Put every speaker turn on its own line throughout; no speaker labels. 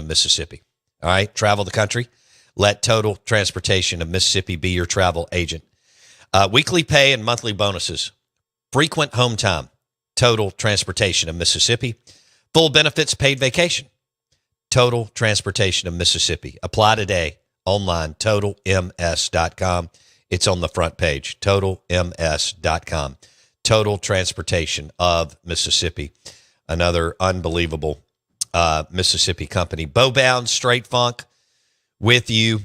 of Mississippi. All right, travel the country. Let Total Transportation of Mississippi be your travel agent. Weekly pay and monthly bonuses. Frequent home time. Total Transportation of Mississippi. Full benefits, paid vacation. Total Transportation of Mississippi. Apply today online, totalms.com. It's on the front page, totalms.com. Total Transportation of Mississippi. Another unbelievable Mississippi company. Bowbound Straight Funk with you.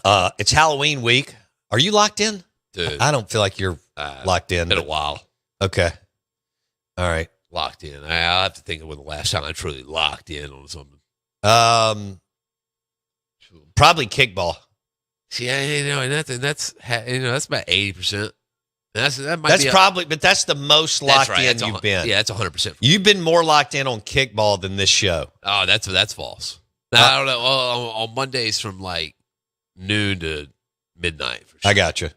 It's Halloween week. Are you locked in?
Dude,
I don't feel like you're locked in.
Been a while.
Okay. All right.
Locked in. I'll have to think of when the last time I truly locked in on something.
Probably kickball.
See, that's about 80%.
But that's the most locked in you've been.
Yeah, that's 100%.
You've been more locked in on kickball than this show.
Oh, that's false. I don't know. On Mondays from like noon to midnight. For sure.
I got you.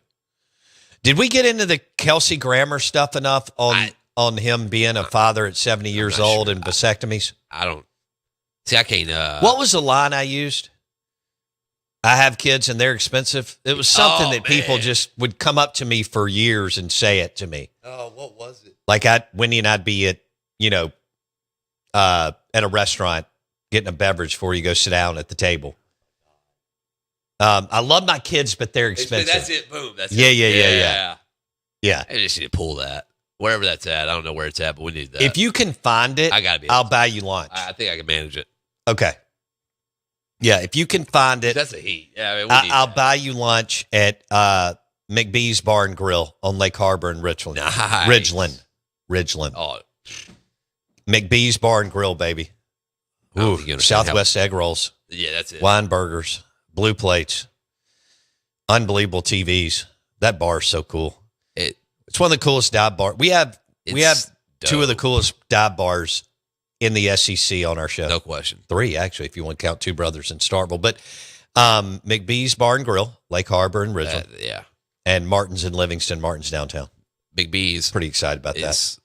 Did we get into the Kelsey Grammer stuff enough on him being a father at 70 years old and vasectomies?
I don't. See, I can't.
What was the line I used? I have kids and they're expensive. It was something that people just would come up to me for years and say it to me.
Oh, what was it?
Like Wendy and I'd be at a restaurant getting a beverage before you go sit down at the table. I love my kids, but they're expensive.
That's it. Boom. That's
it. Yeah.
I just need to pull that. Wherever that's at. I don't know where it's at, but we need that.
If you can find it, I'll buy you lunch.
I think I can manage it.
Okay. Yeah, if you can find it.
That's a heat. Yeah, I mean,
I'll buy you lunch at McBee's Bar and Grill on Lake Harbor in Richland.
Nice.
Ridgeland.
Oh.
McBee's Bar and Grill, baby. Ooh, Southwest egg rolls.
Yeah, that's it.
Wine burgers, blue plates, unbelievable TVs. That bar is so cool. It's one of the coolest dive bars. We have two of the coolest dive bars in the SEC on our show.
No question.
3, actually, if you want to count Two Brothers in Starkville. But McBee's Bar and Grill, Lake Harbor and Ridgeland.
Yeah.
And Martin's in Livingston, Martin's downtown.
McBee's.
Pretty excited about that.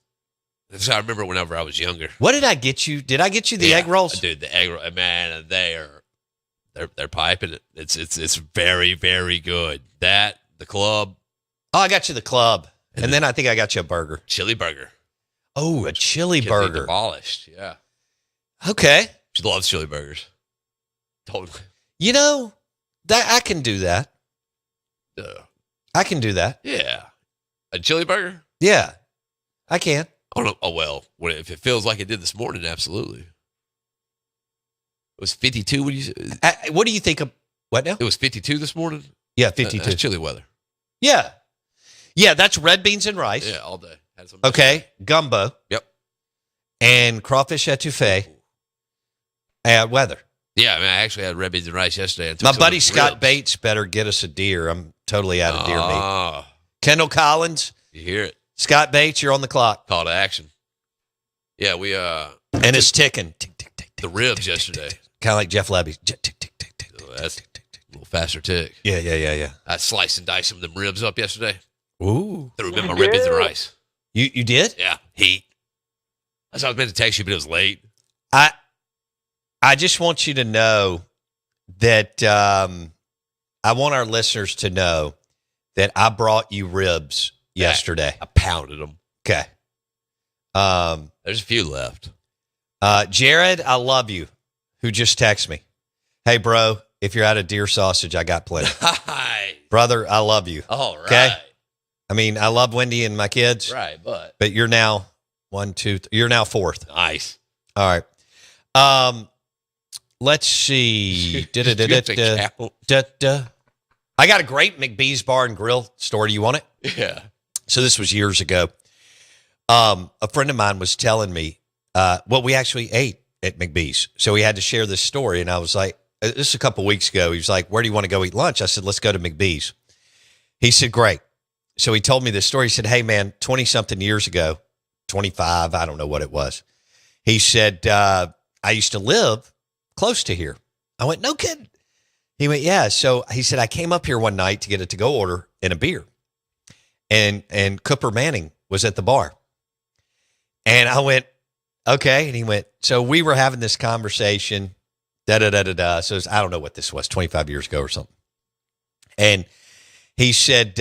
I remember whenever I was younger.
What did I get you? Did I get you the egg rolls?
Dude, the egg roll, man, they're piping it. It's very, very good. That, the club.
Oh, I got you the club. And then I think I got you a burger.
Chili burger.
Oh, a chili burger.
Demolished, yeah.
Okay.
She loves chili burgers. Totally.
That I can do that. I can do that.
Yeah. A chili burger?
Yeah, I can.
Oh, well, if it feels like it did this morning, absolutely. It was 52.
What do you think of what now?
It was 52 this morning?
Yeah, 52.
That's chilly weather.
Yeah. Yeah, that's red beans and rice.
Yeah, all day.
Okay, gumbo.
Yep.
And crawfish etouffee. Add weather.
Yeah, I mean, I actually had red beans and rice yesterday.
My buddy Scott Bates better get us a deer. I'm totally out of deer meat. Kendall Collins.
You hear it.
Scott Bates, you're on the clock.
Call to action. Yeah, we
and it's ticking. Tick, tick, tick,
the ribs yesterday.
Kind of like Jeff Lebby's. Tick, tick, tick, tick, tick,
that's a little faster tick.
Yeah.
I sliced and diced some of them ribs up yesterday.
Ooh.
Threw them in my red beans and rice.
You did?
Yeah. Heat. I was meant to text you, but it was late.
I just want you to know that I want our listeners to know that I brought you ribs yesterday.
I pounded them.
Okay.
There's a few left.
Jared, I love you, who just texted me. Hey, bro, if you're out of deer sausage, I got plenty.
Hi.
Brother, I love you.
All right.
Okay? I mean, I love Wendy and my kids.
Right,
but you're now 1, 2, 3. You're now 4th.
Nice.
All right. Let's see. I got a great McBee's Bar and Grill story. Do you want it?
Yeah.
So this was years ago. A friend of mine was telling me what we actually ate at McBee's. So we had to share this story. And I was like, this is a couple weeks ago. He was like, where do you want to go eat lunch? I said, let's go to McBee's. He said, great. So he told me this story. He said, hey, man, 20-something years ago, 25, I don't know what it was. He said, I used to live close to here. I went, no kidding. He went, yeah. So he said, I came up here one night to get a to-go order and a beer. And Cooper Manning was at the bar. And I went, okay. And he went, so we were having this conversation, Da da da da da. So I don't know what this was, 25 years ago or something. And he said,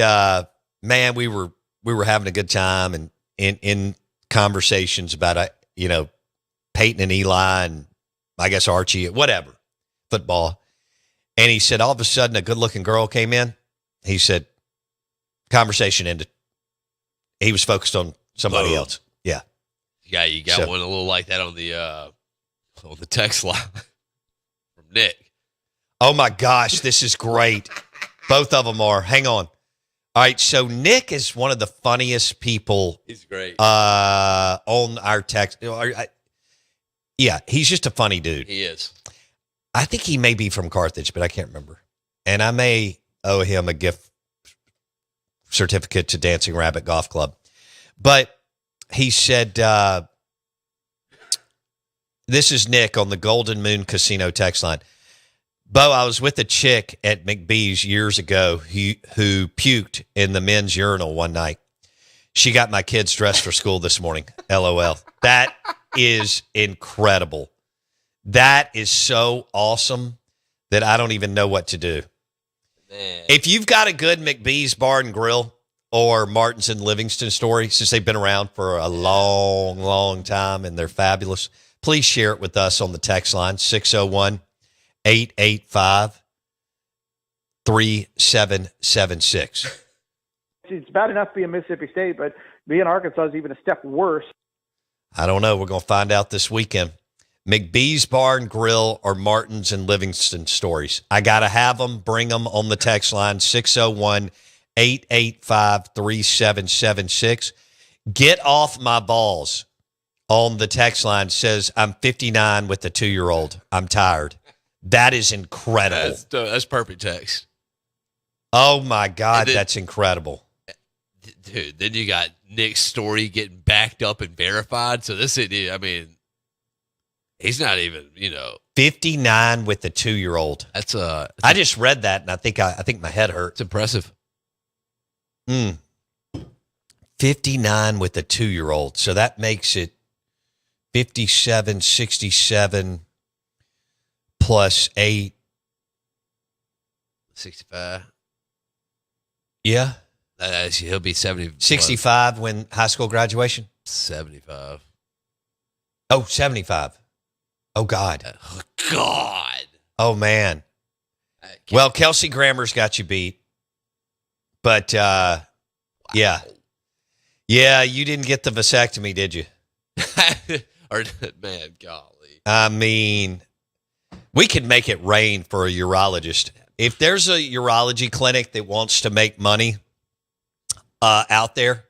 "Man, we were having a good time, and in conversations about Peyton and Eli, and I guess Archie, whatever, football." And he said, all of a sudden, a good-looking girl came in. He said, conversation ended. He was focused on somebody else. Yeah.
You got one a little like that on the text line from Nick.
Oh, my gosh, this is great. Both of them are. Hang on. All right, so Nick is one of the funniest people.
He's great.
On our text. Yeah, he's just a funny dude.
He is.
I think he may be from Carthage, but I can't remember. And I may owe him a gift certificate to Dancing Rabbit Golf Club. But he said, this is Nick on the Golden Moon Casino text line. Bo, I was with a chick at McBee's years ago who puked in the men's urinal one night. She got my kids dressed for school this morning. LOL. That is incredible. That is so awesome that I don't even know what to do.
Man.
If you've got a good McBee's Bar and Grill or Martin's and Livingston story, since they've been around for a long, long time and they're fabulous, please share it with us on the text line, 601-885-3776.
It's bad enough being Mississippi State, but being Arkansas is even a step worse.
I don't know. We're going to find out this weekend. McBee's Bar and Grill or Martin's and Livingston stories. I got to have them. Bring them on the text line, 601-885-3776. Get off my balls on the text line. Says, I'm 59 with a 2-year-old. I'm tired. That is incredible.
That's perfect text.
Oh, my God. That's incredible.
Dude, then you got Nick's story getting backed up and verified. So this, he's not even,
59 with a 2-year-old. I just read that, and I think my head hurt.
It's impressive.
59 with a 2-year-old. So that makes it 57, 67 plus 8.
65.
Yeah.
He'll be 70.
65 when high school graduation?
75.
Oh, 75. Oh, God.
Oh, God.
Oh, man. Well, Kelsey Grammer's got you beat. But, wow. Yeah. Yeah, you didn't get the vasectomy, did you?
Man, golly.
I mean, we could make it rain for a urologist. If there's a urology clinic that wants to make money out there,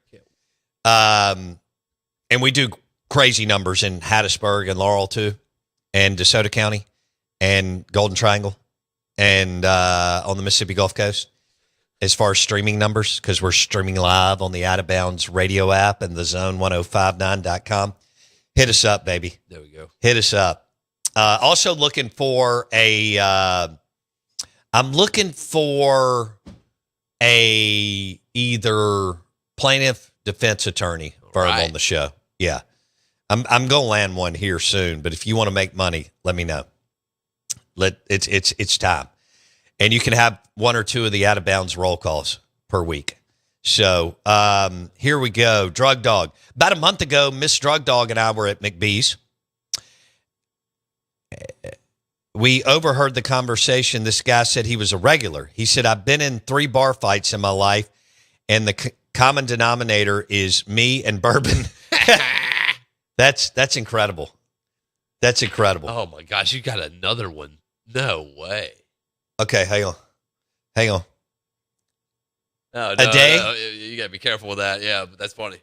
and we do crazy numbers in Hattiesburg and Laurel, too, and DeSoto County and Golden Triangle and on the Mississippi Gulf Coast, as far as streaming numbers, because we're streaming live on the Out of Bounds radio app and the zone1059.com. Hit us up, baby.
There we go.
Hit us up. Also looking for I'm looking for either plaintiff defense attorney for him on the show. Yeah. I'm going to land one here soon, but if you want to make money, let me know. It's time. And you can have one or two of the out of bounds roll calls per week. So here we go. Drug Dog. About a month ago, Miss Drug Dog and I were at McBee's. We overheard the conversation. This guy said he was a regular. He said, I've been in 3 bar fights in my life, and the common denominator is me and bourbon. That's incredible. That's incredible.
Oh, my gosh. You got another one. No way.
Okay, hang on.
No,
a day?
No, you got to be careful with that. Yeah, but that's funny.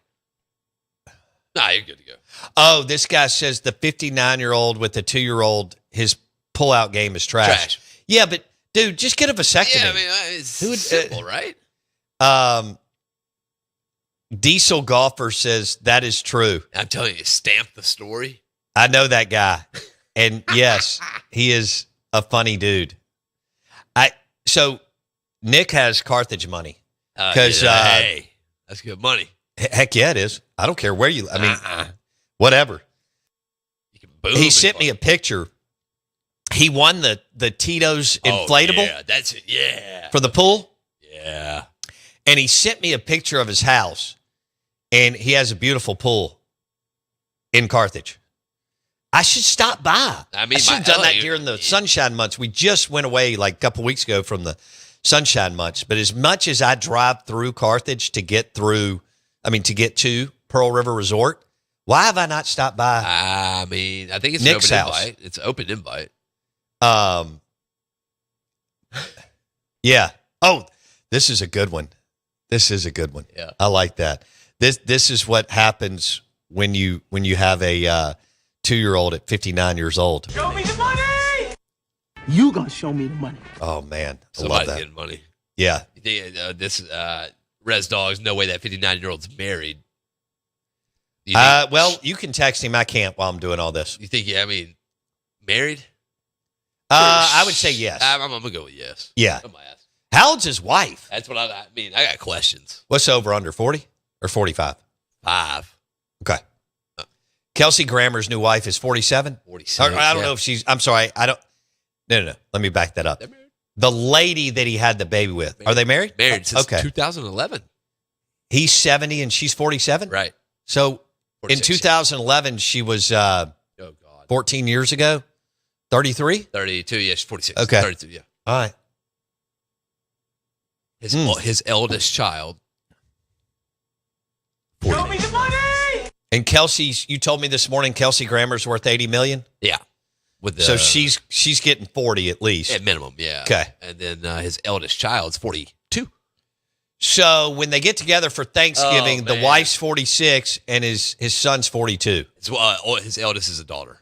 Nah, you're good to go.
Oh, this guy says the 59-year-old with the 2-year-old, his pull-out game is trash. Yeah, but, dude, just get a vasectomy.
Yeah, I mean, it's simple, right?
Diesel Golfer says that is true.
I'm telling you, stamp the story.
I know that guy. And, yes, he is a funny dude. So Nick has Carthage money. Because
hey, that's good money.
Heck yeah, it is. I don't care where you. I mean, whatever.
You can boom.
He sent me a picture He won the Tito's inflatable
Yeah, that's it. Yeah.
for the pool.
Yeah.
And he sent me a picture of his house, and he has a beautiful pool in Carthage. I should stop by.
I mean,
should have done that during the sunshine months. We just went away like a couple weeks ago from the sunshine months. But as much as I drive through Carthage to get to Pearl River Resort, why have I not stopped by?
I mean, I think it's
Nick's
an open
house.
invite. It's an open invite.
Yeah. Oh, this is a good one.
Yeah.
I like that. This is what happens when you have a 2-year-old at 59 years old.
Show me the money! You gonna show me the money.
Oh man, I love
Somebody's
that.
getting money.
Yeah.
You think, this Res Dogs, no way that 59-year-old's married. You think,
Well, you can text him. I can't while I'm doing all this.
I mean, married?
I would say yes.
I'm going to go with yes.
Yeah.
I'm gonna ask.
How old's his wife?
That's what I mean. I got questions.
What's over under 40 or 45?
5.
Okay. Kelsey Grammer's new wife is 47.
47.
I don't know if she's. I'm sorry. I don't. No. Let me back that up.
They're married.
The lady that he had the baby with. Are they married?
Married since
Okay.
2011.
He's 70 and she's 47.
Right.
So
46.
in 2011, she was
Oh, God.
14 years ago. 33.
32. Yeah, she's 46.
Okay.
32, yeah.
All right.
His eldest child.
Show me the money!
And Kelsey's. You told me this morning Kelsey Grammer's worth 80 million.
Yeah. With the,
So she's getting 40 at least.
at minimum, yeah.
Okay.
And then his eldest child's 42.
So when they get together for Thanksgiving,
Oh,
the
man.
wife's 46 and his son's 42.
His eldest is a daughter.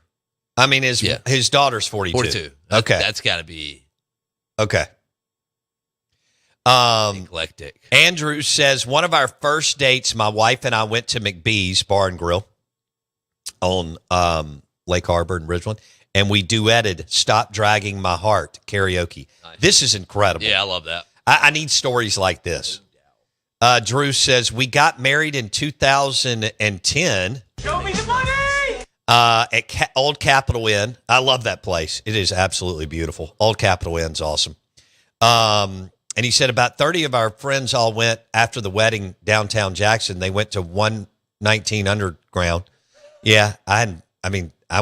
I mean, his daughter's 42.
42.
Okay.
That's got to be
Okay.
eclectic.
Andrew says, one of our first dates, my wife and I went to McBee's Bar and Grill on Lake Harbor in Ridgeland, and we duetted Stop Dragging My Heart karaoke.
Nice.
This is incredible.
Yeah, I love that.
I need stories like this. Drew says, we got married in 2010
Show me the money!
at Old Capitol Inn. I love that place. It is absolutely beautiful. Old Capitol Inn's awesome. And he said about 30 of our friends all went after the wedding downtown Jackson. They went to 119 Underground. Yeah, I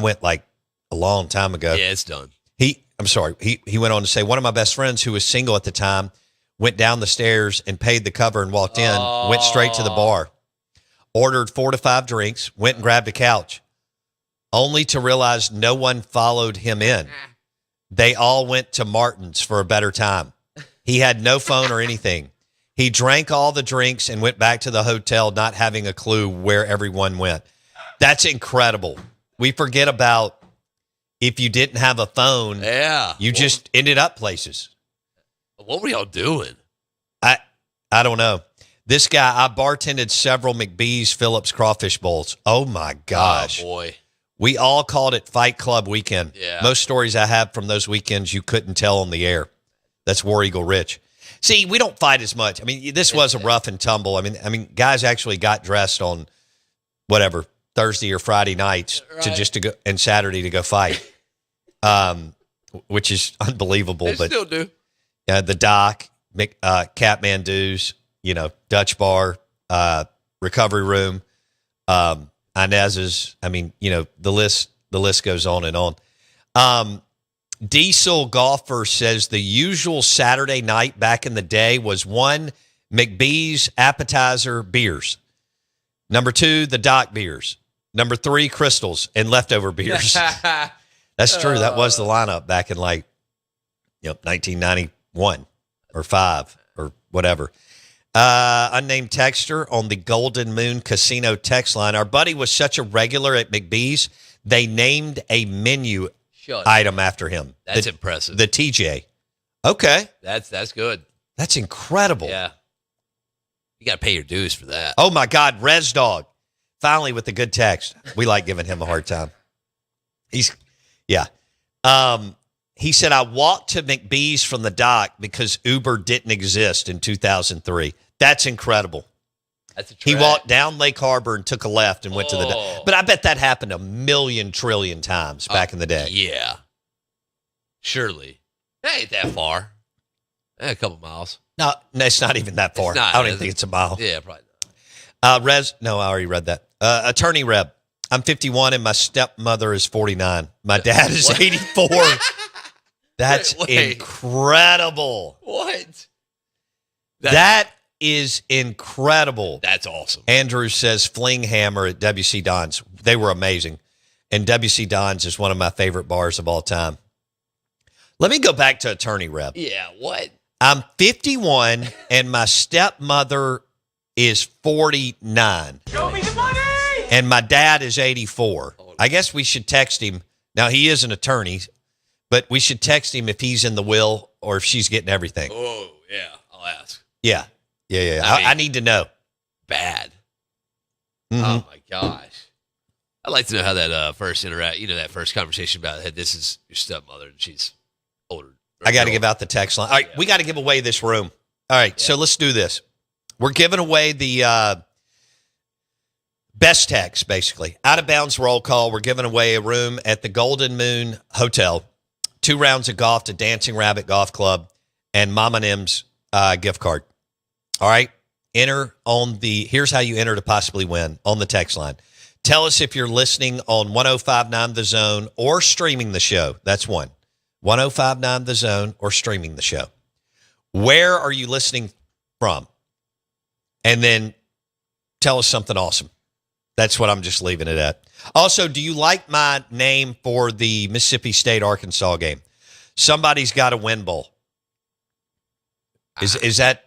went like a long time ago.
Yeah, it's done.
He went on to say, one of my best friends who was single at the time went down the stairs and paid the cover and walked in, went straight to the bar, ordered 4 to 5 drinks, went and grabbed a couch, only to realize no one followed him in. They all went to Martin's for a better time. He had no phone or anything. He drank all the drinks and went back to the hotel, not having a clue where everyone went. That's incredible. We forget about if you didn't have a phone,
Yeah.
you just ended up places.
What were y'all doing?
I don't know. This guy, I bartended several McBee's Phillips crawfish bowls. Oh my gosh.
Oh, boy.
We all called it Fight Club weekend.
Yeah.
Most stories I have from those weekends you couldn't tell on the air. That's War Eagle Rich. See, we don't fight as much. I mean, this was a rough and tumble. I mean, guys actually got dressed on whatever Thursday or Friday nights to go and Saturday to go fight, which is unbelievable.
They
But
still do.
the Dock, Kathmandu's, Dutch Bar, Recovery Room, Inez's. I mean, the list goes on and on. Diesel Golfer says the usual Saturday night back in the day was 1, McBee's appetizer beers. Number 2, the Dock beers. Number 3, Crystals and leftover beers. That's true. That was the lineup back in 1991 or 5 or whatever. Unnamed texter on the Golden Moon Casino text line. Our buddy was such a regular at McBee's, they named a menu item after him.
That's impressive.
The TJ. Okay.
That's good.
That's incredible.
Yeah. You got to pay your dues for that.
Oh, my God. Res Dog. Finally with the good text. We like giving him a hard time. He said, I walked to McBee's from the Dock because Uber didn't exist in 2003. That's incredible.
That's a
He
track.
walked down Lake Harbor and took a left and went to the Dock. But I bet that happened a million trillion times back in the day.
Yeah. Surely. That ain't that far. A couple miles.
No, it's not even that far.
It's not,
I don't
is
even think
it?
it's a mile.
Yeah, probably
No, I already read that. Attorney Reb, I'm 51 and my stepmother is 49. My dad is 84. That's
Wait.
incredible.
What?
That is incredible.
That's awesome.
Andrew says Fling Hammer at WC Don's. They were amazing. And WC Don's is one of my favorite bars of all time. Let me go back to Attorney Reb.
Yeah, what?
I'm 51 and my stepmother is 49.
Show me the money!
And my dad is 84. I guess we should text him. Now, he is an attorney, but we should text him if he's in the will or if she's getting everything.
Oh, yeah. I'll ask.
Yeah.
I mean-
I need to know.
Bad.
Mhm.
Oh, my gosh. I'd like to know how that first that first conversation about, hey, this is your stepmother and she's older.
I got to give out the text line. All right, we got to give away this room. All right, so let's do this. We're giving away the best text, basically. Out of bounds roll call. We're giving away a room at the Golden Moon Hotel, 2 rounds of golf to Dancing Rabbit Golf Club, and Mama and M's gift card. All right, here's how you enter to possibly win on the text line. Tell us if you're listening on 105.9 The Zone or streaming the show. That's one. 105.9 The Zone or streaming the show. Where are you listening from? And then tell us something awesome. That's what I'm just leaving it at. Also, do you like my name for the Mississippi State-Arkansas game? Somebody's got a win bowl. Is that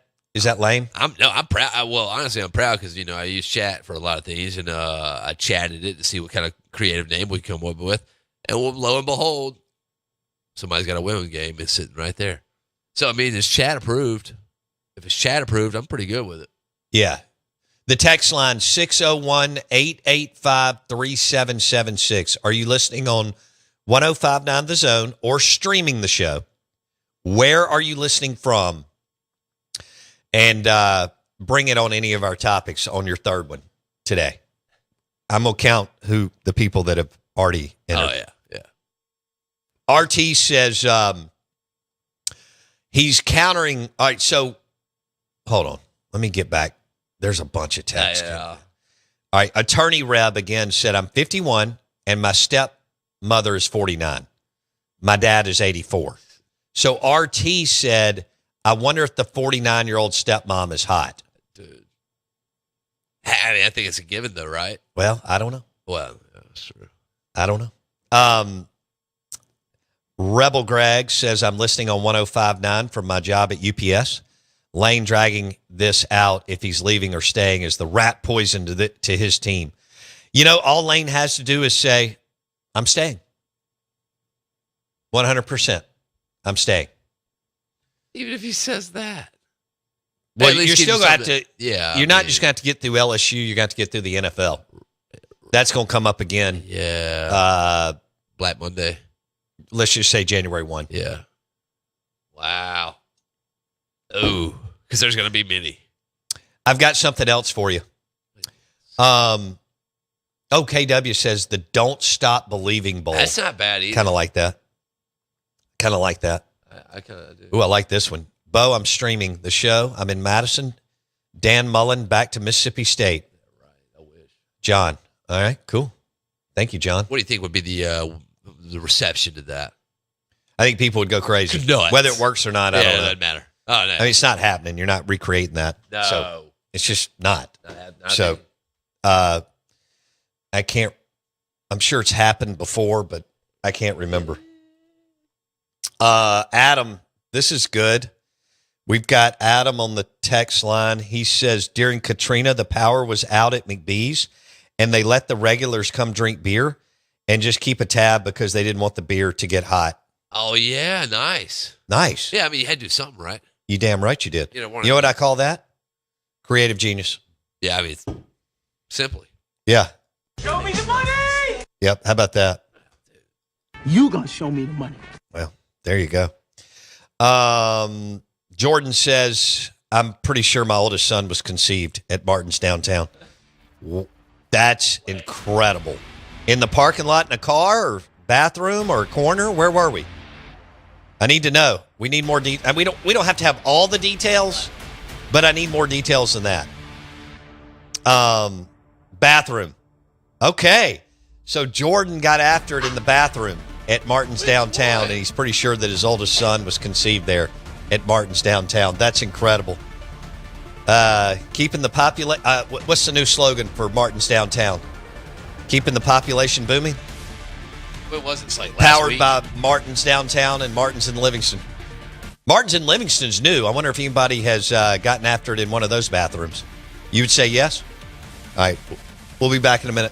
lame?
I'm proud. Well, honestly, I'm proud because, I use chat for a lot of things, and I chatted it to see what kind of creative name we come up with. And lo and behold, somebody's got a women's game. It's sitting right there. So, I mean, it's chat approved. If it's chat approved, I'm pretty good with it.
Yeah. The text line, 601-885-3776. Are you listening on 105.9 The Zone or streaming the show? Where are you listening from? And bring it on any of our topics on your third one today. I'm going to count the people that have already entered.
Oh, yeah.
RT says he's countering. All right, so hold on. Let me get back. There's a bunch of texts.
Yeah.
All right, Attorney Reb again said, I'm 51 and my stepmother is 49. My dad is 84. So RT said, I wonder if the 49-year-old stepmom is hot.
Dude. I mean, I think it's a given, though, right?
Well, I don't know.
Well, that's true.
I don't know. Rebel Greg says, I'm listening on 105.9 from my job at UPS. Lane dragging this out if he's leaving or staying is the rat poison to his team. All Lane has to do is say, I'm staying. 100%. I'm staying.
Even if he says that.
Well,
At least
you're
give
still
you
going to
something- Yeah.
You're not just going to get through LSU. You're going to get through the NFL. That's going to come up again.
Yeah. Black Monday.
Let's just say January 1.
Yeah. Wow. Oh, because there's going to be many.
I've got something else for you. OKW says the Don't Stop Believing Bowl.
That's not bad either.
Kind of like that.
I kind of do.
Ooh, I like this one. Bo, I'm streaming the show. I'm in Madison. Dan Mullen back to Mississippi State.
Right. I wish.
John. All right, cool. Thank you, John.
What do you think would be the reception to that?
I think people would go crazy.
Nuts.
Whether it works or not, I
Yeah,
don't
it
know.
doesn't matter. Oh, no.
I mean, it's not happening. You're not recreating that.
No.
So it's just not.
Not
So, I can't, I'm sure it's happened before, but I can't remember. Adam, this is good. We've got Adam on the text line. He says, during Katrina, the power was out at McBee's, and they let the regulars come drink beer and just keep a tab because they didn't want the beer to get hot.
Oh, yeah. Nice.
Nice.
Yeah, I mean, you had to do something, right?
You damn right you did.
You know
what I call that? Creative genius.
Yeah, I mean, simply.
Yeah.
Show me the money!
Yep. How about that?
You gonna show me the money.
Well, there you go. Jordan says, I'm pretty sure my oldest son was conceived at Martin's downtown. That's incredible. In the parking lot in a car or bathroom or corner? Where were we? I need to know. We need more and we don't have to have all the details, but I need more details than that. Bathroom. Okay. So Jordan got after it in the bathroom at Martin's downtown, and he's pretty sure that his oldest son was conceived there at Martin's downtown. That's incredible. Keeping the population. What's the new slogan for Martin's downtown? Keeping the population booming.
What was it? It's like last
Powered
week?
by Martin's downtown and Martin's in Livingston. Martin's in Livingston's new. I wonder if anybody has gotten after it in one of those bathrooms. You would say yes? All right. We'll be back in a minute.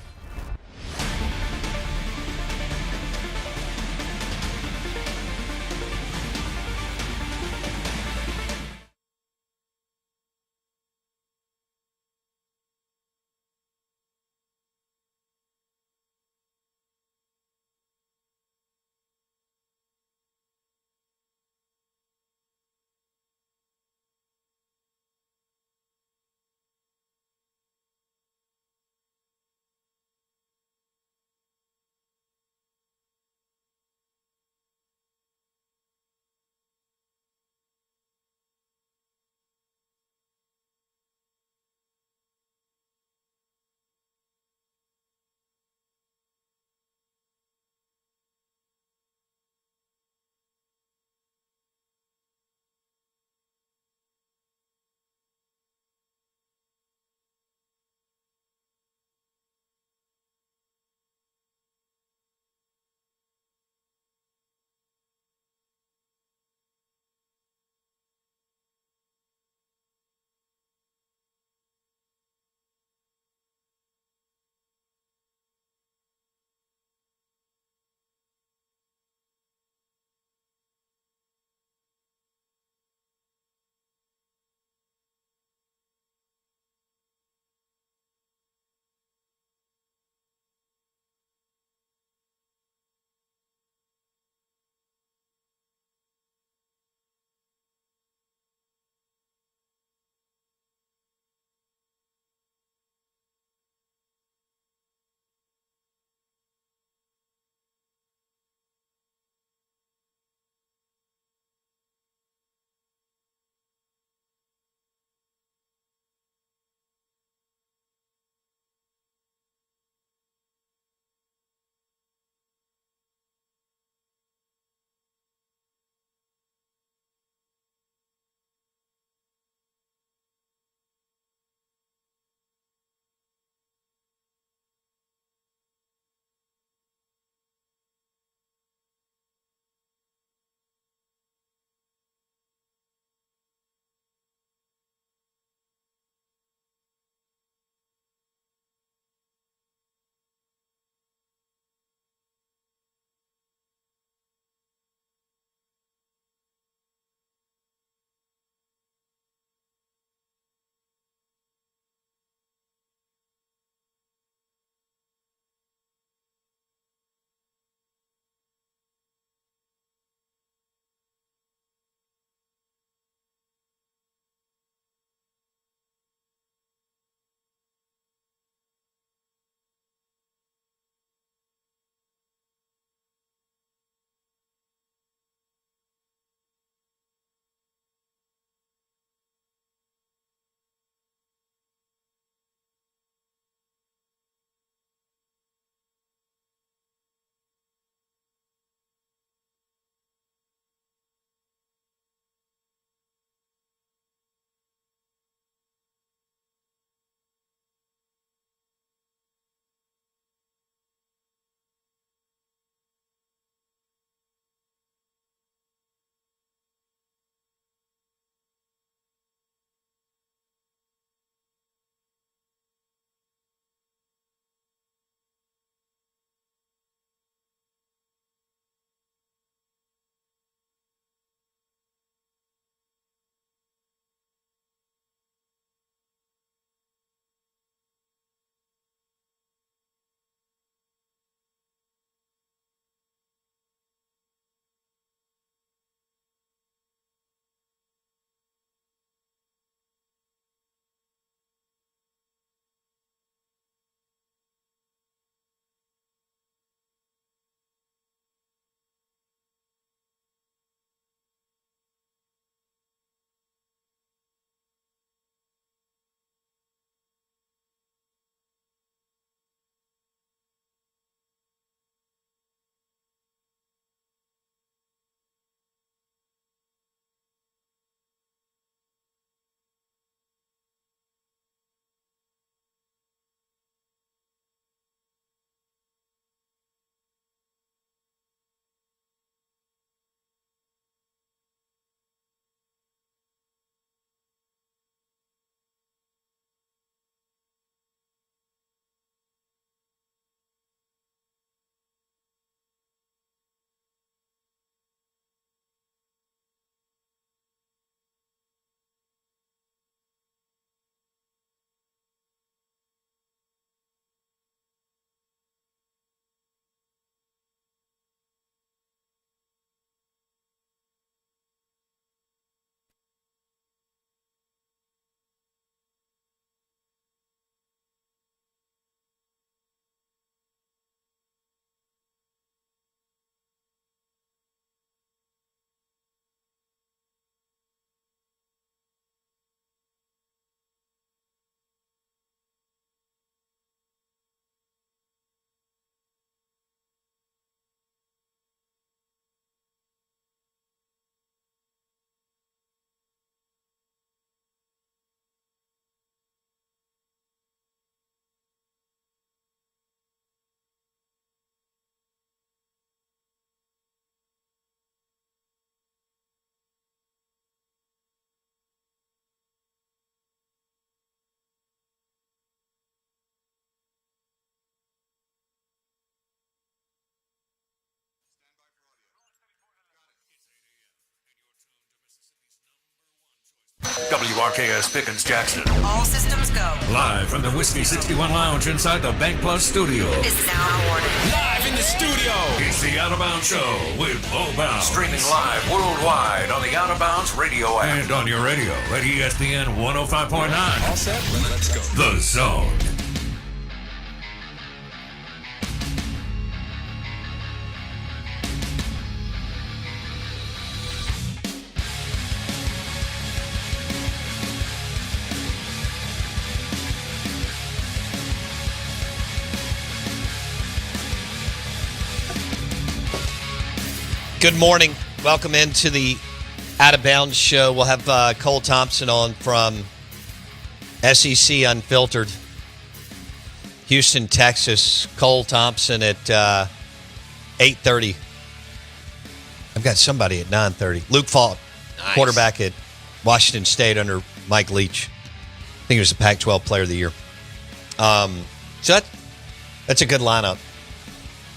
WRKS Pickens Jackson.
All systems go.
Live from the Whiskey 61 Lounge inside the Bank Plus studio.
This is now awarded.
Live in the studio. It's the Out of Bounds Show with Bo Bounds. Streaming live worldwide on the Out of Bounds radio app. And on your radio at ESPN 105.9.
All set? Let's go.
The Zone.
Good morning. Welcome into the Out of Bounds show. We'll have Cole Thompson on from SEC Unfiltered, Houston, Texas. Cole Thompson at 8:30. I've got somebody at 9:30. Luke Falk,
Nice.
quarterback at Washington State under Mike Leach. I think he was the Pac-12 Player of the Year. So that's a good lineup.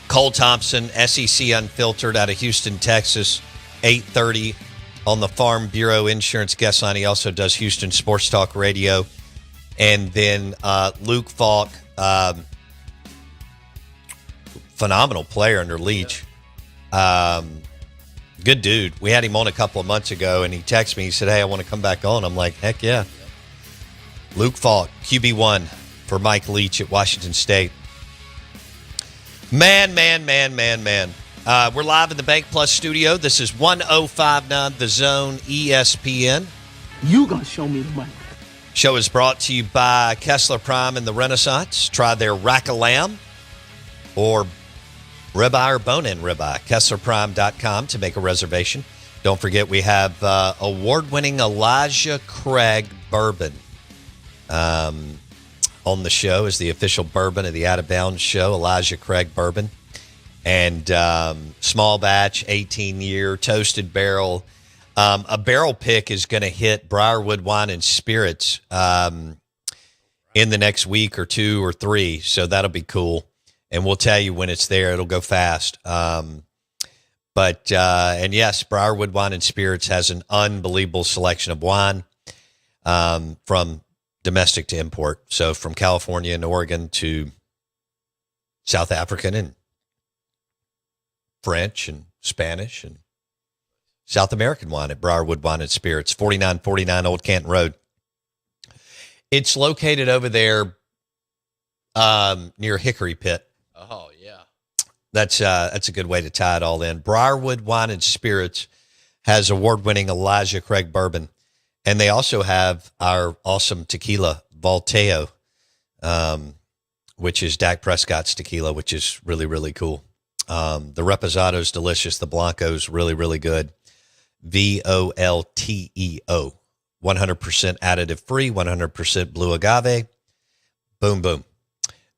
Cole Thompson, SEC Unfiltered out of Houston, Texas, 8:30 on the Farm Bureau Insurance guest line. He also does Houston Sports Talk Radio. And then Luke Falk, phenomenal player under Leach. Good dude. We had him on a couple of months ago, and he texted me. He said, hey, I want to come back on. I'm like, heck yeah. Luke Falk, QB1 for Mike Leach at Washington State. Man. We're live in the Bank Plus studio. This is 105.9 The Zone ESPN.
You gonna show me the money.
Show is brought to you by Kessler Prime and the Renaissance. Try their rack of lamb or ribeye or bone-in ribeye. KesslerPrime.com to make a reservation. Don't forget we have award-winning Elijah Craig bourbon on the show is the official bourbon of the Out of Bounds show, Elijah Craig bourbon. And small batch, 18-year, toasted barrel. A barrel pick is going to hit Briarwood Wine and Spirits in the next week or two or three, so that'll be cool. And we'll tell you when it's there. It'll go fast. And yes, Briarwood Wine and Spirits has an unbelievable selection of wine from domestic to import. So from California and Oregon to South African and French and Spanish and South American wine at Briarwood Wine and Spirits, 4949 Old Canton Road. It's located over there near Hickory Pit.
Oh, yeah.
That's a good way to tie it all in. Briarwood Wine and Spirits has award-winning Elijah Craig bourbon. And they also have our awesome tequila, Volteo, which is Dak Prescott's tequila, which is really, really cool. The Reposado's delicious. The Blanco's really, really good. Volteo, 100% additive free, 100% blue agave. Boom, boom.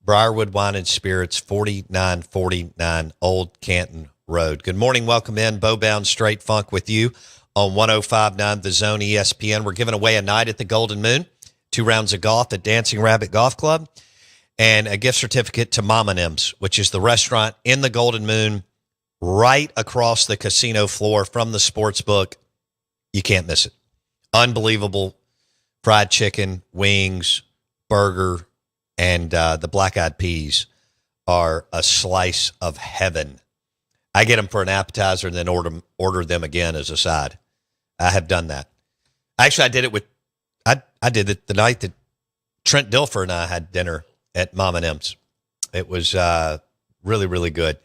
Briarwood Wine and Spirits, 4949 Old Canton Road. Good morning. Welcome in. Bo Bound Straight Funk with you on 105.9 The Zone ESPN. We're giving away a night at the Golden Moon, 2 rounds of golf at Dancing Rabbit Golf Club, and a gift certificate to Mama Nim's, which is the restaurant in the Golden Moon right across the casino floor from the sports book. You can't miss it. Unbelievable fried chicken, wings, burger, and the black-eyed peas are a slice of heaven. I get them for an appetizer and then order them again as a side. I have done that. Actually, I did it with I did it the night that Trent Dilfer and I had dinner at Mama Nim's. It was really, really good.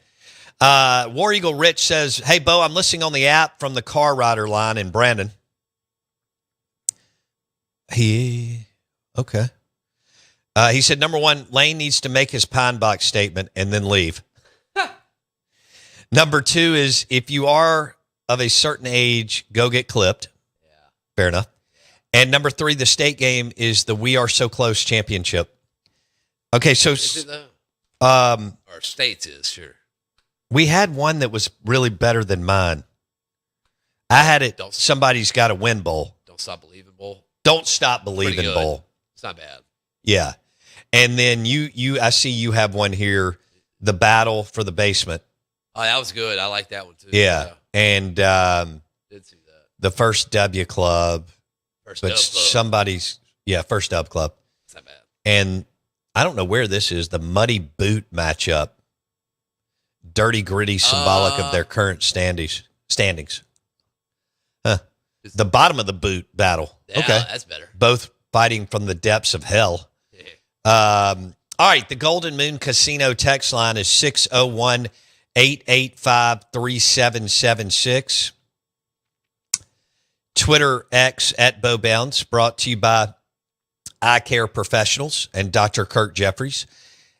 War Eagle Rich says, hey, Bo, I'm listening on the app from the Car Rider line in Brandon. Okay. He said, number one, Lane needs to make his pine box statement and then leave. Number two is if you are of a certain age, go get clipped. Yeah. Fair enough. And number three, the state game is the We Are So Close championship. Okay, so
Is it though? Or states is, sure.
We had one that was really better than mine. I had it, Somebody's Got to Win Bowl.
Don't Stop Believing Bowl.
Don't Stop Believing Bowl.
It's not bad.
Yeah. And then I see you have one here, the Battle for the Basement.
Oh, that was good. I like that one too.
Yeah. And
did see that.
the First W Club.
First
but
dub club.
somebody's first dub club.
It's not bad.
And I don't know where this is, the Muddy Boot matchup. Dirty, gritty, symbolic of their current standings. Huh. The bottom of the boot battle.
Yeah,
okay.
that's better.
Both fighting from the depths of hell.
Yeah.
All right, the Golden Moon Casino text line is 601-885-3776. Twitter X at Bo Bounds, brought to you by Eye Care Professionals and Dr. Kirk Jeffries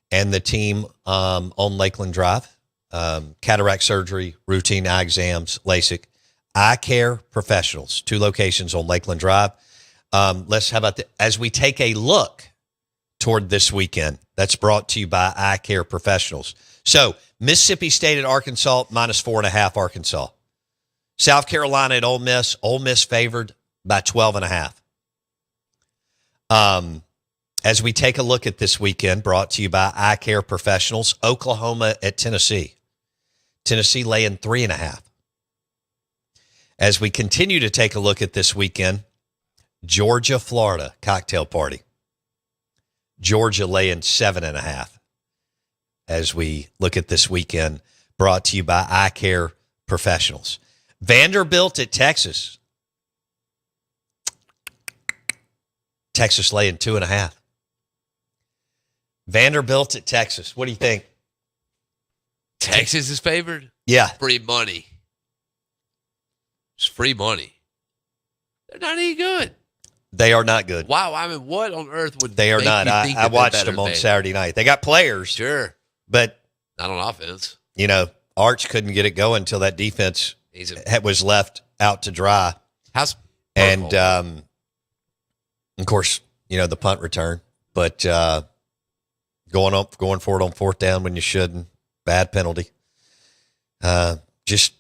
and the team on Lakeland Drive. Cataract surgery, routine eye exams, LASIK. Eye Care Professionals, 2 locations on Lakeland Drive. How about as we take a look toward this weekend, that's brought to you by Eye Care Professionals. So, Mississippi State at Arkansas, -4.5 Arkansas. South Carolina at Ole Miss favored by 12.5. As we take a look at this weekend, brought to you by Eye Care Professionals, Oklahoma at Tennessee. Tennessee laying 3.5. As we continue to take a look at this weekend, Georgia, Florida, cocktail party. Georgia laying 7.5. As we look at this weekend, brought to you by Eye Care Professionals. Vanderbilt at Texas. Texas laying 2.5. Vanderbilt at Texas. What do you think?
Texas is favored?
Yeah.
Free money. It's free money. They're not any good.
They are not good.
Wow. I mean, what on earth would
They are
make
not.
you
I
think that they're
watched
better
them on
than
Saturday night. They got players,
Sure.
but,
Not on offense.
Arch couldn't get it going until that defense was left out to dry.
How's
And, of course, the punt return. But going for it on 4th down when you shouldn't. Bad penalty. Just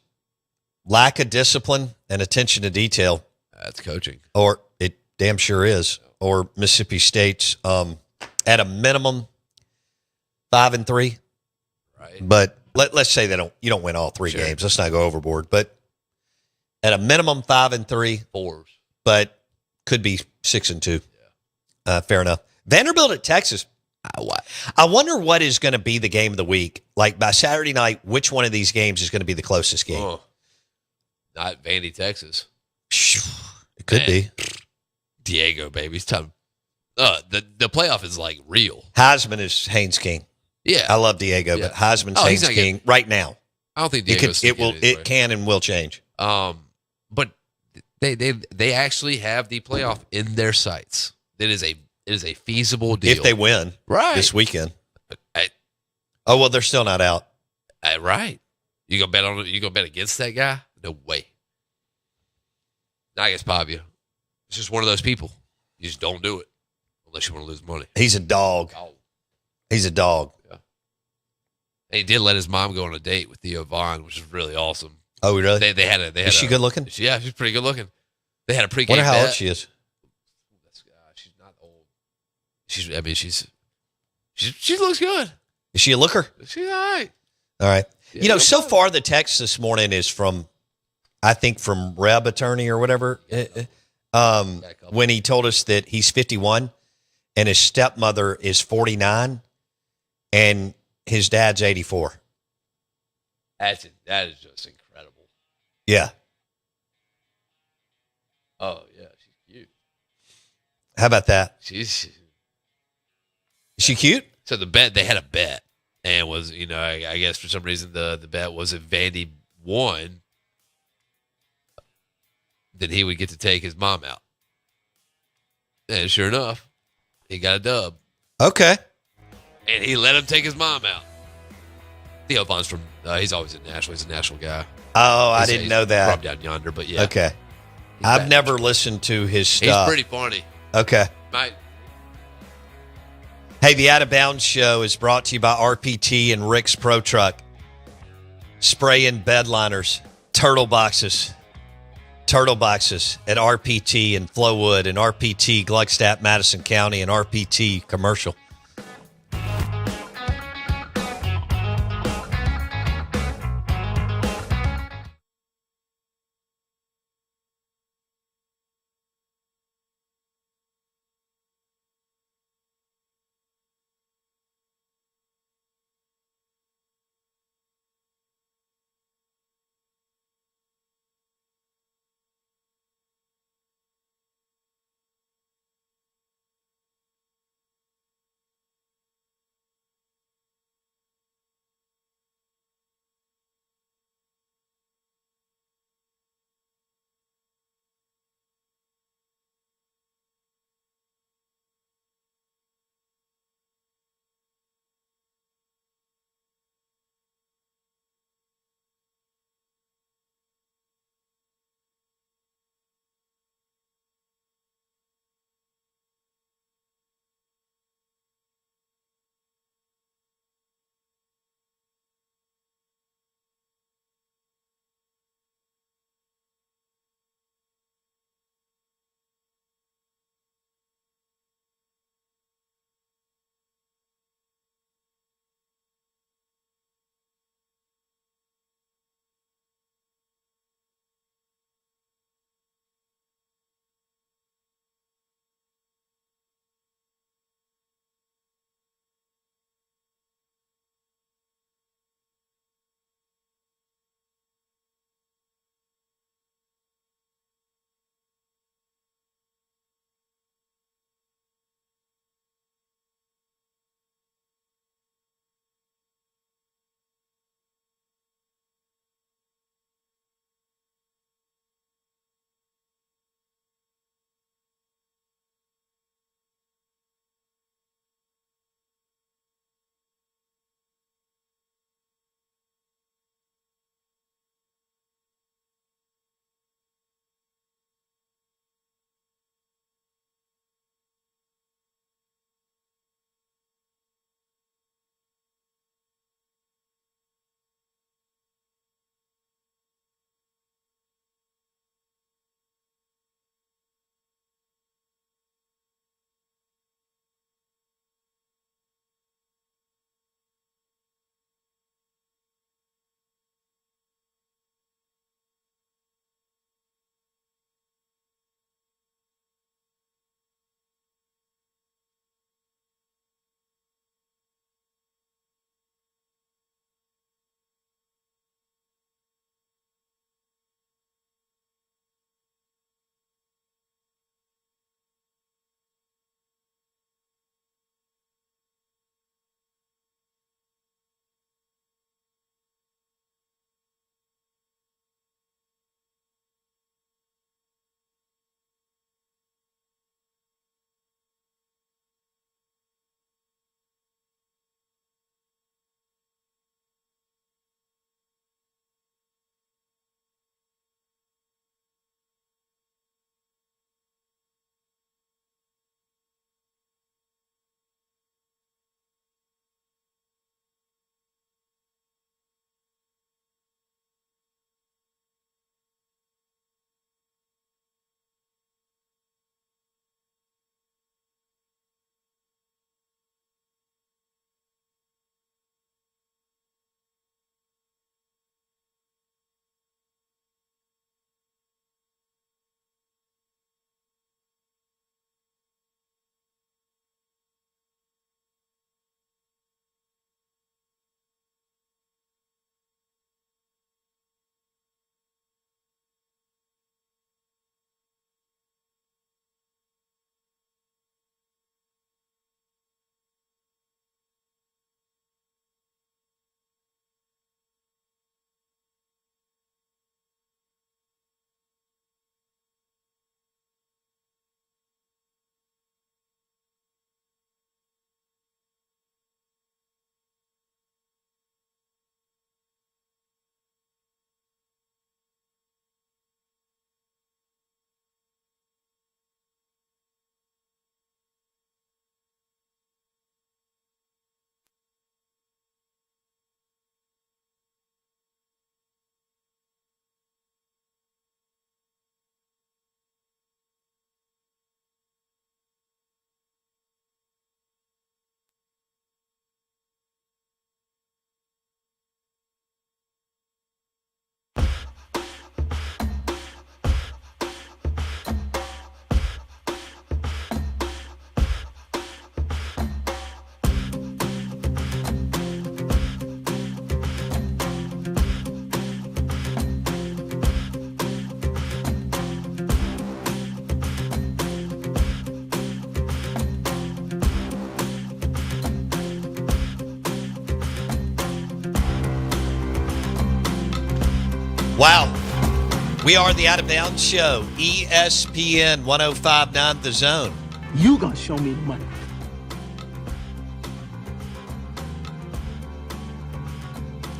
lack of discipline and attention to detail.
That's coaching.
Or it damn sure is. Or Mississippi State's at a minimum 5-3.
Right.
But let's say you don't win all 3
Sure.
games. Let's not go overboard. But at a minimum 5-3,
Fours.
but could be 6-2. Fair enough. Vanderbilt at Texas. I wonder what is going to be the game of the week. Like by Saturday night, which one of these games is going to be the closest game?
Oh, not Vandy, Texas.
It could be.
Diego, baby. It's time. The playoff is like real.
Heisman is Haynes King.
Yeah.
I love Diego, but Heisman's
he's
Haynes
not
King right now.
I don't think
It can and will change.
But they actually have the playoff in their sights. It is a feasible deal
If they win this weekend. They're still not out.
Right. You gonna bet on it? You gonna bet against that guy? No way. Not against Pavia. It's just one of those people. You just don't do it unless you want to lose money.
He's a dog. He's a dog.
Yeah. And he did let his mom go on a date with Theo Vaughn, which is really awesome.
Oh, really?
They had
is she good looking?
Yeah, she's pretty good looking. They had a pregame
Wonder how
bet.
old she is.
She's not old. She looks good.
Is she a looker?
She's all right.
All right.
Yeah,
so far the text this morning is from Reb Attorney or whatever. When he told us that he's 51 and his stepmother is 49 and his dad's 84.
That is just incredible.
Yeah.
Oh yeah, she's cute.
How about that?
Is
she cute?
So they had a bet, and was I guess for some reason the bet was if Vandy won, then he would get to take his mom out. And sure enough, he got a dub.
Okay.
And he let him take his mom out. Theo Vaughn's from he's always in Nashville. He's a Nashville guy.
Oh, I didn't know that.
From down yonder, but yeah.
Okay. I've never listened to his stuff.
He's pretty funny.
Okay.
Mate.
Hey, the Out of Bounds Show is brought to you by RPT and Rick's Pro Truck. Spraying bed liners, turtle boxes at RPT in Flowood and RPT Gluckstadt, Madison County and RPT Commercial. Wow. We are the Out of Bounds Show, ESPN 105.9 The Zone.
You gonna show me the money.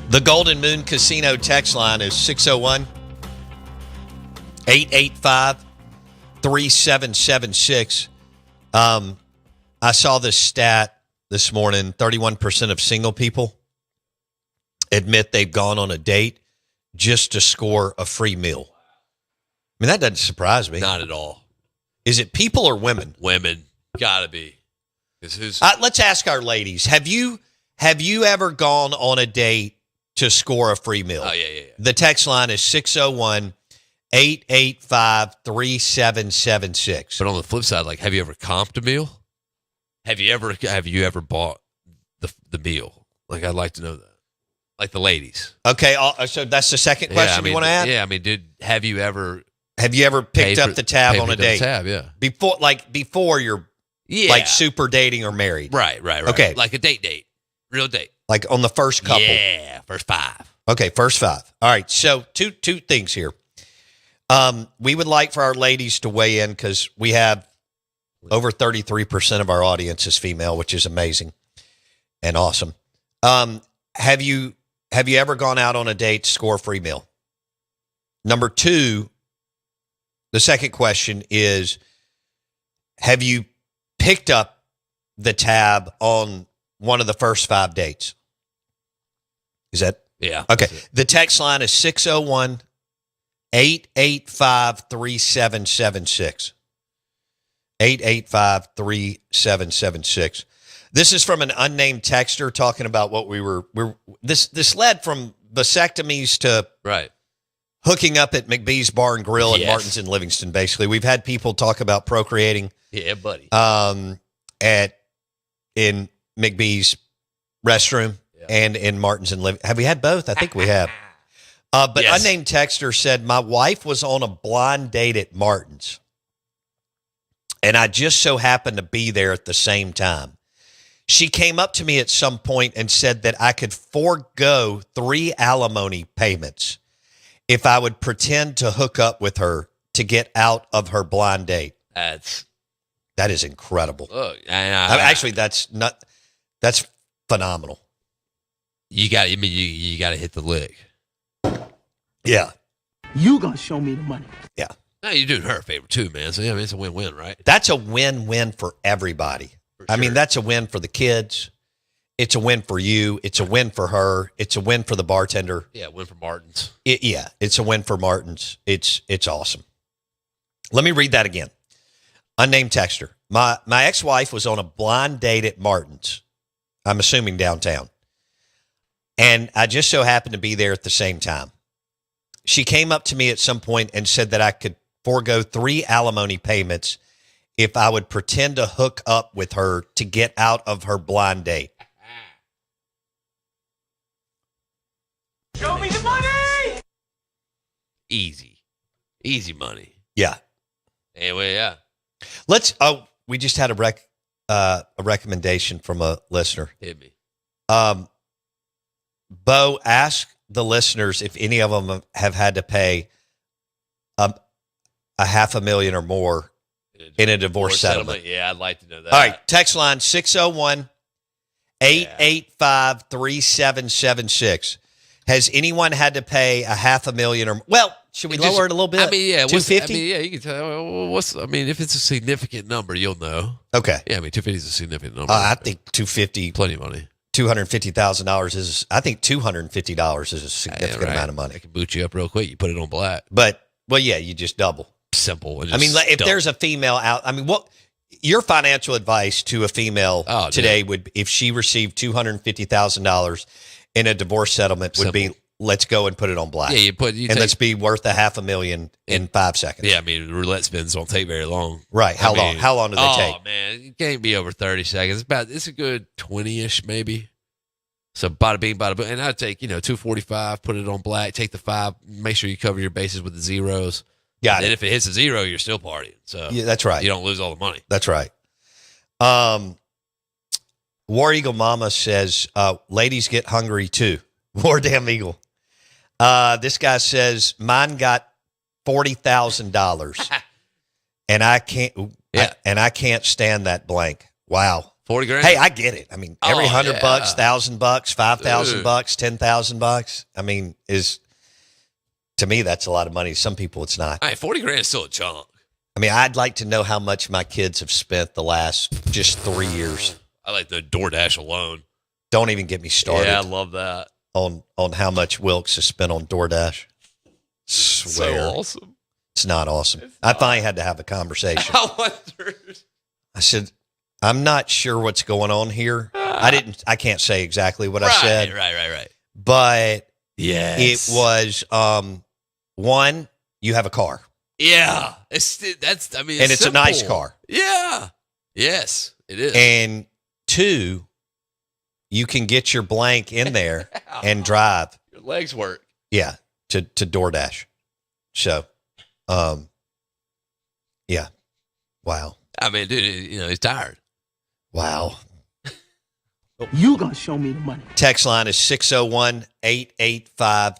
The Golden Moon Casino text line is 601 885 3776. I saw this stat this morning. 31% of single people admit they've gone on a date just to score a free meal. I mean, that doesn't surprise me.
Not at all.
Is it people or women?
Women. Gotta be. 'Cause who's
Let's ask our ladies. Have you ever gone on a date to score a free meal?
Oh, yeah.
The text line is 601 885 3776.
But on the flip side, like, have you ever comped a meal? Have you ever bought the meal? Like, I'd like to know that. Like the ladies.
Okay, so that's the second question you want to add?
Yeah, I mean, have you ever
picked up the tab on a date?
Tab, yeah.
Before you're like super dating or married.
Right.
Okay.
Like a date. Real date.
Like on the first couple.
Yeah, first 5.
Okay, first 5. All right, so two things here. We would like for our ladies to weigh in because we have over 33% of our audience is female, which is amazing and awesome. Have you ever gone out on a date to score a free meal? Number 2, the second question is, have you picked up the tab on one of the first 5 dates? Is that?
Yeah.
Okay. The text line is 601 885 3776. 885 3776. This is from an unnamed texter talking about what this led from vasectomies to
Right.
hooking up at McBee's Bar and Grill at
Yes.
Martin's in Livingston. Basically, we've had people talk about procreating
Yeah, buddy.
in McBee's restroom and in Martin's in Livingston. Have we had both? I think we have. But
Yes.
unnamed texter said, my wife was on a blind date at Martin's, and I just so happened to be there at the same time. She came up to me at some point and said that I could forego 3 alimony payments if I would pretend to hook up with her to get out of her blind date.
That
That is incredible.
look.
Actually, that's phenomenal.
You got. I mean, you got to hit the lick.
Yeah.
You gonna show me the money.
Yeah.
No, you're doing her a favor too, man. So yeah, I mean, it's a win-win, right?
That's a win-win for everybody. I mean, that's a win for the kids. It's a win for you. It's a win for her. It's a win for the bartender.
Yeah, win for Martin's.
It's a win for Martin's. It's awesome. Let me read that again. Unnamed texter. My ex-wife was on a blind date at Martin's. I'm assuming downtown. And I just so happened to be there at the same time. She came up to me at some point and said that I could forego 3 alimony payments if I would pretend to hook up with her to get out of her blind date.
Show me the money.
Easy money.
Yeah.
Anyway, yeah.
We just had a recommendation from a listener.
Hit me.
Bo, ask the listeners if any of them have had to pay a $500,000 or more in a divorce settlement.
Yeah, I'd like to know that.
All right, text line 601 885 3776. Has anyone had to pay a $500,000 or more? Well, should we lower it a little bit?
I mean, yeah.
250?
You can tell. I mean, if it's a significant number, you'll know.
Okay.
Yeah, I mean, 250 is a significant number.
I think 250.
Plenty of money.
$250,000 is. I think $250 is a significant amount of money.
I can boot you up real quick. You put it on black.
But yeah, you just double.
Simple.
I mean, if there's a female out, I mean, what your financial advice to a female today would, if she received $250,000 in a divorce settlement, would be, let's go and put it on black.
Yeah,
let's be worth a $500,000 in 5 seconds.
Yeah, I mean, roulette spins don't take very long.
Right. How long? How long do they take?
Oh man, it can't be over 30 seconds. It's a good 20-ish maybe. So bada bing, bada boom. And I'd take, $245, put it on black, take the 5, make sure you cover your bases with the zeros.
Got it.
And if it hits a 0, you're still partying. So
yeah, that's right.
You don't lose all the money.
That's right. War Eagle Mama says, ladies get hungry too. War Damn Eagle. This guy says mine got $40,000, and I can't.
Yeah.
I can't stand that blank. Wow.
40 grand.
Hey, I get it. I mean, every $100,
yeah.
$1,000, $5,000,
Dude.
$10,000. I mean, to me that's a lot of money. Some people it's not.
Hey, 40 grand is still a chunk.
I mean, I'd like to know how much my kids have spent the last just 3 years.
I like the DoorDash alone.
Don't even get me started
Yeah, I love that.
on how much Wilkes has spent on DoorDash. Swear.
So awesome.
It's not awesome. I finally had to have a conversation.
I wonder.
I said, I'm not sure what's going on here. I can't say exactly what I said.
Right.
But
Yes.
it was one, you have a car.
Yeah. That's I mean,
And it's a
simple.
nice car.
Yeah. Yes, it is.
And two, you can get your blank in there and drive.
Your legs work.
Yeah, to DoorDash. So, yeah. Wow.
I mean, dude, he's tired.
Wow.
You gonna show me the money.
Text line is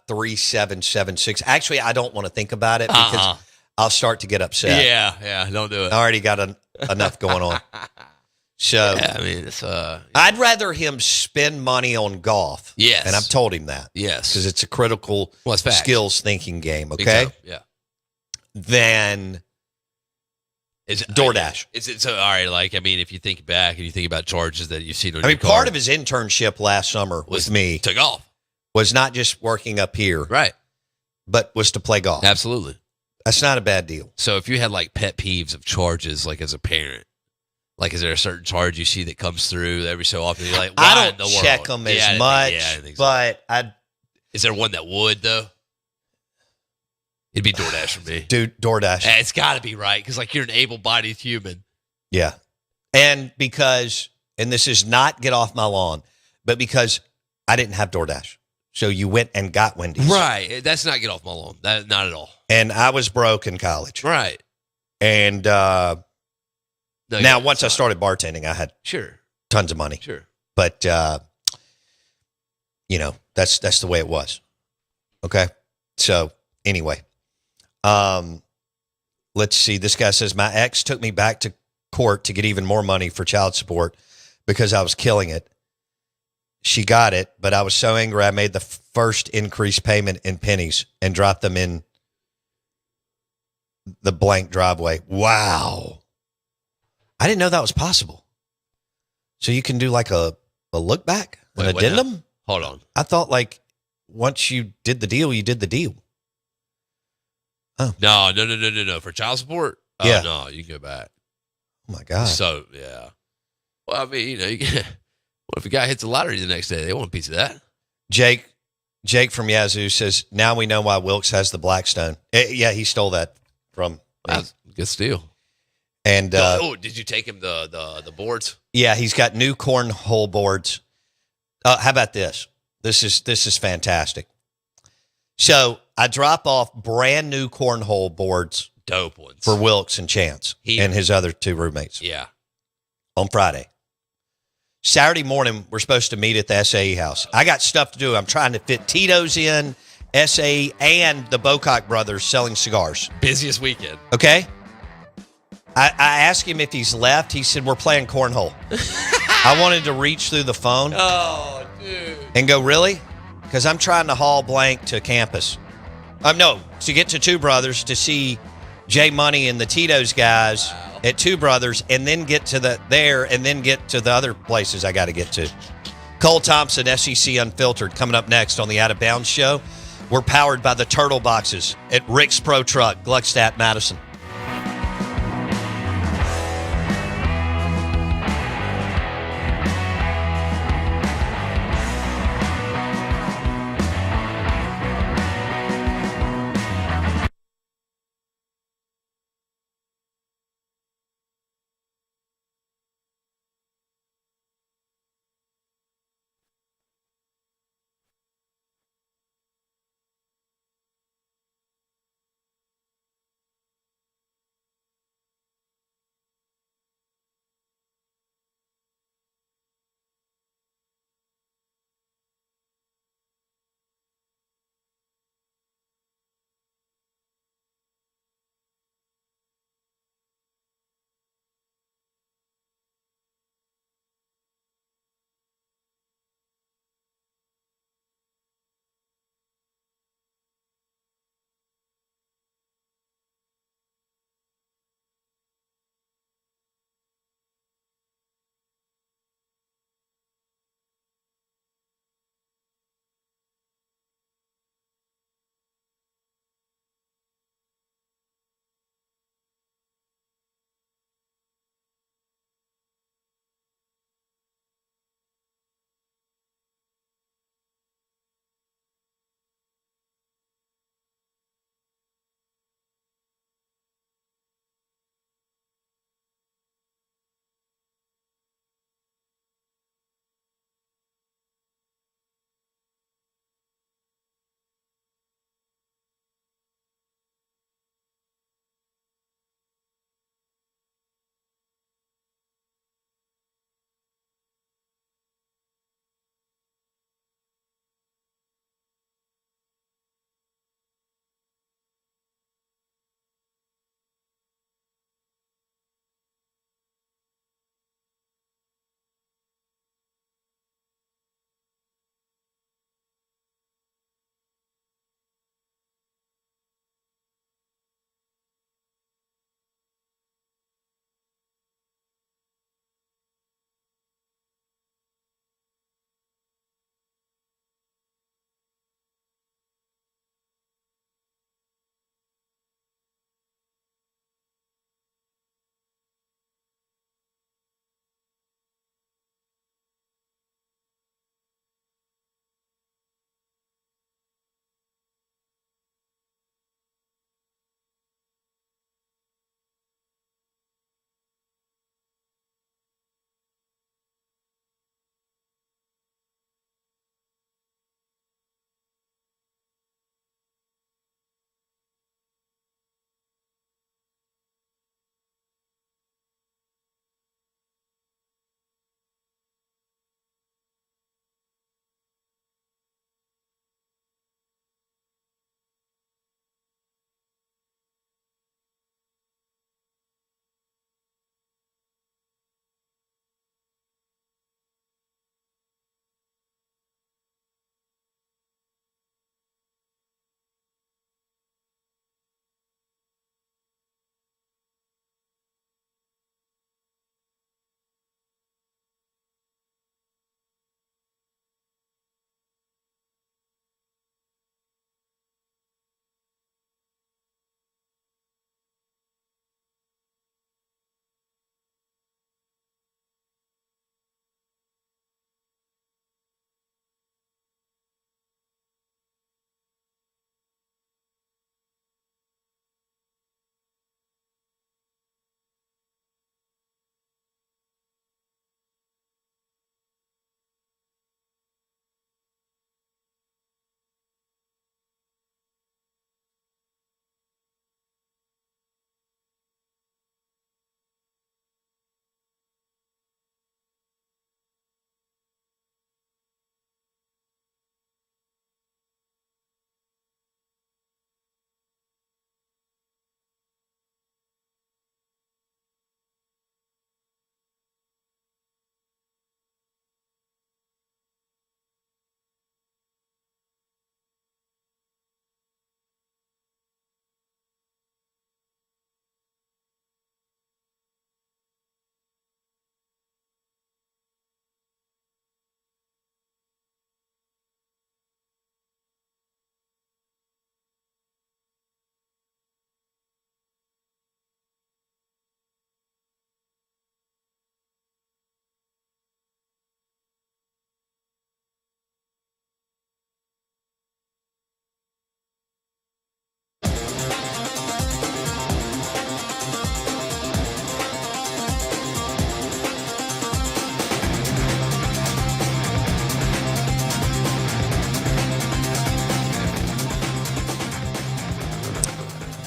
601-885-3776. Actually, I don't want to think about it because I'll start to get upset.
Yeah, don't do it.
I already got enough going on. So,
Yeah, I mean, it's
I'd rather him spend money on golf.
Yes.
And I've told him that.
yes.
Because it's a critical
Well, it's facts.
skills thinking game,
Big
okay?
time. Yeah.
Than
Is
DoorDash.
Is it so? All right. Like, I mean, if you think back and you think about charges that you've seen on
I mean,
your car,
part of his internship last summer with me
to golf,
was not just working up here,
right?
but was to play golf.
Absolutely.
That's not a bad deal.
So if you had like pet peeves of charges, like as a parent, like is there a certain charge you see that comes through every so often? You're like, why
I
in the
don't
world?
check them
Yeah, I
as
didn't
much,
think- yeah, I didn't think so.
but I
Is there one that would though? It'd be DoorDash for me.
do DoorDash.
It's got to be right because like you're an able-bodied human.
Yeah. And this is not get off my lawn, but because I didn't have DoorDash. So you went and got Wendy's.
Right. That's not get off my lawn. That not at all.
And I was broke in college.
Right.
And
No,
now,
yeah,
once I
it's
started bartending, I had
sure,
tons of money.
sure.
But, that's the way it was. Okay. So anyway, let's see. This guy says, my ex took me back to court to get even more money for child support because I was killing it. She got it, but I was so angry I made the first increased payment in pennies and dropped them in the blank driveway. Wow. I didn't know that was possible. So you can do like a look back, an
Wait,
addendum?
now. Hold on.
I thought like once you did the deal, you did the deal.
No. For child support? Oh,
Yeah.
no, you can go back.
Oh my God.
So, yeah. Well, I mean, what if a guy hits the lottery the next day? They want a piece of that.
Jake from Yazoo says, now we know why Wilkes has the Blackstone. Yeah, he stole that from me.
That's a good steal.
And
Did you take him the boards?
yeah, he's got new cornhole boards. How about this? This is fantastic. So I drop off brand new cornhole boards
Dope ones.
for Wilkes and Chance and his other two roommates
Yeah.
on Friday. Saturday morning, we're supposed to meet at the SAE house. I got stuff to do. I'm trying to fit Tito's in, SAE, and the Bocock brothers selling cigars.
Busiest weekend.
Okay? I asked him if he's left. He said, we're playing cornhole. I wanted to reach through the phone
Oh, dude.
and go, really? Because I'm trying to haul blank to campus. No, to get to Two Brothers to see Jay Money and the Tito's guys at Two Brothers, and then get to and then get to the other places I got to get to. Cole Thompson, SEC Unfiltered, coming up next on the Out of Bounds Show. We're powered by the Turtle Boxes at Rick's Pro Truck, Gluckstadt, Madison.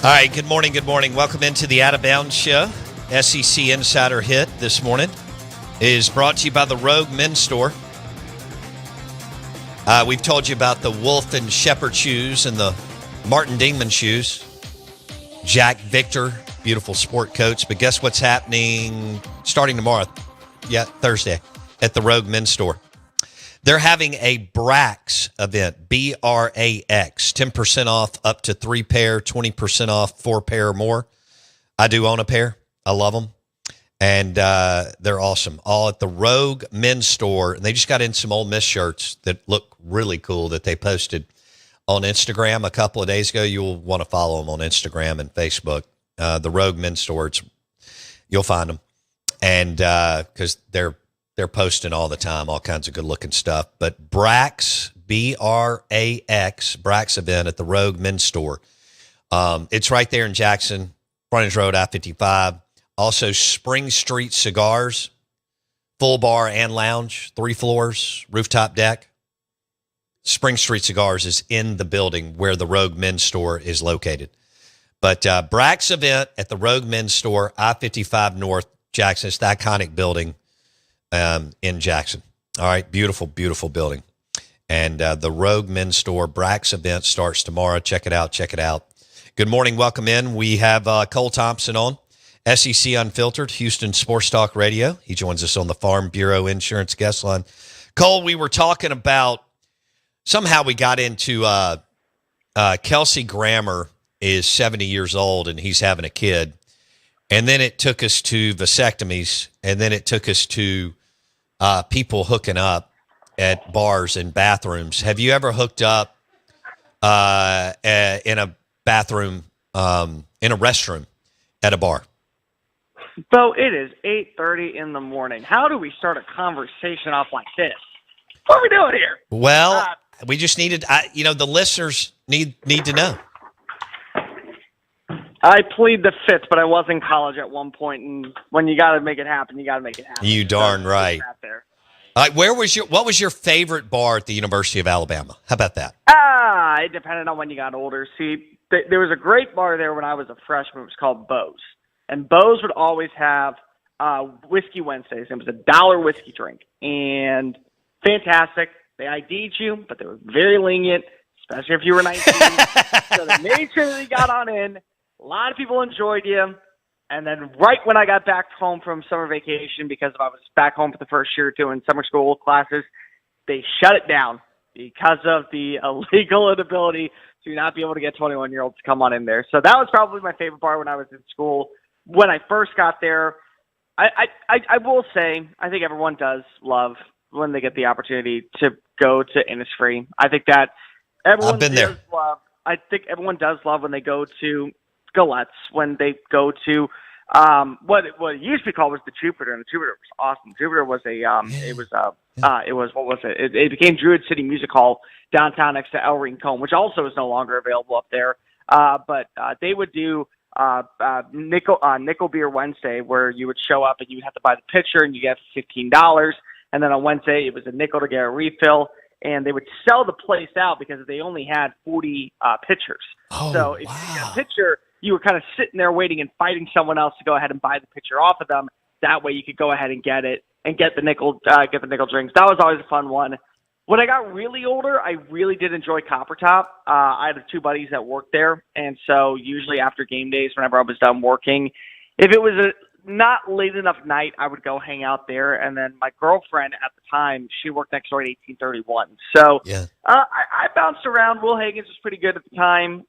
All right, good morning, good morning. Welcome into the Out of Bounds Show. SEC Insider Hit this morning is brought to you by the Rogue Men's Store. We've told you about the Wolf and Shepherd shoes and the Martin Dingman shoes. Jack Victor, beautiful sport coats. But guess what's happening starting tomorrow? Yeah, Thursday at the Rogue Men's Store. They're having a Brax event, B-R-A-X, 10% off up to 3 pair, 20% off 4 pair or more. I do own a pair. I love them. And they're awesome. All at the Rogue Men's Store. And they just got in some Ole Miss shirts that look really cool that they posted on Instagram a couple of days ago. You'll want to follow them on Instagram and Facebook. The Rogue Men's Store, you'll find them. And because they're posting all the time, all kinds of good-looking stuff. But Brax, B-R-A-X, Brax event at the Rogue Men's Store. It's right there in Jackson, Frontage Road, I-55. Also, Spring Street Cigars, full bar and lounge, 3 floors, rooftop deck. Spring Street Cigars is in the building where the Rogue Men's Store is located. But Brax event at the Rogue Men's Store, I-55 North, Jackson. It's the iconic building in Jackson. All right, beautiful, beautiful building. And the Rogue Men's Store Brax event starts tomorrow. Check it out, check it out. Good morning, welcome in. We have Cole Thompson on, SEC Unfiltered, Houston Sports Talk Radio. He joins us on the Farm Bureau Insurance Guest Line. Cole, we were talking about, somehow we got into Kelsey Grammer is 70 years old and he's having a kid. And then it took us to vasectomies, and then it took us to people hooking up at bars and bathrooms. Have you ever hooked up in a bathroom, in a restroom at a bar?
So it is 8:30 in the morning. How do we start a conversation off like this? What are we doing here?
Well, we just needed, the listeners need to know.
I plead the fifth, but I was in college at one point, and when you got to make it happen, you got to make it happen.
You darn right. What was your favorite bar at the University of Alabama? How about that?
It depended on when you got older. See, there was a great bar there when I was a freshman. It was called Bo's. And Bo's would always have Whiskey Wednesdays. It was $1 whiskey drink. And fantastic. They ID'd you, but they were very lenient, especially if you were 19. So they made sure that you got on in. A lot of people enjoyed you. And then right when I got back home from summer vacation, because I was back home for the first year or two in summer school classes, they shut it down because of the illegal inability to not be able to get 21-year-olds to come on in there. So that was probably my favorite bar when I was in school. When I first got there, I will say I think everyone does love when they get the opportunity to go to Innisfree. I think that everyone
I've been there.
I think everyone does love when they go to Galette's, when they go to what it used to be called was the Jupiter, and the Jupiter was awesome. Jupiter was it became Druid City Music Hall downtown next to El Rincon, which also is no longer available up there. But they would do Nickel Beer Wednesday, where you would show up and you would have to buy the pitcher and you get $15. And then on Wednesday it was a nickel to get a refill. And they would sell the place out because they only had 40 pitchers. Oh, so if you got a pitcher, you were kind of sitting there waiting and fighting someone else to go ahead and buy the pitcher off of them. That way you could go ahead and get it and get the nickel drinks. That was always a fun one. When I got really older, I really did enjoy Copper Top. I had 2 buddies that worked there, and so usually after game days, whenever I was done working, if it was a not late enough night, I would go hang out there. And then my girlfriend at the time, she worked next door at 1831. So yeah. I bounced around. Will Hagen's was pretty good at the time.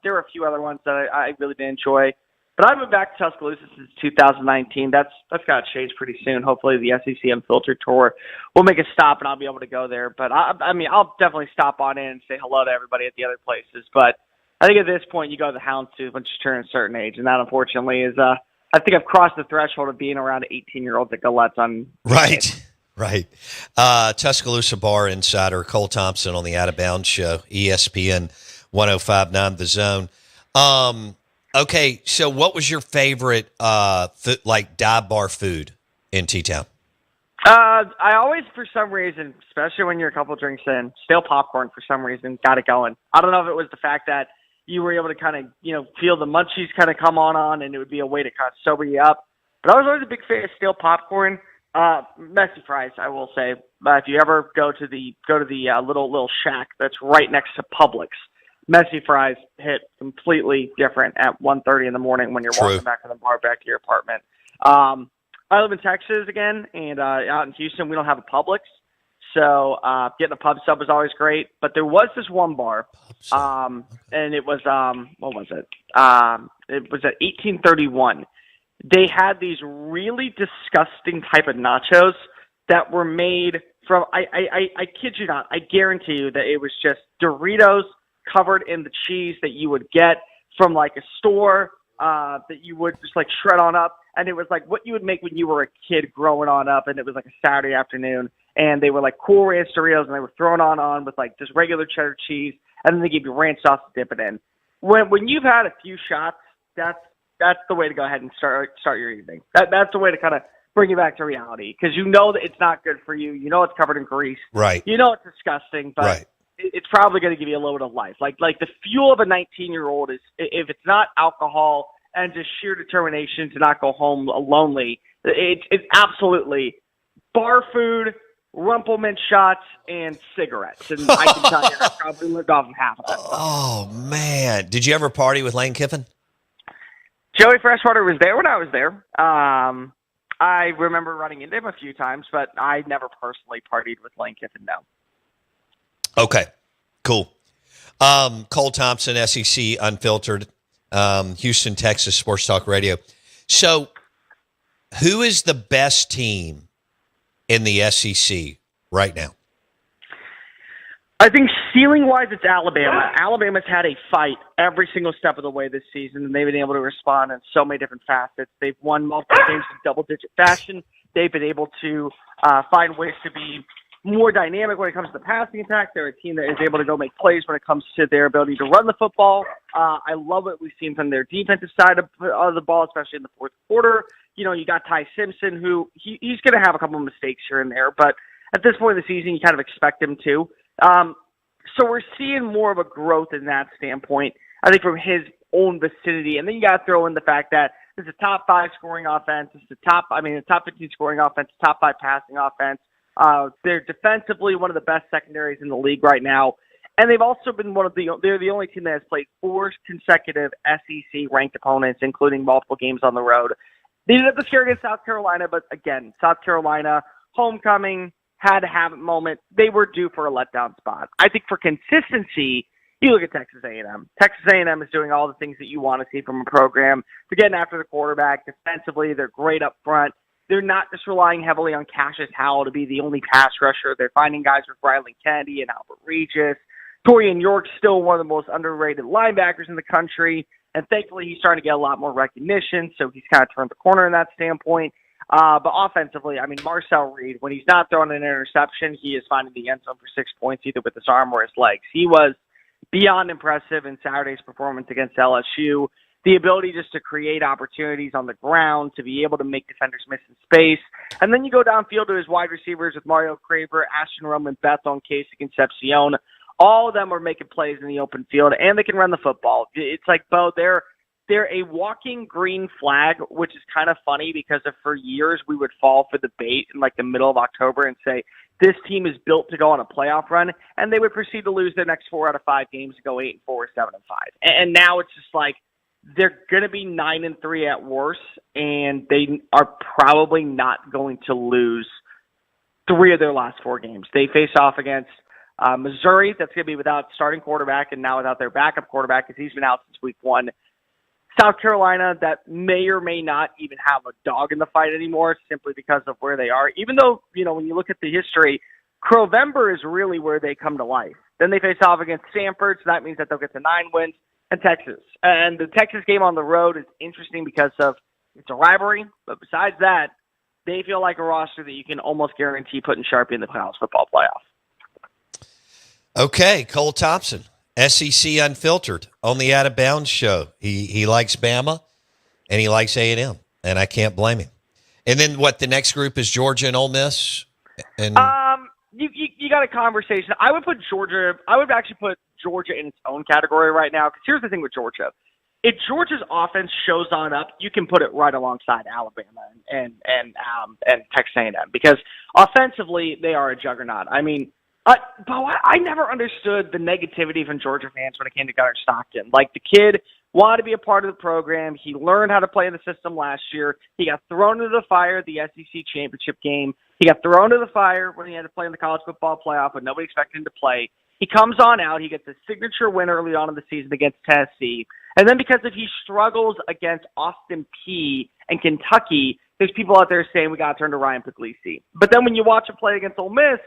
There were a few other ones that I really did enjoy. But I've been back to Tuscaloosa since 2019. That's got to change pretty soon. Hopefully the SEC Unfiltered Tour will make a stop and I'll be able to go there. But I'll definitely stop on in and say hello to everybody at the other places. But I think at this point you go to the Houndstooth once you turn a certain age. And that unfortunately is I think I've crossed the threshold of being around 18-year-olds at Galette's on. Right.
Tuscaloosa Bar Insider Cole Thompson on the Out of Bounds Show, ESPN 105.9 The Zone. Okay, so what was your favorite dive bar food in T-Town?
I always, for some reason, especially when you're a couple drinks in, stale popcorn for some reason got it going. I don't know if it was the fact that you were able to kind of, feel the munchies kind of come on, and it would be a way to kind of sober you up. But I was always a big fan of stale popcorn. Messy fries, I will say. If you ever go to the little shack that's right next to Publix, messy fries hit completely different at 1:30 in the morning when you're
True.
walking back from the bar back to your apartment. I live in Texas again, and out in Houston we don't have a Publix, so getting a pub sub was always great. But there was this one bar, and it was what was it? It was at 1831. They had these really disgusting type of nachos that were made from, I kid you not, I guarantee you that it was just Doritos covered in the cheese that you would get from like a store that you would just like shred on up. And it was like what you would make when you were a kid growing on up, and it was like a Saturday afternoon. And they were like Cool Ranch Doritos, and they were thrown on with like just regular cheddar cheese, and then they give you ranch sauce to dip it in. When you've had a few shots, that's the way to go ahead and start your evening. That's the way to kind of bring you back to reality, because you know that it's not good for you. You know it's covered in grease.
Right.
You know it's disgusting, but
Right.
it's probably going to give you a little bit of life. Like the fuel of a 19-year-old is, if it's not alcohol and just sheer determination to not go home lonely, it's absolutely bar food, Rumpelman shots, and cigarettes. And I can tell you, I probably lived off of half of that.
Oh, man. Did you ever party with Lane Kiffin?
Joey Freshwater was there when I was there. I remember running into him a few times, but I never personally partied with Lane Kiffin, no.
Okay, cool. Cole Thompson, SEC Unfiltered, Houston, Texas, Sports Talk Radio. So who is the best team in the SEC right now?
I think ceiling-wise, it's Alabama. Alabama's had a fight every single step of the way this season, and they've been able to respond in so many different facets. They've won multiple games in double-digit fashion. They've been able to find ways to be more dynamic when it comes to the passing attack. They're a team that is able to go make plays when it comes to their ability to run the football. I love what we've seen from their defensive side of the ball, especially in the fourth quarter. You got Ty Simpson, who he's going to have a couple of mistakes here and there, but at this point in the season, you kind of expect him to. So we're seeing more of a growth in that standpoint, I think, from his own vicinity. And then you got to throw in the fact that it's a top 5 scoring offense. It's the top 15 scoring offense, top 5 passing offense. They're defensively one of the best secondaries in the league right now. And they've also been they're the only team that has played 4 consecutive SEC ranked opponents, including multiple games on the road. They didn't have to scare against South Carolina, but again, South Carolina, homecoming, had to have a moment. They were due for a letdown spot. I think for consistency, you look at Texas A&M. Texas A&M is doing all the things that you want to see from a program. They're getting after the quarterback. Defensively, they're great up front. They're not just relying heavily on Cassius Howell to be the only pass rusher. They're finding guys with Riley Kennedy and Albert Regis. Torian York's still one of the most underrated linebackers in the country, and thankfully he's starting to get a lot more recognition, so he's kind of turned the corner in that standpoint. But offensively, Marcel Reed, when he's not throwing an interception, he is finding the end zone for 6 points, either with his arm or his legs. He was beyond impressive in Saturday's performance against LSU. The ability just to create opportunities on the ground, to be able to make defenders miss in space. And then you go downfield to his wide receivers with Mario Craver, Ashton Roman, Bethel, and Casey Concepcion. All of them are making plays in the open field, and they can run the football. It's like, Bo, they're a walking green flag, which is kind of funny because for years we would fall for the bait in like the middle of October and say, this team is built to go on a playoff run, and they would proceed to lose their next 4 out of 5 games and go 8-4 or 7-5. And now it's just like they're going to be 9-3 at worst, and they are probably not going to lose 3 of their last 4 games. They face off against Missouri, that's going to be without starting quarterback and now without their backup quarterback because he's been out since week 1. South Carolina, that may or may not even have a dog in the fight anymore simply because of where they are. Even though, when you look at the history, Crowember is really where they come to life. Then they face off against Stanford, so that means that they'll get to 9 wins, and Texas. And the Texas game on the road is interesting because of it's a rivalry, but besides that, they feel like a roster that you can almost guarantee putting Sharpie in the college football playoff.
Okay, Cole Thompson, SEC Unfiltered on the Out of Bounds show. He likes Bama and he likes A&M, and I can't blame him. And then the next group is Georgia and Ole Miss? And
you got a conversation. I would actually put Georgia in its own category right now. Because here's the thing with Georgia. If Georgia's offense shows on up, you can put it right alongside Alabama and Texas A&M because offensively they are a juggernaut. I mean, Bo, I never understood the negativity from Georgia fans when it came to Gunnar Stockton. Like, the kid wanted to be a part of the program. He learned how to play in the system last year. He got thrown into the fire at the SEC championship game. He got thrown into the fire when he had to play in the college football playoff, but nobody expected him to play. He comes on out. He gets a signature win early on in the season against Tennessee. And then because if he struggles against Austin Peay and Kentucky, there's people out there saying we got to turn to Ryan Puglisi. But then when you watch him play against Ole Miss,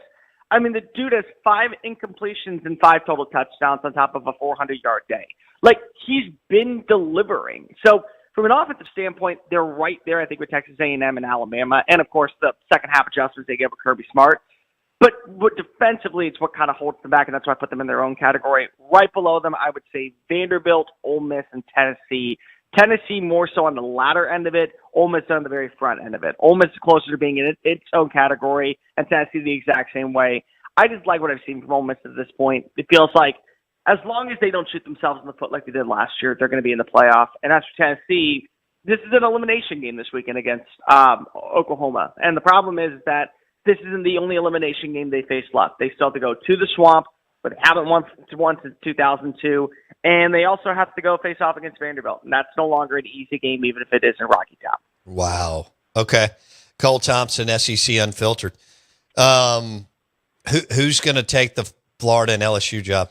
I mean, the dude has 5 incompletions and 5 total touchdowns on top of a 400-yard day. Like, he's been delivering. So from an offensive standpoint, they're right there, I think, with Texas A&M and Alabama. And, of course, the second half adjustments they gave with Kirby Smart. But defensively, it's what kind of holds them back, and that's why I put them in their own category. Right below them, I would say Vanderbilt, Ole Miss, and Tennessee. Tennessee more so on the latter end of it, Ole Miss on the very front end of it. Ole Miss is closer to being in its own category, and Tennessee the exact same way. I just like what I've seen from Ole Miss at this point. It feels like as long as they don't shoot themselves in the foot like they did last year, they're going to be in the playoff. And as for Tennessee, this is an elimination game this weekend against Oklahoma. And the problem is that this isn't the only elimination game they face left. They still have to go to the Swamp, but they haven't won since 2002. And they also have to go face off against Vanderbilt. And that's no longer an easy game, even if it is in Rocky Top.
Wow. Okay. Cole Thompson, SEC Unfiltered. Who's going to take the Florida and LSU job?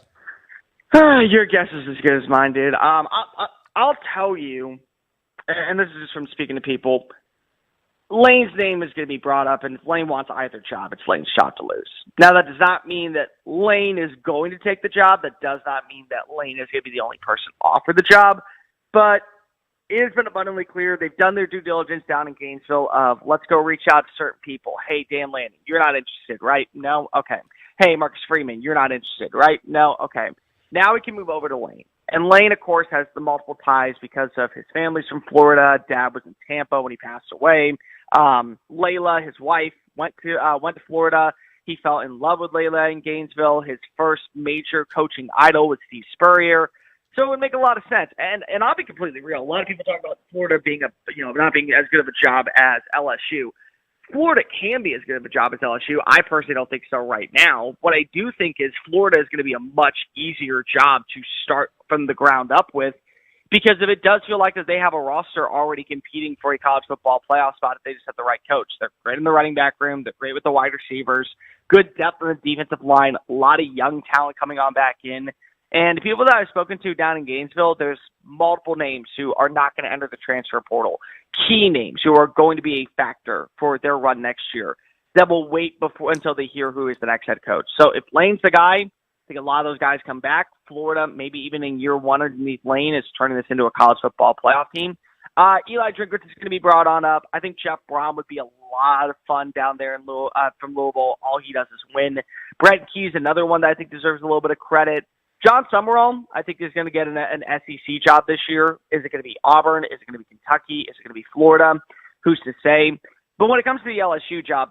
Your guess is as good as mine, dude. I'll tell you, and this is just from speaking to people, Lane's name is going to be brought up, and if Lane wants either job, it's Lane's shot to lose. Now, that does not mean that Lane is going to take the job. That does not mean that Lane is going to be the only person offered the job. But it has been abundantly clear they've done their due diligence down in Gainesville of let's go reach out to certain people. Hey, Dan Lanning, you're not interested, right? No? Okay. Hey, Marcus Freeman, you're not interested, right? No? Okay. Now we can move over to Lane. And Lane, of course, has the multiple ties because of his family's from Florida. Dad was in Tampa when he passed away. Layla, his wife, went to Florida. He fell in love with Layla in Gainesville. His first major coaching idol was Steve Spurrier. So it would make a lot of sense. And I'll be completely real. A lot of people talk about Florida being not being as good of a job as LSU. Florida can be as good of a job as LSU. I personally don't think so right now. What I do think is Florida is going to be a much easier job to start from the ground up with, because if it does feel like that they have a roster already competing for a college football playoff spot if they just have the right coach. They're great in the running back room. They're great with the wide receivers. Good depth on the defensive line. A lot of young talent coming on back in. And the people that I've spoken to down in Gainesville, there's multiple names who are not going to enter the transfer portal. Key names who are going to be a factor for their run next year that will wait until they hear who is the next head coach. So if Lane's the guy, I think a lot of those guys come back. Florida, maybe even in year one underneath Lane, is turning this into a college football playoff team. Eli Drinkwitz is going to be brought on up. I think Jeff Brom would be a lot of fun down there from Louisville. All he does is win. Brent Key's another one that I think deserves a little bit of credit. John Summerall, I think, is going to get an SEC job this year. Is it going to be Auburn? Is it going to be Kentucky? Is it going to be Florida? Who's to say? But when it comes to the LSU job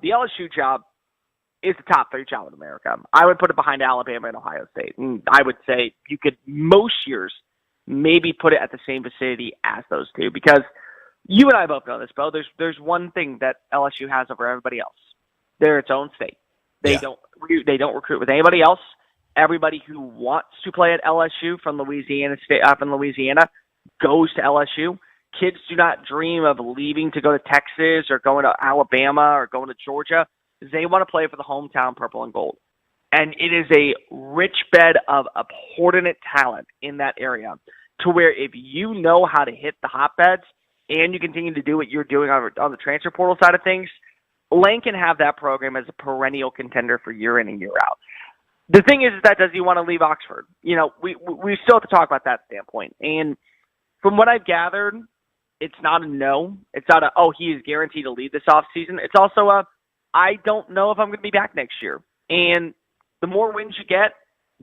is the top 3 job in America. I would put it behind Alabama and Ohio State. And I would say you could most years maybe put it at the same vicinity as those two, because you and I both know this, Bo. There's one thing that LSU has over everybody else. They're its own state. They don't recruit with anybody else. Everybody who wants to play at LSU from Louisiana goes to LSU. Kids do not dream of leaving to go to Texas or going to Alabama or going to Georgia. They want to play for the hometown purple and gold. And it is a rich bed of abhorrent talent in that area, to where if you know how to hit the hotbeds and you continue to do what you're doing on the transfer portal side of things, Lane can have that program as a perennial contender for year in and year out. The thing is that does he want to leave Oxford? You know, we still have to talk about that standpoint. And from what I've gathered, it's not a no. It's not he is guaranteed to leave this offseason. It's also I don't know if I'm going to be back next year. And the more wins you get,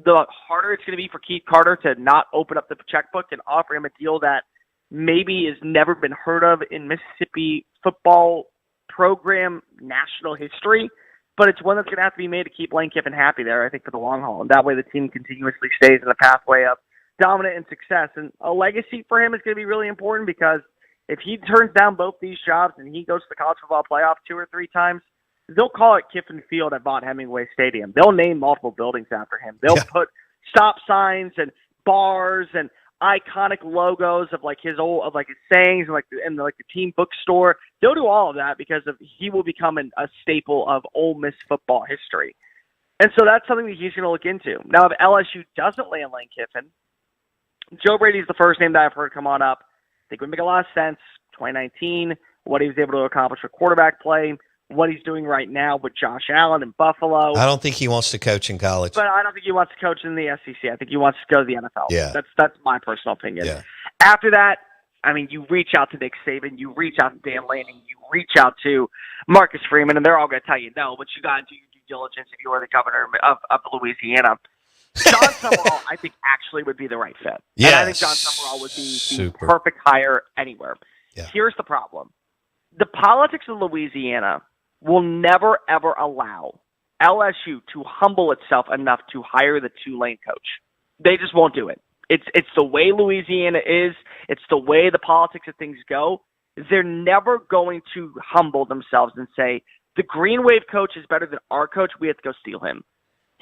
the harder it's going to be for Keith Carter to not open up the checkbook and offer him a deal that maybe has never been heard of in Mississippi football program national history. but it's one that's going to have to be made to keep Lane Kiffin happy there, I think, for the long haul. And that way the team continuously stays in the pathway of dominant and success. And a legacy for him is going to be really important because if he turns down both these jobs and he goes to the college football playoff 2 or 3 times, they'll call it Kiffin Field at Vaught Hemingway Stadium. They'll name multiple buildings after him. They'll put stop signs and bars and iconic logos of like his sayings and the team bookstore. They'll do all of that because he will become a staple of Ole Miss football history. And so that's something that he's going to look into. Now, if LSU doesn't land Lane Kiffin, Joe Brady's the first name that I've heard come on up. I think it would make a lot of sense. 2019, what he was able to accomplish with quarterback play, what he's doing right now with Josh Allen in Buffalo.
I don't think he wants to coach in college.
But I don't think he wants to coach in the SEC. I think he wants to go to the NFL.
Yeah.
That's my personal opinion.
Yeah.
After that, I mean, you reach out to Nick Saban, you reach out to Dan Lanning, you reach out to Marcus Freeman, and they're all going to tell you no, but you got to do your due diligence if you are the governor of Louisiana. John Summerall, I think, actually would be the right fit.
Yeah,
and I think John Summerall would be the perfect hire anywhere.
Yeah.
Here's the problem. The politics of Louisiana will never, ever allow LSU to humble itself enough to hire the Tulane coach. They just won't do it. It's the way Louisiana is. It's the way the politics of things go. They're never going to humble themselves and say, the Green Wave coach is better than our coach. We have to go steal him.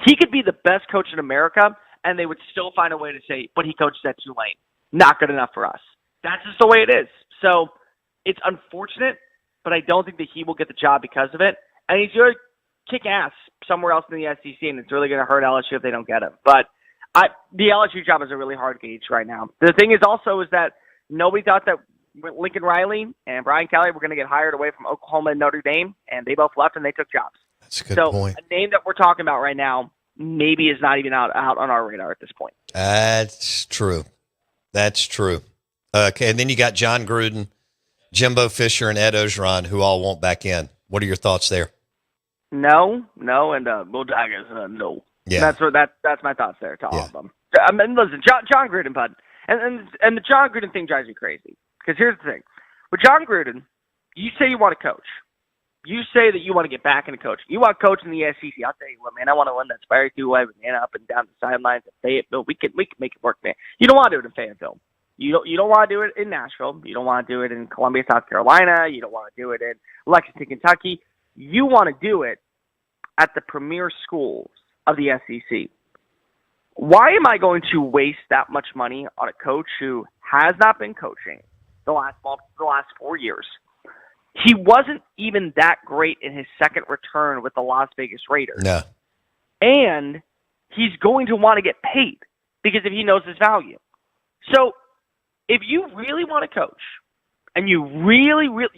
He could be the best coach in America, and they would still find a way to say, but he coaches at Tulane. Not good enough for us. That's just the way it is. So it's unfortunate, but I don't think that he will get the job because of it. And he's going to kick ass somewhere else in the SEC, and it's really going to hurt LSU if they don't get him. But the LSU job is a really hard gauge right now. The thing is also is that nobody thought that Lincoln Riley and Brian Kelly were going to get hired away from Oklahoma and Notre Dame, and they both left and they took jobs.
That's a good point.
A name that we're talking about right now maybe is not even out on our radar at this point.
That's true. That's true. Okay, and then you got John Gruden, Jimbo Fisher, and Ed Ogeron, who all won't back in. What are your thoughts there?
No, and Bulldoggers, no.
Yeah,
that's my thoughts there to all of them. I mean, listen, John Gruden, bud, and the John Gruden thing drives me crazy because here's the thing: with John Gruden, you say you want to coach. You say that you want to get back into coaching. You want to coach in the SEC. I'll tell you what, man. I want to win that Sparrow two-way with man up and down the sidelines of Fayetteville. We can make it work, man. You don't want to do it in Fayetteville. You don't want to do it in Nashville. You don't want to do it in Columbia, South Carolina. You don't want to do it in Lexington, Kentucky. You want to do it at the premier schools of the SEC. Why am I going to waste that much money on a coach who has not been coaching the last 4 years? He wasn't even that great in his second return with the Las Vegas Raiders.
No.
And he's going to want to get paid because if he knows his value. So if you really want to coach and you really want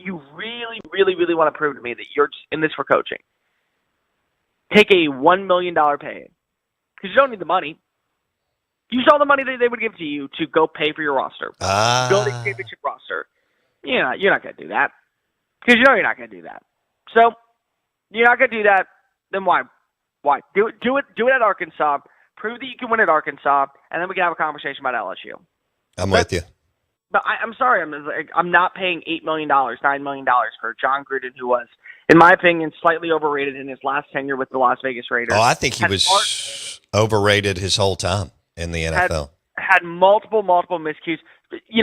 to prove to me that you're just in this for coaching, take a $1 million pay because you don't need the money. Use all the money that they would give to you to go pay for your roster. Go to the championship roster. You're not going to do that. Because you know you're not going to do that. So you're not going to do that. Then why? Why? Do it at Arkansas. Prove that you can win at Arkansas, and then we can have a conversation about LSU.
I'm with you.
But I'm sorry. I'm not paying $8 million, $9 million for John Gruden, who was, in my opinion, slightly overrated in his last tenure with the Las Vegas Raiders.
Oh, I think he was overrated his whole time in the NFL.
Had multiple miscues.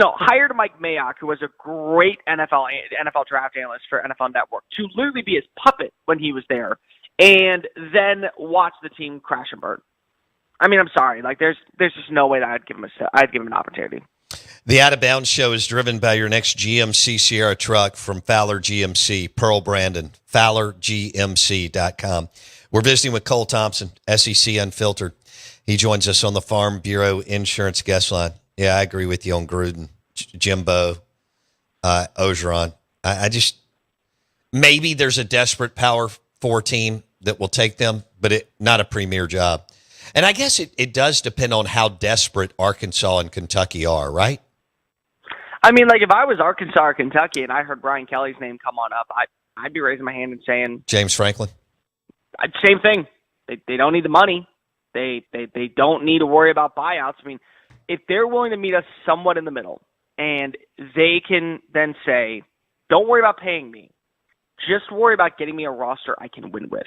Hired Mike Mayock, who was a great NFL draft analyst for NFL Network, to literally be his puppet when he was there, and then watch the team crash and burn. I mean, I'm sorry. Like, there's just no way that I'd give him an opportunity.
The Out of Bounds Show is driven by your next GMC Sierra truck from Fowler GMC, Pearl Brandon, FowlerGMC.com. We're visiting with Cole Thompson, SEC Unfiltered. He joins us on the Farm Bureau Insurance Guest Line. Yeah, I agree with you on Gruden, Jimbo, Ogeron. I just maybe there's a desperate Power 4 team that will take them, but not a premier job. And I guess it does depend on how desperate Arkansas and Kentucky are, right?
I mean, like if I was Arkansas or Kentucky and I heard Brian Kelly's name come on up, I'd be raising my hand and saying
James Franklin.
Same thing. They don't need the money. They don't need to worry about buyouts. I mean, if they're willing to meet us somewhat in the middle and they can then say, don't worry about paying me, just worry about getting me a roster I can win with.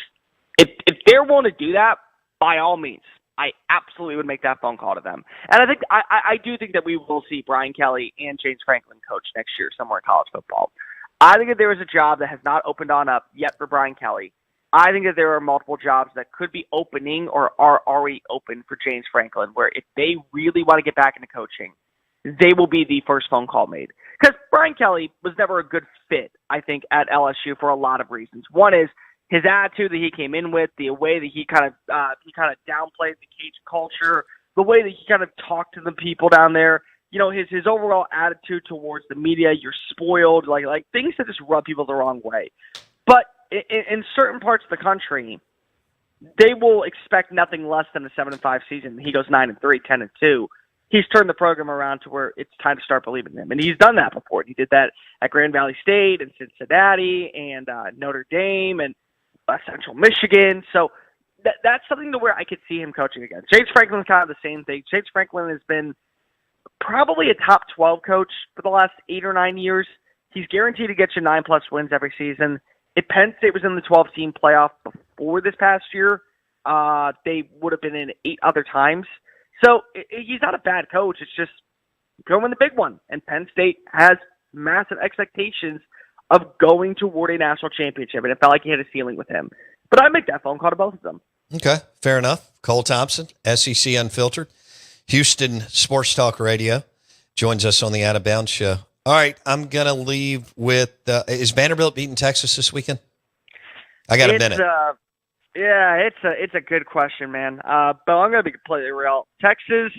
If they're willing to do that, by all means, I absolutely would make that phone call to them. And I think I do think that we will see Brian Kelly and James Franklin coach next year somewhere in college football. I think that there is a job that has not opened on up yet for Brian Kelly. I think that there are multiple jobs that could be opening or are already open for James Franklin, where if they really want to get back into coaching, they will be the first phone call made. Because Brian Kelly was never a good fit, I think, at LSU for a lot of reasons. One is his attitude that he came in with, the way that he kind of downplayed the Cajun culture, the way that he kind of talked to the people down there. You know, his overall attitude towards the media, you're spoiled, like things that just rub people the wrong way. But in certain parts of the country, they will expect nothing less than a 7-5 season. He goes 9-3, 10-2. He's turned the program around to where it's time to start believing in him. And he's done that before. He did that at Grand Valley State and Cincinnati and Notre Dame and Central Michigan. So that's something to where I could see him coaching again. James Franklin's kind of the same thing. James Franklin has been probably a top 12 coach for the last 8 or 9 years. He's guaranteed to get you 9+ wins every season. If Penn State was in the 12-team playoff before this past year, they would have been in 8 other times. So he's not a bad coach. It's just go win the big one. And Penn State has massive expectations of going toward a national championship, and it felt like he had a ceiling with him. But I make that phone call to both of them.
Okay, fair enough. Cole Thompson, SEC Unfiltered, Houston Sports Talk Radio, joins us on the Out of Bounds show. All right, I'm going to leave with is Vanderbilt beating Texas this weekend? I got a minute.
Yeah, it's a good question, man. But I'm going to be completely real. Texas,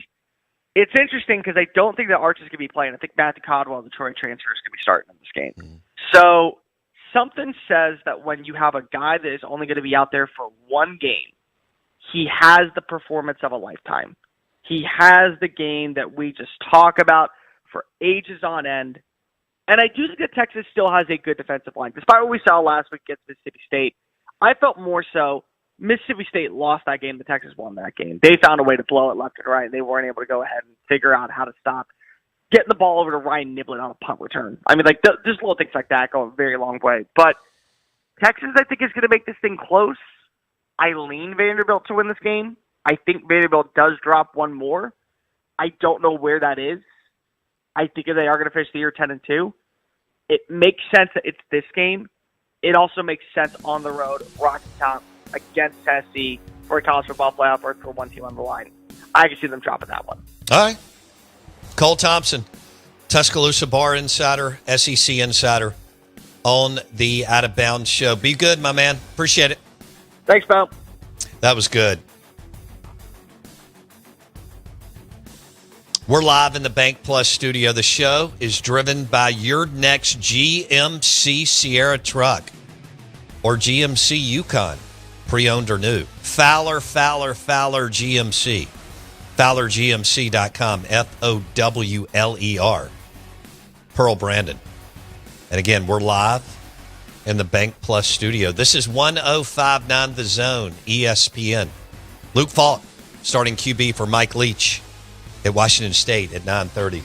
it's interesting because I don't think that Arch is going to be playing. I think Matthew Caldwell, the Troy transfer, is going to be starting in this game. Mm-hmm. So something says that when you have a guy that is only going to be out there for one game, he has the performance of a lifetime. He has the game that we just talk about for ages on end. And I do think that Texas still has a good defensive line. Despite what we saw last week against Mississippi State, I felt more so Mississippi State lost that game, but Texas won that game. They found a way to blow it left and right. They weren't able to go ahead and figure out how to stop getting the ball over to Ryan Niblett on a punt return. I mean, just little things like that go a very long way. But Texas, I think, is going to make this thing close. I lean Vanderbilt to win this game. I think Vanderbilt does drop one more. I don't know where that is. I think if they are going to finish the year 10-2, it makes sense that it's this game. It also makes sense on the road, Rocky Top against Tennessee for a college football playoff or for one team on the line. I can see them dropping that one.
All right. Cole Thompson, Tuscaloosa Bar Insider, SEC Insider, on the Out of Bounds show. Be good, my man. Appreciate it.
Thanks, Bo.
That was good. We're live in the Bank Plus studio. The show is driven by your next GMC Sierra truck or GMC Yukon, pre-owned or new. Fowler GMC. FowlerGMC.com, FOWLER. Pearl Brandon. And again, we're live in the Bank Plus studio. This is 1059 The Zone, ESPN. Luke Falk, starting QB for Mike Leach at Washington State at 9:30.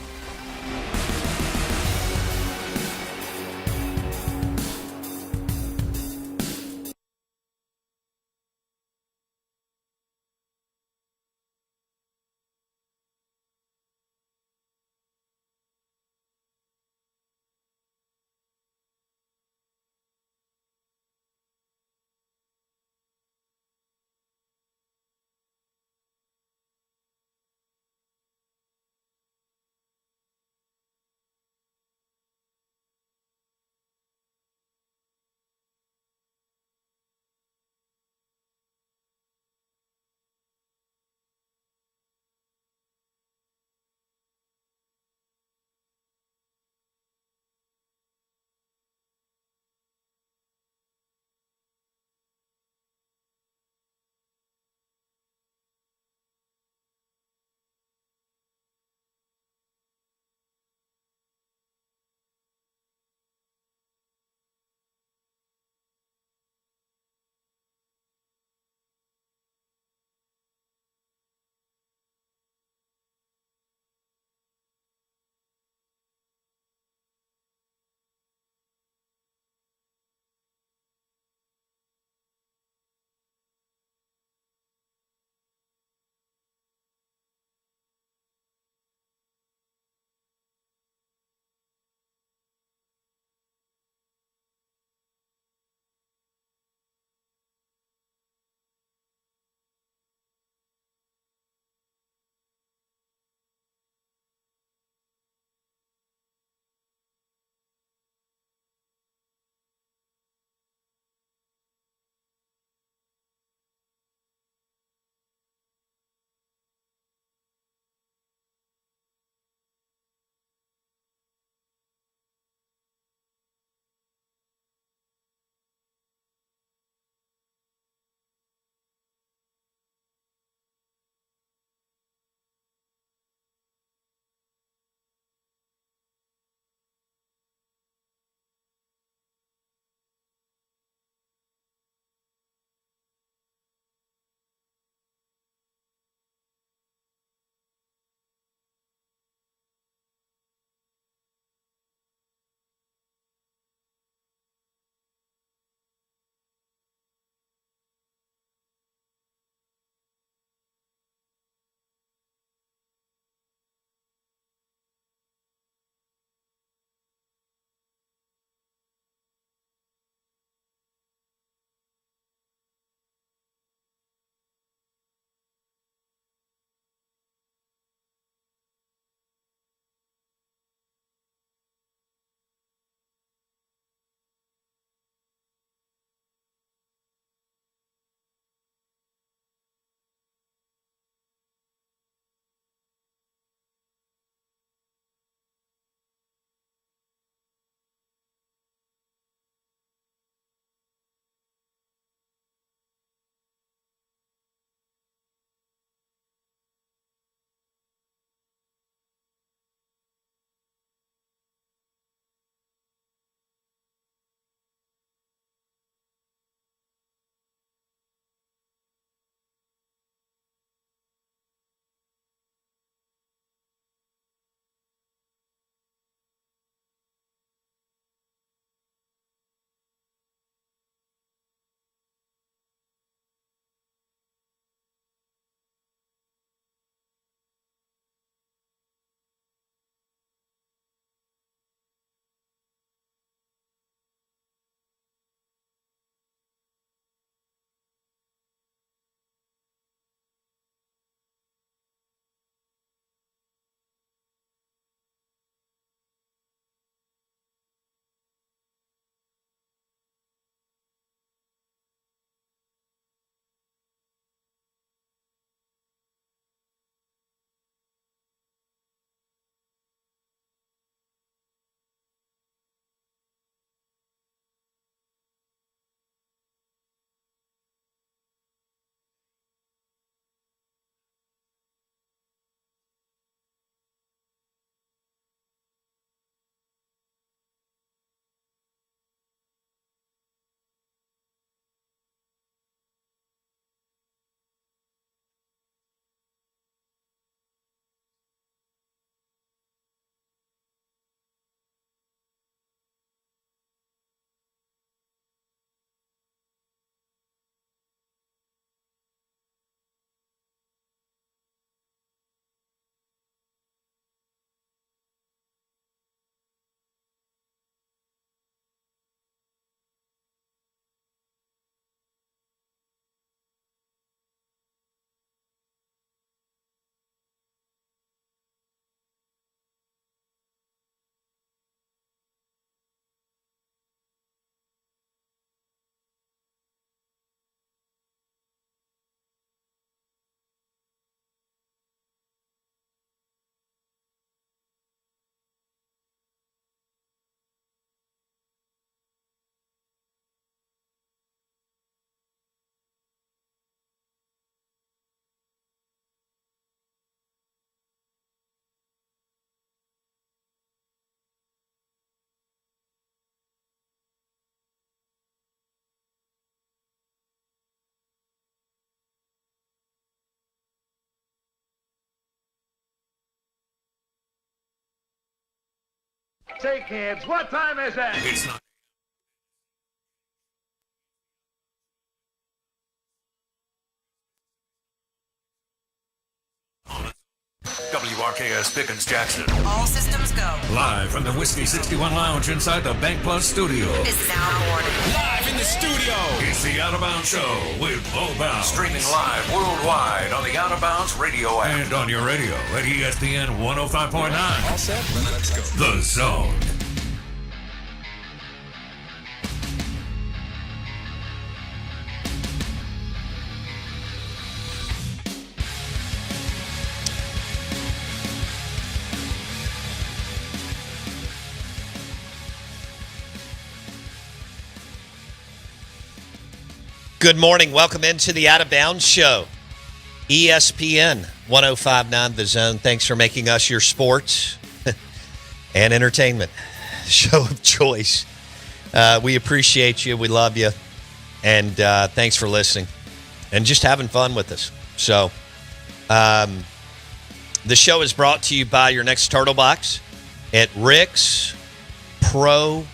Say, kids, what time is it? It's not. WRKS Pickens Jackson.
All systems go.
Live from the Whiskey 61 Lounge inside the Bank Plus studio.
This is Out of Order.
Live in the studio.
It's the Out of Bounds Show with OOB. Streaming live worldwide on the Out of Bounds radio app. And on your radio at ESPN 105.9.
All set? Let's go.
The Zone.
Good morning. Welcome into the Out of Bounds Show. ESPN 105.9 The Zone. Thanks for making us your sports and entertainment show of choice. We appreciate you. We love you. And thanks for listening and just having fun with us. So the show is brought to you by your next Turtle Box at Rick's Pro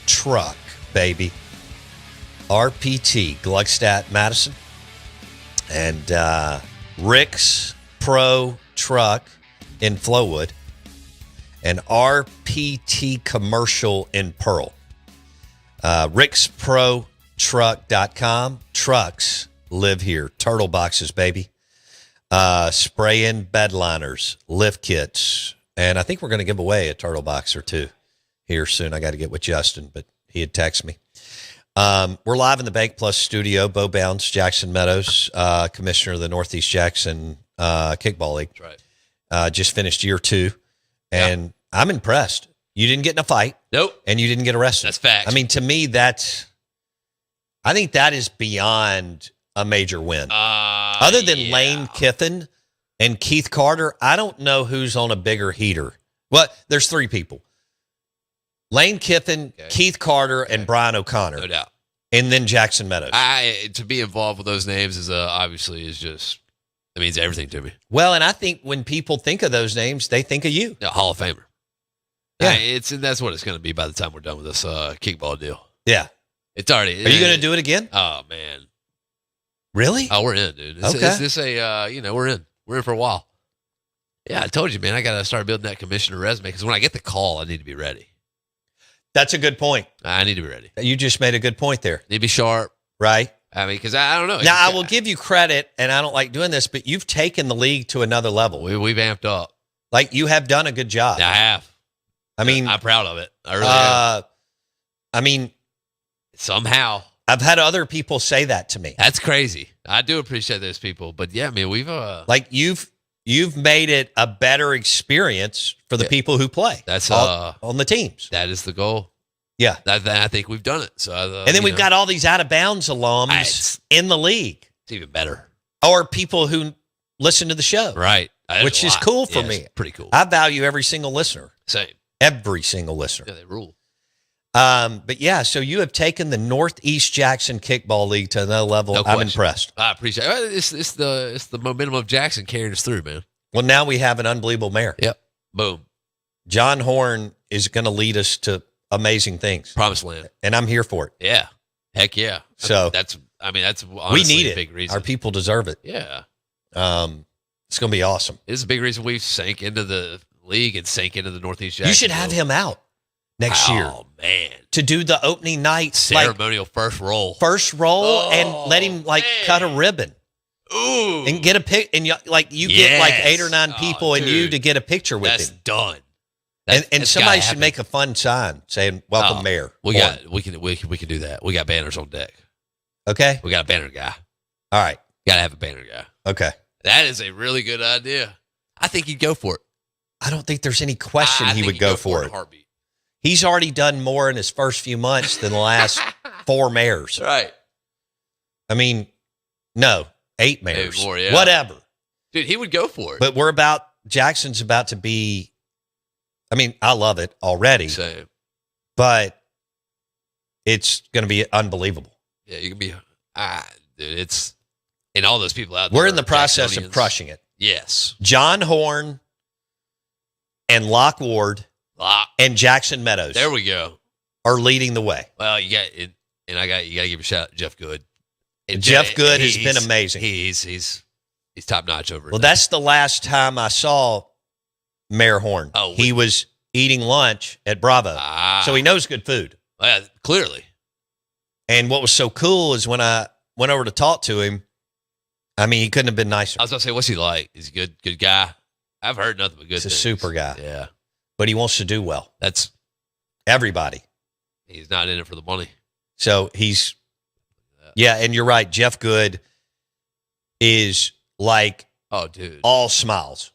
Truck, baby. RPT, Gluckstadt, Madison. And Rick's Pro Truck in Flowood. And RPT Commercial in Pearl. RicksProTruck.com. Trucks live here. Turtle boxes, baby. Spray-in bed liners, lift kits. And I think we're going to give away a turtle box or two here soon. I got to get with Justin, but he had texted me. We're live in the Bank Plus studio. Bo Bounds, Jackson Meadows, commissioner of the Northeast Jackson Kickball League.
That's right.
Just finished year 2, and I'm impressed. You didn't get in a fight.
Nope.
And you didn't get arrested.
That's facts.
I mean, to me, I think that is beyond a major win. Other than Lane Kiffin and Keith Carter, I don't know who's on a bigger heater. Well, there's 3 people. Lane Kiffin, Keith Carter, and Brian O'Connor.
No doubt.
And then Jackson Meadows.
To be involved with those names is obviously just, it means everything to me.
Well, and I think when people think of those names, they think of you.
Yeah, Hall of Famer.
Yeah.
That's what it's going to be by the time we're done with this kickball deal.
Yeah.
It's already.
Are you going to do it again?
Oh, man.
Really?
Oh, we're in, dude.
Okay.
We're in. We're in for a while. Yeah, I told you, man, I got to start building that commissioner resume because when I get the call, I need to be ready.
That's a good point.
I need to be ready.
You just made a good point there.
Need to be sharp.
Right?
I mean, because I don't know.
Now, I will give you credit, and I don't like doing this, but you've taken the league to another level.
We've amped up.
Like, you have done a good job.
I have.
I mean,
I'm proud of it. I really am.
I mean,
somehow.
I've had other people say that to me.
That's crazy. I do appreciate those people. But, yeah, I mean, we've...
like, you've made it a better experience for the people who play.
That's
on the teams.
That is the goal.
Yeah.
I think we've done it. So,
and then we've got all these out-of-bounds alums in the league.
It's even better.
Or people who listen to the show.
Right.
Which is cool for me.
Pretty cool.
I value every single listener.
Same.
Every single listener.
Yeah, they rule.
But, yeah, so you have taken the Northeast Jackson Kickball League to another level.
No
I'm
question.
impressed.
I appreciate it. It's the momentum of Jackson carrying us through, man.
Well, now we have an unbelievable mayor.
Yep. Boom.
John Horn is going to lead us to amazing things.
Promised land.
And I'm here for it.
Yeah. Heck yeah.
So
that's honestly
we need
a big
it.
reason.
Our people deserve it.
Yeah.
It's going to be awesome.
It's a big reason we sank into the league and sank into the Northeast Jackson.
You should have him out next year.
Oh, man.
To do the opening night.
Ceremonial first roll.
And let him cut a ribbon.
Ooh.
And get a pic. And get like 8 or 9 people and you to get a picture with
that's
him.
Done.
And somebody should make a fun sign saying, welcome, Mayor.
We can do that. We got banners on deck.
Okay.
We got a banner guy.
All right.
Got to have a banner guy.
Okay.
That is a really good idea. I think he'd go for it.
I don't think there's any question he would go for it.
Heartbeat.
He's already done more in his first few months than the last 4 mayors.
Right.
I mean, no, 8 mayors.
Maybe more, yeah.
Whatever.
Dude, he would go for it.
But Jackson's about to be, I mean, I love it already.
Same.
But it's going to be unbelievable.
Yeah, you can be, dude, it's, and all those people out there.
We're in the process of
Jacksonians.
crushing it.
Yes.
John Horn and Locke Ward and Jackson Meadows
There we go.
are leading the way.
Well, you got it, and you got to give a shout out to Jeff Good. And
Jeff Good has
he's-
been amazing.
He's top notch over.
Well,
there.
that's the last time I saw Mayor Horn.
Oh,
he was eating lunch at Bravo. So he knows good food.
Yeah, clearly.
And what was so cool is when I went over to talk to him, I mean, he couldn't have been nicer.
I was going to say, what's he like? He's a good guy. I've heard nothing but good
He's a
things.
super guy.
Yeah.
But he wants to do well.
That's
Everybody.
He's not in it for the money.
So he's, yeah, and you're right. Jeff Good is like
Oh, dude.
all smiles.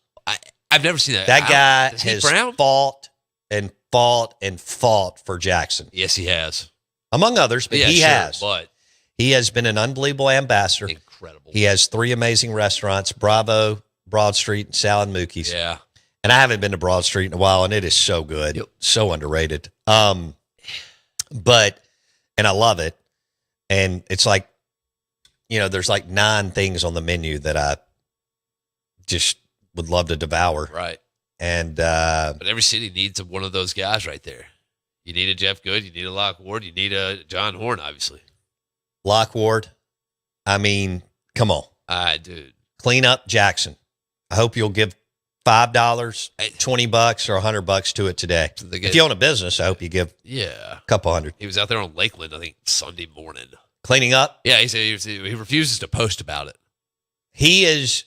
I've never seen that.
That guy
Is he
has
brown?
fought and fought and fought for Jackson,
Yes, he has.
among others, but
Yeah,
he
sure,
has.
But
He has been an unbelievable ambassador.
incredible.
He has 3 amazing restaurants, Bravo, Broad Street, and Salad Mookie's.
Yeah.
And I haven't been to Broad Street in a while, and it is so good.
Yep.
So underrated. But, and I love it. And it's like, you know, there's like 9 things on the menu that I just would love to devour.
Right.
And
But every city needs one of those guys right there. You need a Jeff Good. You need a Locke Ward. You need a John Horn, obviously.
Locke Ward, I mean, come on.
Dude.
Clean up Jackson. I hope you'll give $5, $20, or $100 to it today. If you own a business, I hope you give
Yeah.
a couple hundred.
He was out there on Lakeland, I think, Sunday morning.
Cleaning up.
Yeah, he said he refuses to post about it.
He is.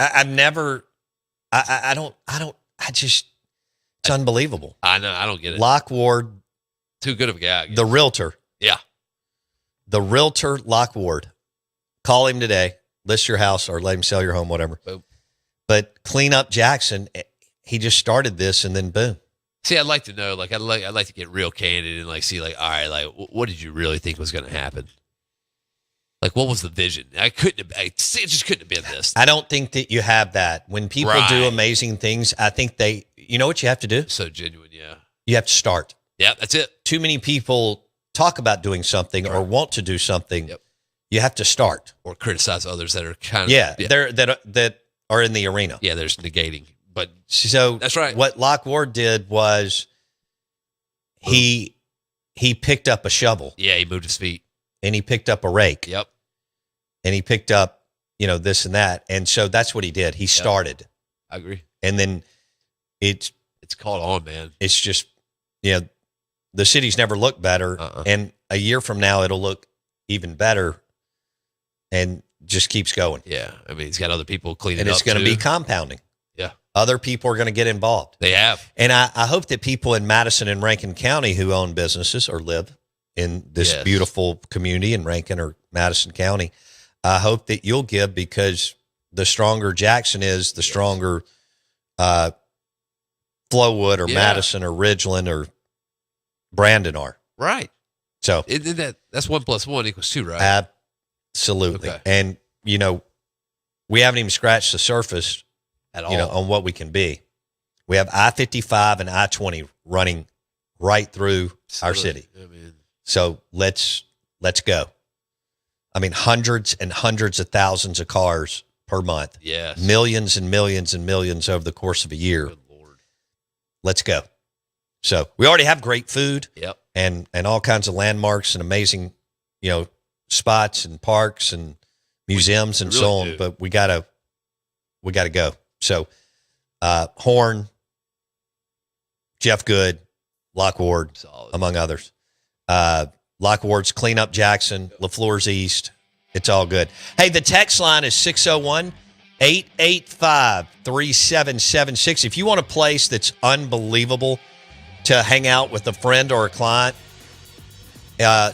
I've never. It's unbelievable.
I know. I don't get it.
Locke Ward,
Too good of a guy. I guess.
the realtor,
Yeah.
Locke Ward. Call him today. List your house or let him sell your home, whatever.
Boom.
But clean up Jackson. He just started this, and then boom.
See, I'd like to know, like, I'd like to get real candid and like see, like, all right, like, what did you really think was going to happen? Like, what was the vision? It just couldn't have been this.
I don't think that you have that. When people do
Right.
amazing things, I think you know what you have to do?
So genuine, yeah.
You have to start.
Yeah, that's it.
Too many people talk about doing something or want to do something.
Yep.
You have to start.
Or criticize others that are kind of
that are in the arena.
Yeah, there's negating. But
So
that's right.
What Locke Ward did was he picked up a shovel
Yeah, he moved his feet.
and he picked up a rake
Yep.
and he picked up, this and that. And so that's what he did. He started.
I agree.
And then it's
caught on, man.
it's just, the city's never looked better. And a year from now, it'll look even better and just keeps going.
Yeah. I mean, he's got other people cleaning
And
up.
it's going to be
too.
compounding.
Yeah.
Other people are going to get involved.
They have.
And I hope that people in Madison and Rankin County who own businesses or live in this
Yes.
beautiful community in Rankin or Madison County, I hope that you'll give, because the stronger Jackson is, the stronger Flowwood or
Yeah.
Madison or Ridgeland or Brandon are.
Right.
So
That's 1 + 1 = 2, right?
absolutely.
Okay.
And, we haven't even scratched the surface
At all.
on what we can be. We have I-55 and I-20 running right through our city.
I mean,
So let's go. I mean, hundreds and hundreds of thousands of cars per month,
yes.
millions and millions and millions over the course of a year.
Good Lord.
Let's go. So we already have great food
Yep.
and all kinds of landmarks and amazing, spots and parks and museums and
really
so on.
do.
But we gotta go. So Horn, Jeff Good, Locke Ward,
Solid.
among others. Locke Ward's Clean Up Jackson, LaFleur's East. It's all good. Hey, the text line is 601-885-3776. If you want a place that's unbelievable to hang out with a friend or a client,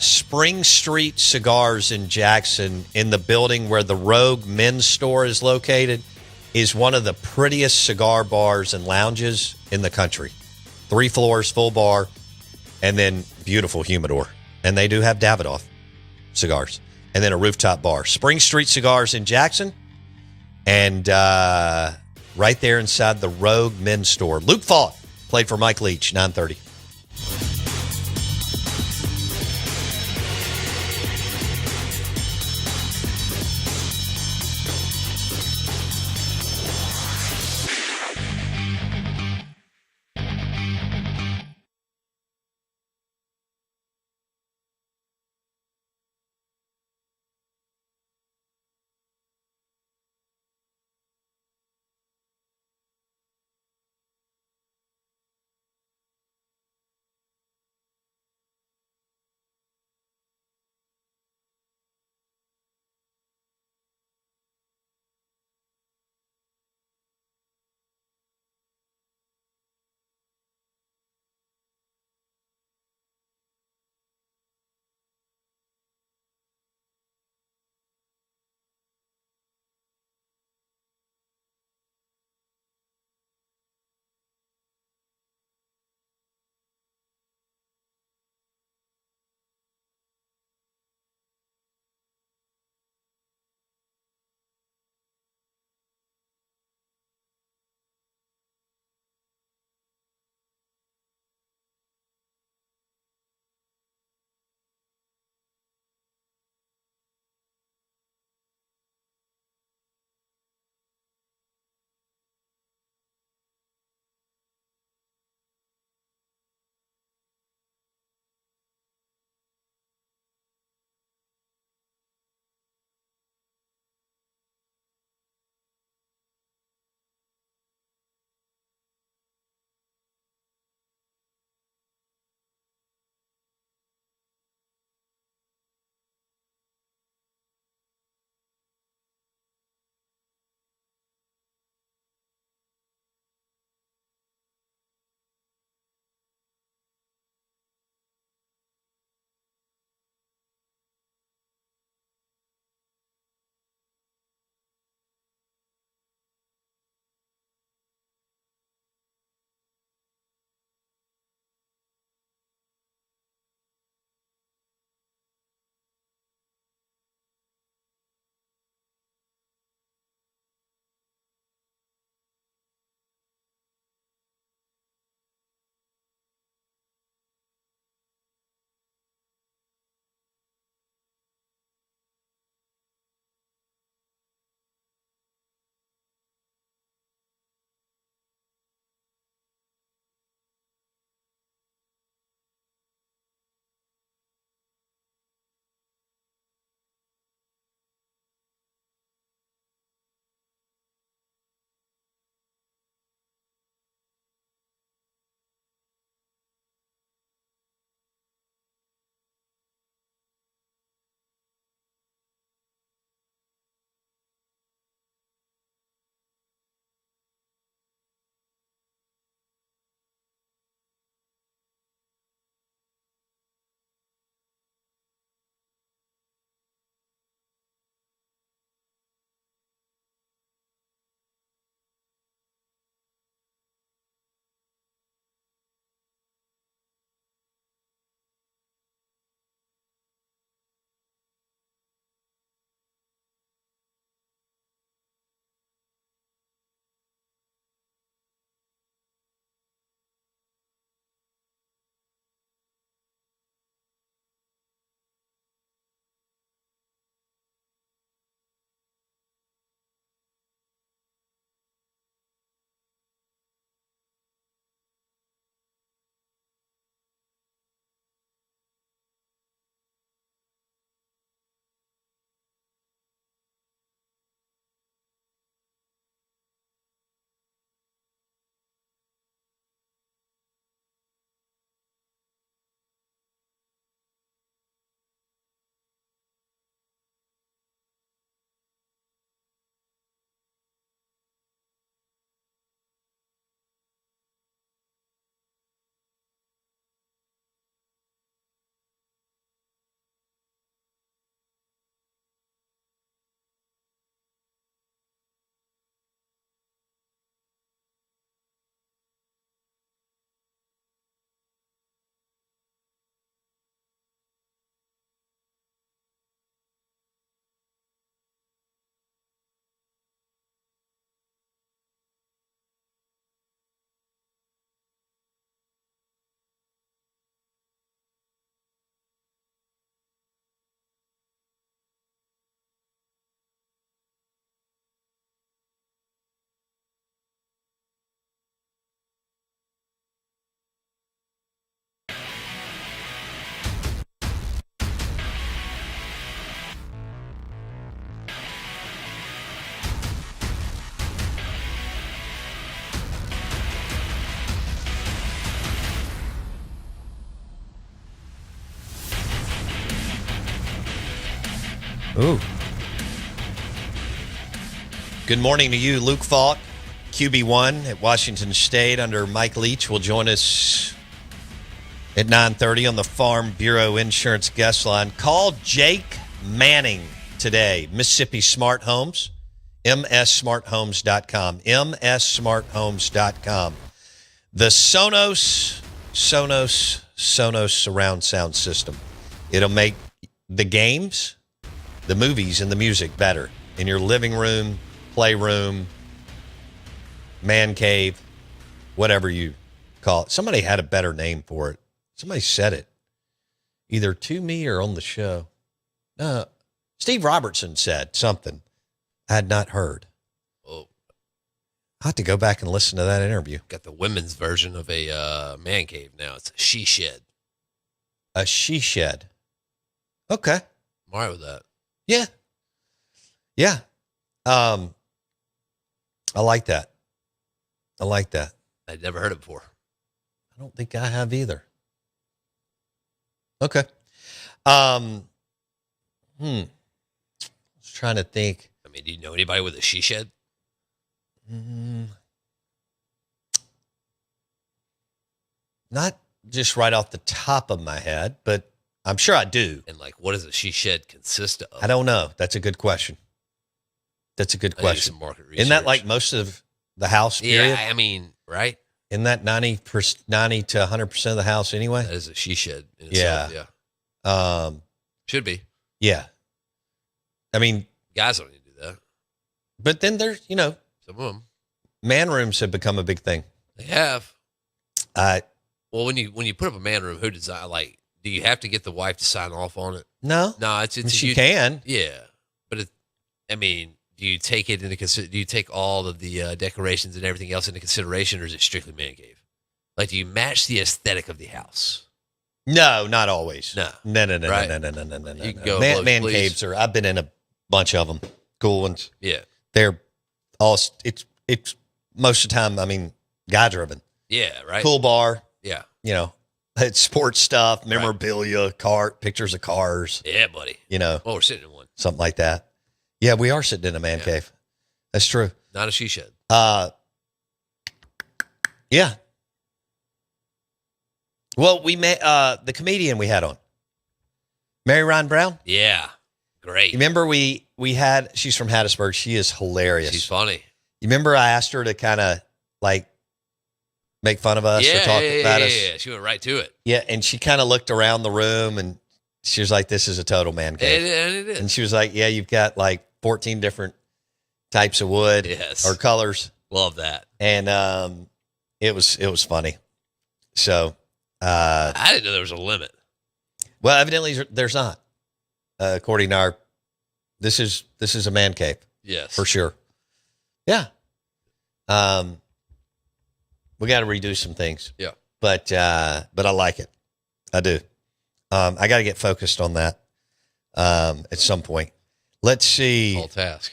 Spring Street Cigars in Jackson, in the building where the Rogue Men's Store is located, is one of the prettiest cigar bars and lounges in the country. 3 floors, full bar, and then beautiful humidor. And they do have Davidoff cigars. And then a rooftop bar. Spring Street Cigars in Jackson. And right there inside the Rogue Men's Store. Luke Falk played for Mike Leach, 9:30. Ooh. Good morning to you, Luke Falk, QB1 at Washington State under Mike Leach will join us at 9:30 on the Farm Bureau Insurance Guest Line. Call Jake Manning today, Mississippi Smart Homes, mssmarthomes.com, mssmarthomes.com. The Sonos surround sound system. It'll make the games, the movies, and the music better in your living room, playroom, man cave, whatever you call it. Somebody had a better name for it. Somebody said it either to me or on the show. Steve Robertson said something I had not heard.
Oh,
I have to go back and listen to that interview.
got the women's version of a man cave now. It's a she shed.
A she shed. Okay.
I'm all right with that.
Yeah. Yeah. I like that. I like that.
I'd never heard it before.
I don't think I have either. Okay. I was trying to think.
I mean, do you know anybody with a she shed?
Not just right off the top of my head, but I'm sure I do.
And like, what does a she shed consist of?
I don't know. That's a good question. That's a good
I need
question.
some market research.
Isn't that like most of the house period?
Yeah, I mean, right?
Isn't that 90 to 100% of the house anyway?
That is a she shed. In itself, yeah. Should be.
Yeah. I mean,
Guys don't need to do that.
but then there's,
Some of them.
man rooms have become a big thing.
They have.
Well,
when you put up a man room, who design? Like, do you have to get the wife to sign off on it?
no,
No, it's
you can.
Yeah, but I mean, do you take it into do you take all of the decorations and everything else into consideration, or is it strictly man cave? Like, do you match the aesthetic of the house?
No, not always.
No.
No.
Right.
No.
You can go
Man
please.
caves are. I've been in a bunch of them. Cool ones.
Yeah,
They're all. It's most of the time. I mean, guy driven.
yeah, right.
Cool bar.
Yeah,
It's sports stuff, memorabilia, pictures of cars.
yeah, buddy.
Well,
we're sitting in one,
something like that. Yeah, we are sitting in a man cave. That's true.
not a she shed.
Yeah. Well, we met the comedian we had on, Mary Ryan Brown.
Yeah, great.
You remember we had? She's from Hattiesburg. She is hilarious.
She's funny.
You remember I asked her to kind of like make fun of us or talk about us?
Yeah. She went right to it.
Yeah, and she kind of looked around the room and she was like, "This is a total man cave."
And it is.
And she was like, "Yeah, you've got like 14 different types of wood
Yes.
or colors."
Love that.
And it was funny. So,
I didn't know there was a limit.
well, evidently there's not. According to our, this is a man cave
Yes.
for sure. Yeah. We got to redo some things.
Yeah.
But I like it. I do. I got to get focused on that at some point. Let's see.
Tall task.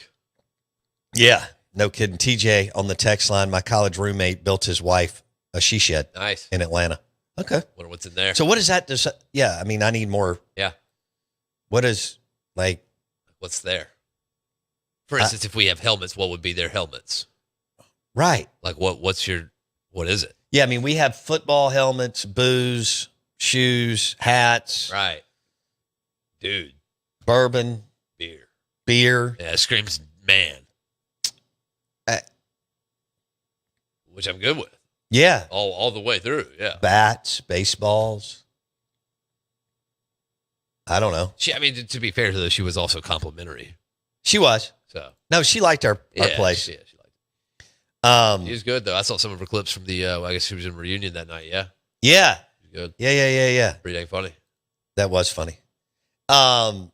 Yeah, no kidding. TJ on the text line. My college roommate built his wife a she shed
Nice.
in Atlanta. Okay.
Wonder what's in there.
So what is that? Yeah, I mean, I need more.
Yeah.
What is like?
What's there? For instance, if we have helmets, what would be their helmets?
Right.
Like what is it?
Yeah, I mean, we have football helmets, booze, shoes, hats,
Right. Dude.
bourbon, beer.
Yeah, it screams man. Which I'm good with.
Yeah,
All the way through. Yeah.
bats, baseballs. I don't know.
I mean, to be fair to her, she was also complimentary.
She was.
So
No, she liked our place.
She liked it. She was good though. I saw some of her clips from the. I guess she was in reunion that night. Yeah.
Yeah.
She was good.
Yeah.
Pretty dang funny.
That was funny. I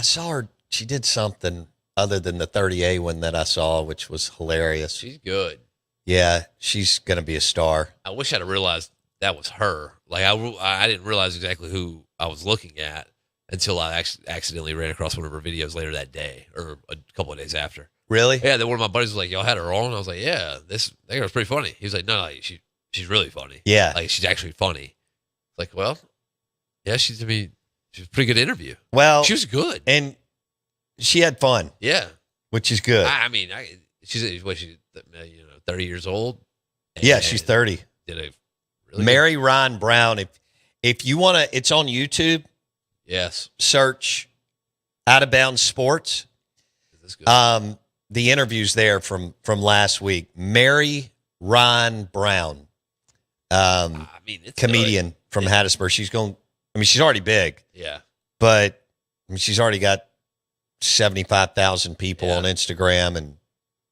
saw her. She did something other than the 30A one that I saw, which was hilarious.
She's good.
Yeah, she's gonna be a star.
I wish I'd have realized that was her. Like I didn't realize exactly who I was looking at until I accidentally ran across one of her videos later that day or a couple of days after.
Really?
Yeah, then one of my buddies was like, "Y'all had her on." I was like, "Yeah, that was pretty funny." He was like, "No, she's really funny.
Yeah.
Like she's actually funny." Like, well, yeah, she's She was a pretty good interview.
Well,
She was good.
and she had fun,
Yeah.
which is good.
I mean, she's 30 years old.
Yeah, she's 30.
Did a really
Mary Ryan Brown. If you want to, it's on YouTube.
good, yes.
Search Out of Bounds Sports.
This is good.
The interviews there from last week. Mary Ryan Brown,
I mean, it's
comedian
good.
from Hattiesburg. She's already big,
Yeah.
but she's already got 75,000 people
Yeah.
on Instagram and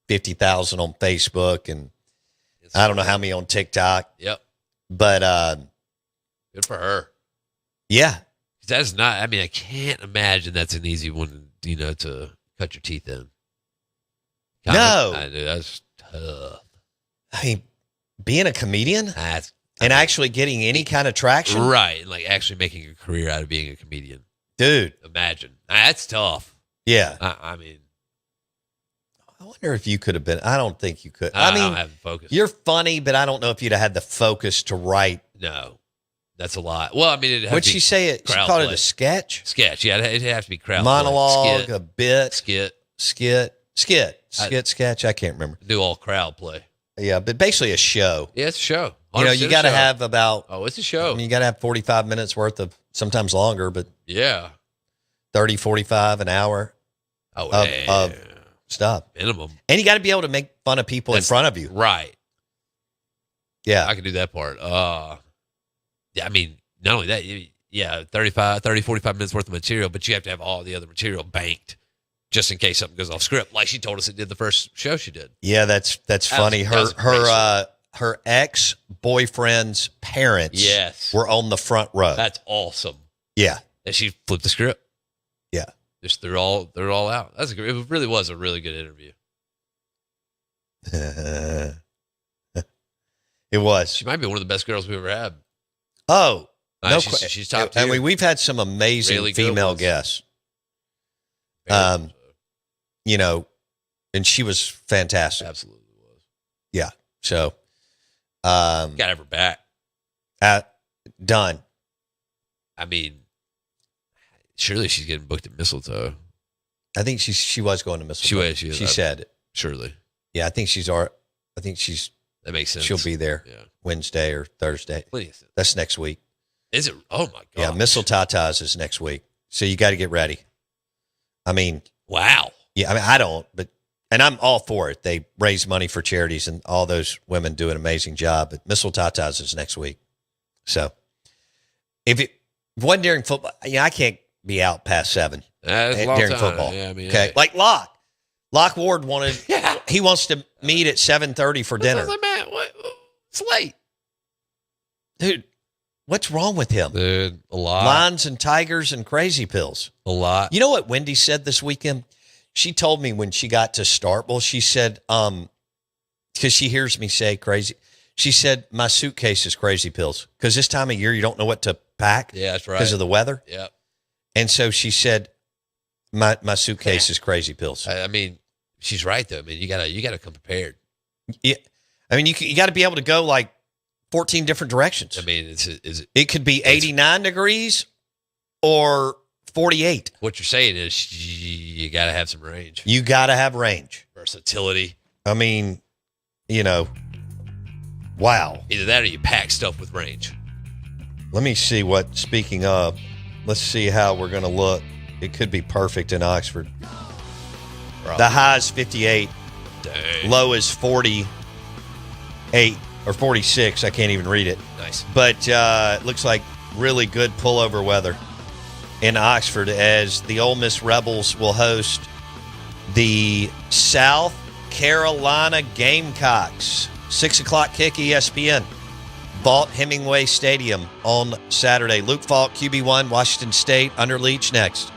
50,000 on Facebook, and I don't know how many on TikTok.
Yep.
But
Good for her.
yeah,
That's not. I mean, I can't imagine that's an easy one. To cut your teeth in.
No.
I know, that's tough.
I mean, being a comedian
That's
and actually getting any kind of traction,
right. Like actually making a career out of being a comedian.
dude.
Imagine that's tough.
Yeah,
I mean,
I wonder if you could have been. I don't think you could.
I
I mean,
don't have the focus.
you're funny, but I don't know if you'd have had the focus to write.
No, that's a lot. Well, I mean,
What'd she say? She
crowd
called it
play.
a sketch,
Sketch. Yeah, it'd have to be crowd
monologue,
play.
a bit,
Skit.
sketch. I can't remember.
Do all crowd play.
Yeah, but basically a show.
Yeah, it's a show.
You know,
100%
you got to
a show.
have about.
Oh, it's a
I
show.
mean, you got to have 45 minutes worth of, sometimes longer, but
Yeah.
30, 45, an hour
Oh,
of,
yeah.
of stuff.
Minimum.
And you got to be able to make fun of people in front of you.
Right.
Yeah.
I can do that part. Yeah, I mean, not only that, 45 minutes worth of material, but you have to have all the other material banked just in case something goes off script, like she told us it did the first show she did.
Yeah, that's funny.
that was
Her ex-boyfriend's parents
Yes.
were on the front row.
That's awesome.
Yeah.
And she flipped the script.
Yeah.
Just they're all out. It really was a really good interview.
It was.
She might be one of the best girls we've ever had.
Oh, no
she's,
que-
she's top
I
tier.
mean, we've had some amazing
Really good
female
ones.
guests,
Very much
you know, and she was
so.
fantastic.
Absolutely was.
Yeah. So,
Got to have her back.
done.
I mean, surely she's getting booked at Mistletoe.
I think she was going to Mistletoe.
She was.
She said it.
Surely.
Yeah, I think
That makes sense.
she'll be there
Yeah.
Wednesday or Thursday.
Plenty of sense.
That's next week.
Is it? Oh, my God.
Yeah, Mistletoe is next week. So you got to get ready. I mean,
Wow.
yeah, I mean, I don't, but, and I'm all for it. They raise money for charities and all those women do an amazing job, but Mistletoe is next week. So if it wasn't during football, I can't be out past 7
That's a long
during
time.
football.
Yeah, I mean,
Okay. Like Locke Ward wanted,
Yeah.
he wants to meet at 7:30 for dinner.
I was like, man, it's late.
Dude, what's wrong with him?
Dude, a lot.
Lions and tigers and crazy pills.
A lot.
You know what Wendy said this weekend? She told me when she got to Starkville, she said, because she hears me say crazy, she said, my suitcase is crazy pills. Because this time of year, you don't know what to pack
Yeah, that's right.
because of the weather.
Yeah.
And so she said, my suitcase is crazy pills.
I mean, she's right though. I mean, you gotta come prepared.
Yeah. I mean, you got to be able to go like 14 different directions.
I mean,
It could be 89 degrees or 48.
what you're saying is you gotta have some range,
You got to have range.
versatility.
I mean, wow.
Either that or you pack stuff with range.
Let me see speaking of, let's see how we're going to look. It could be perfect in Oxford.
Probably.
The high is 58,
Dang.
low is 48 or 46. I can't even read it.
Nice.
But it looks like really good pullover weather in Oxford as the Ole Miss Rebels will host the South Carolina Gamecocks. 6 o'clock kick, ESPN. Vaught Hemingway Stadium on Saturday. Luke Falk, QB1, Washington State, under Leach next.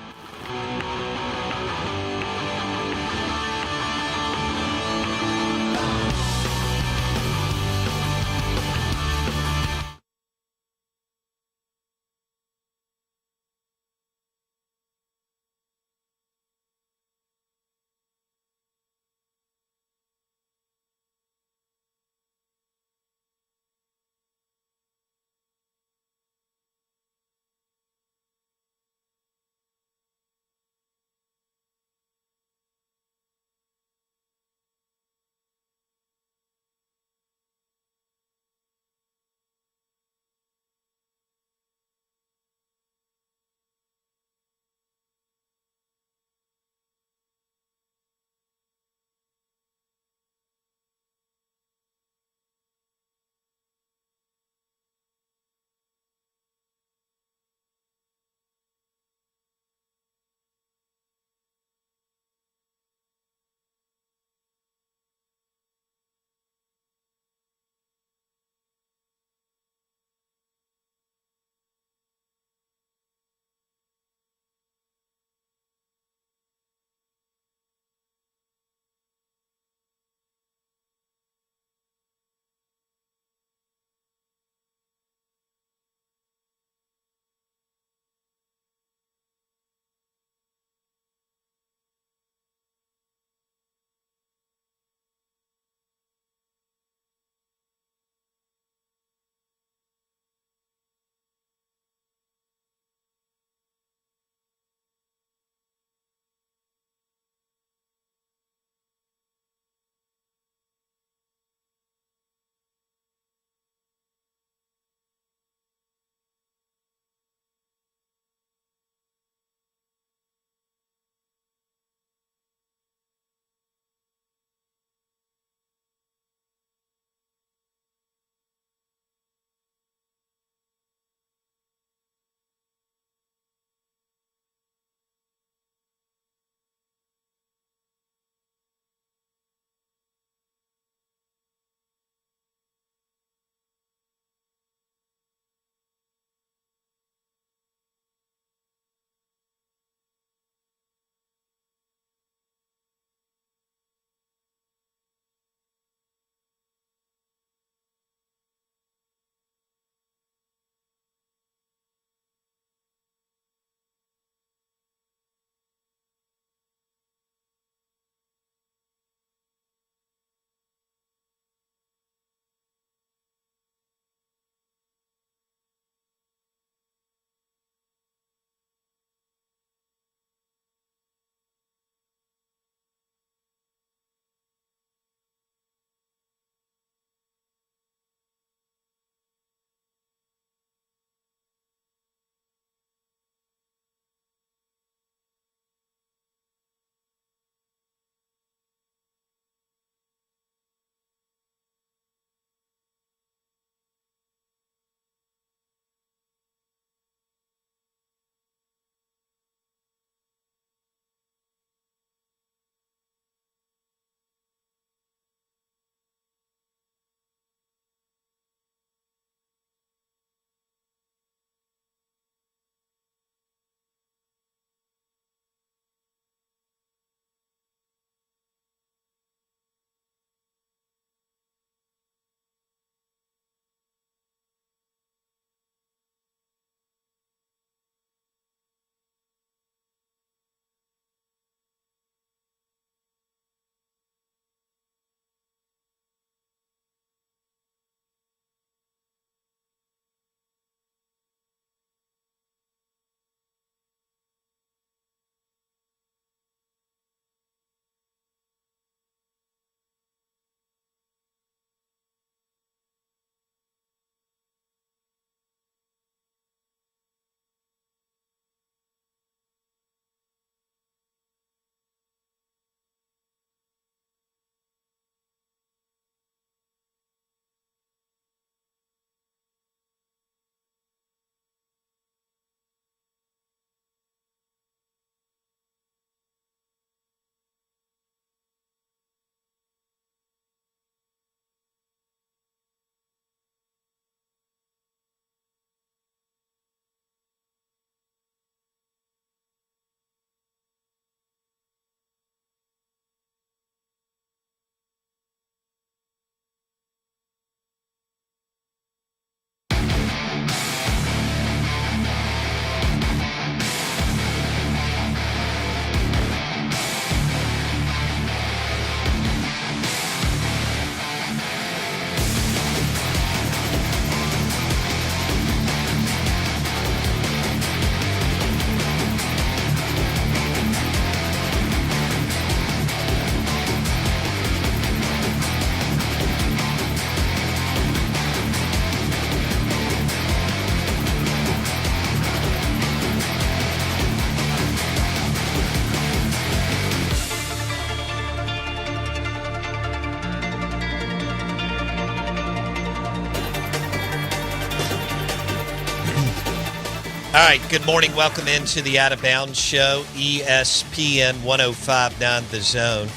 All right, good morning. Welcome into the Out of Bounds Show, ESPN 105.9 The Zone.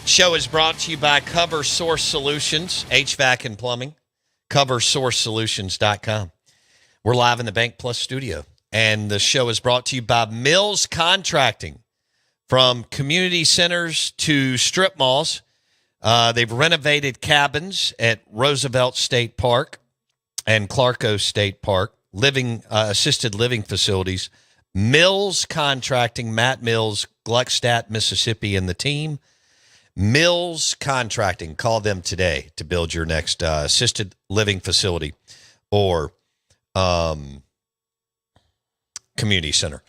Show is brought to you by Cover Source Solutions, HVAC and Plumbing, CoverSourceSolutions.com. We're live in the Bank Plus studio, and the show is brought to you by Mills Contracting. From community centers to strip malls, they've renovated cabins at Roosevelt State Park and Clarko State Park, assisted living facilities. Mills Contracting, Matt Mills, Gluckstadt, Mississippi, and the team. Mills Contracting. Call them today to build your next assisted living facility or community center.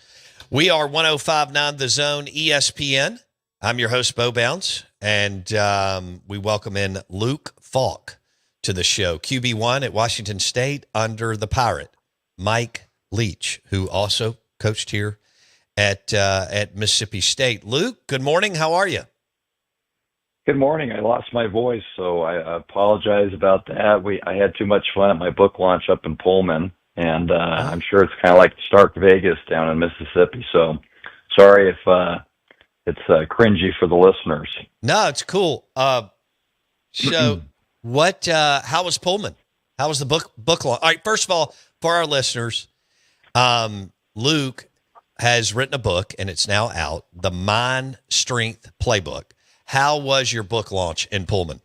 We are 105.9 The Zone, ESPN. I'm your host, Bo Bounds, and we welcome in Luke Falk to the show. QB1 at Washington State under the Pirate, Mike Leach, who also coached here at Mississippi State. Luke, good morning. How are you?
Good morning. I lost my voice, so I apologize about that. I had too much fun at my book launch up in Pullman, and I'm sure it's kind of like Stark Vegas down in Mississippi. So sorry if it's cringy for the listeners.
No, it's cool. So what? How was Pullman? How was the book launch? All right. First of all, for our listeners, Luke has written a book, and it's now out. The Mind Strength Playbook. How was your book launch in Pullman?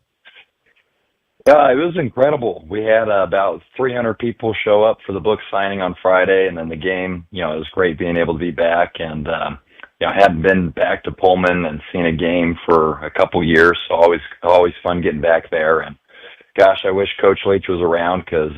It was incredible. We had about 300 people show up for the book signing on Friday, and then the game. It was great being able to be back, and I hadn't been back to Pullman and seen a game for a couple years, so always fun getting back there. And gosh, I wish Coach Leach was around because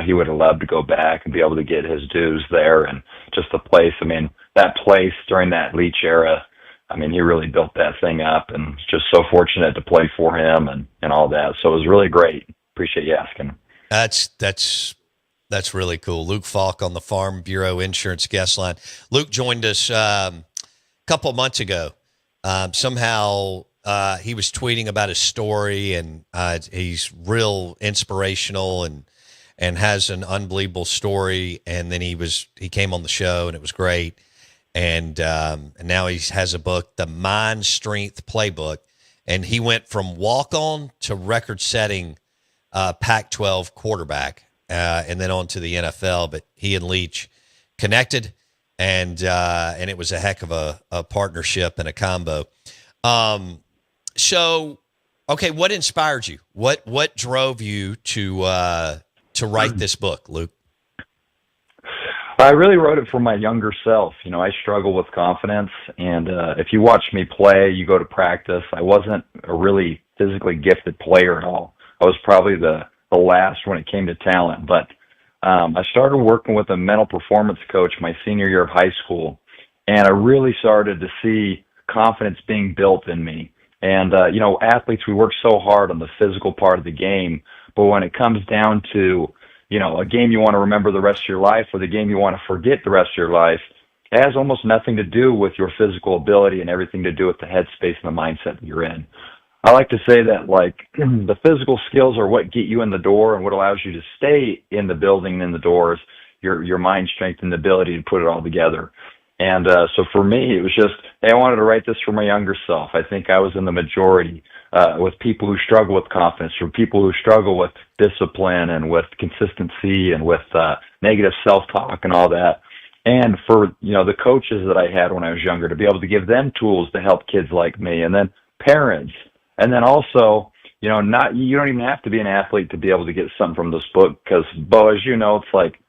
he would have loved to go back and be able to get his dues there, and just the place. I mean, that place during that Leach era. I mean, he really built that thing up, and just so fortunate to play for him and all that. So it was really great. Appreciate you asking.
That's really cool. Luke Falk on the Farm Bureau Insurance guest line. Luke joined us a couple of months ago. Somehow he was tweeting about his story, and he's real inspirational and has an unbelievable story. And then he came on the show, and it was great. And now he has a book, The Mind Strength Playbook, and he went from walk-on to record-setting Pac-12 quarterback, and then on to the NFL. But he and Leach connected, and it was a heck of a partnership and a combo. So, okay, what inspired you? What drove you to write this book, Luke?
I really wrote it for my younger self. I struggle with confidence, and if you watch me play, you go to practice, I wasn't a really physically gifted player at all. I was probably the last when it came to talent, but I started working with a mental performance coach my senior year of high school, and I really started to see confidence being built in me. And, athletes, we work so hard on the physical part of the game, but when it comes down to a game you want to remember the rest of your life or the game you want to forget the rest of your life, it has almost nothing to do with your physical ability and everything to do with the headspace and the mindset that you're in. I like to say that, the physical skills are what get you in the door, and what allows you to stay in the building and in the doors, your mind strength and the ability to put it all together. And so for me, it was just, hey, I wanted to write this for my younger self. I think I was in the majority with people who struggle with confidence, or people who struggle with discipline and with consistency and with negative self-talk and all that. And for, the coaches that I had when I was younger, to be able to give them tools to help kids like me, and then parents. And then also, you don't even have to be an athlete to be able to get something from this book, because, Bo, as you know, it's like,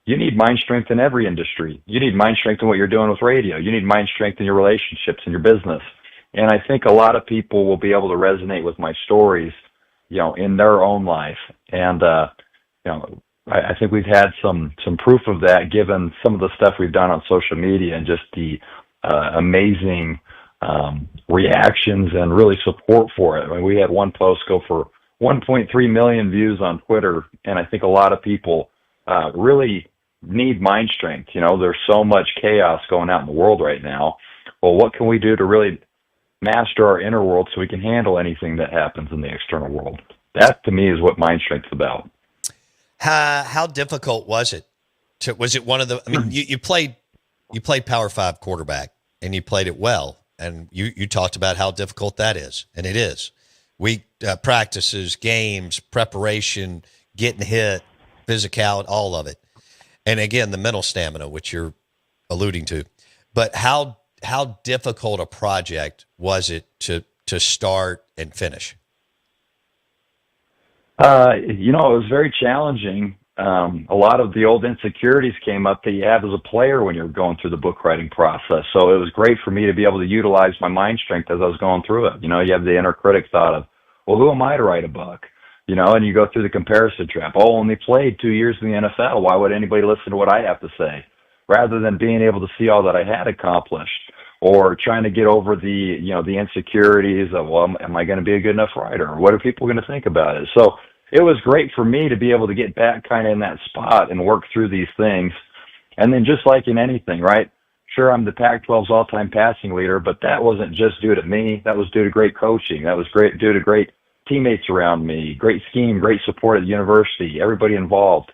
you need mind strength in every industry. You need mind strength in what you're doing with radio. You need mind strength in your relationships and your business. And I think a lot of people will be able to resonate with my stories, in their own life. And, I think we've had some proof of that, given some of the stuff we've done on social media and just the amazing reactions and really support for it. I mean, we had one post go for 1.3 million views on Twitter, and I think a lot of people really need mind strength. There's so much chaos going out in the world right now. Well, what can we do to really master our inner world so we can handle anything that happens in the external world? That, to me, is what mind strength's about.
How difficult was it? Was it one of the? I mean, you played Power 5 quarterback, and you played it well, and you talked about how difficult that is, and it is. Week practices, games, preparation, getting hit, physicality, all of it, and again the mental stamina, which you're alluding to. But how difficult a project was it to start and finish?
It was very challenging. A lot of the old insecurities came up that you have as a player when you're going through the book writing process. So it was great for me to be able to utilize my mind strength as I was going through it. You have the inner critic thought of, well, who am I to write a book? And you go through the comparison trap. Oh, only played 2 years in the NFL. Why would anybody listen to what I have to say? Rather than being able to see all that I had accomplished, or trying to get over the insecurities of, well, am I going to be a good enough writer? Or what are people going to think about it? So it was great for me to be able to get back kind of in that spot and work through these things. And then just like in anything, right? Sure, I'm the Pac-12's all-time passing leader, but that wasn't just due to me. That was due to great coaching. That was due to great teammates around me, great scheme, great support at the university, everybody involved.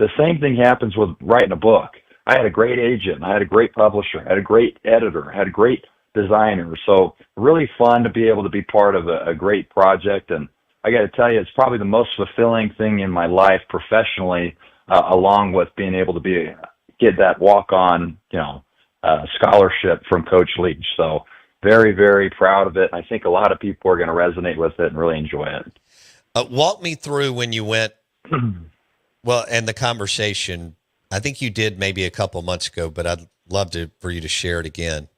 The same thing happens with writing a book. I had a great agent. I had a great publisher. I had a great editor. I had a great designer. So really fun to be able to be part of a great project. And I got to tell you, it's probably the most fulfilling thing in my life professionally, along with being able to get that walk-on, scholarship from Coach Leach. So very, very proud of it. I think a lot of people are going to resonate with it and really enjoy it.
Walk me through when you went, well, and the conversation. I think you did maybe a couple months ago, but I'd love for you to share it again.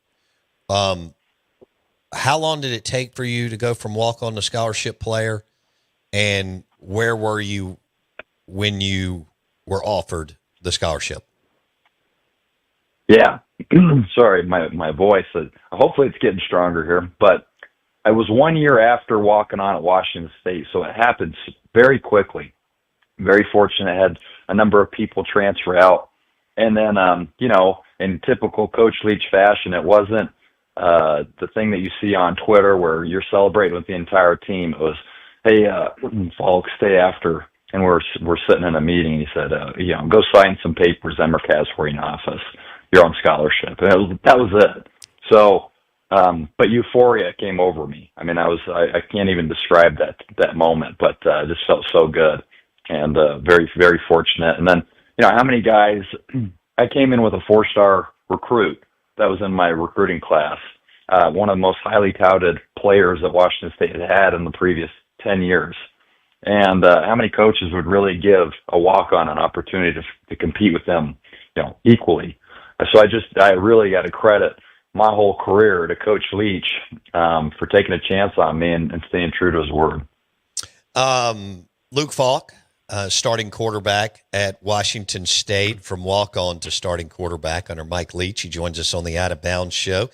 How long did it take for you to go from walk-on to scholarship player, and where were you when you were offered the scholarship?
Yeah. Sorry, my voice. Hopefully it's getting stronger here, but I was 1 year after walking on at Washington State, so it happened very quickly. Very fortunate. I had a number of people transfer out. And then, in typical Coach Leach fashion, it wasn't the thing that you see on Twitter where you're celebrating with the entire team. It was, hey, folks, stay after. And we're sitting in a meeting. He said, go sign some papers. Emmerich has for you in office. You're on scholarship. And that was it. So, but euphoria came over me. I mean, I can't even describe that moment, but just felt so good. And very, very fortunate. And then, how many guys, I came in with a 4-star recruit that was in my recruiting class, one of the most highly touted players that Washington State had in the previous 10 years. And how many coaches would really give a walk-on an opportunity to compete with them, equally. So I really got to credit my whole career to Coach Leach for taking a chance on me and staying true to his word.
Luke Falk. Starting quarterback at Washington State, from walk-on to starting quarterback under Mike Leach. He joins us on the Out of Bounds show,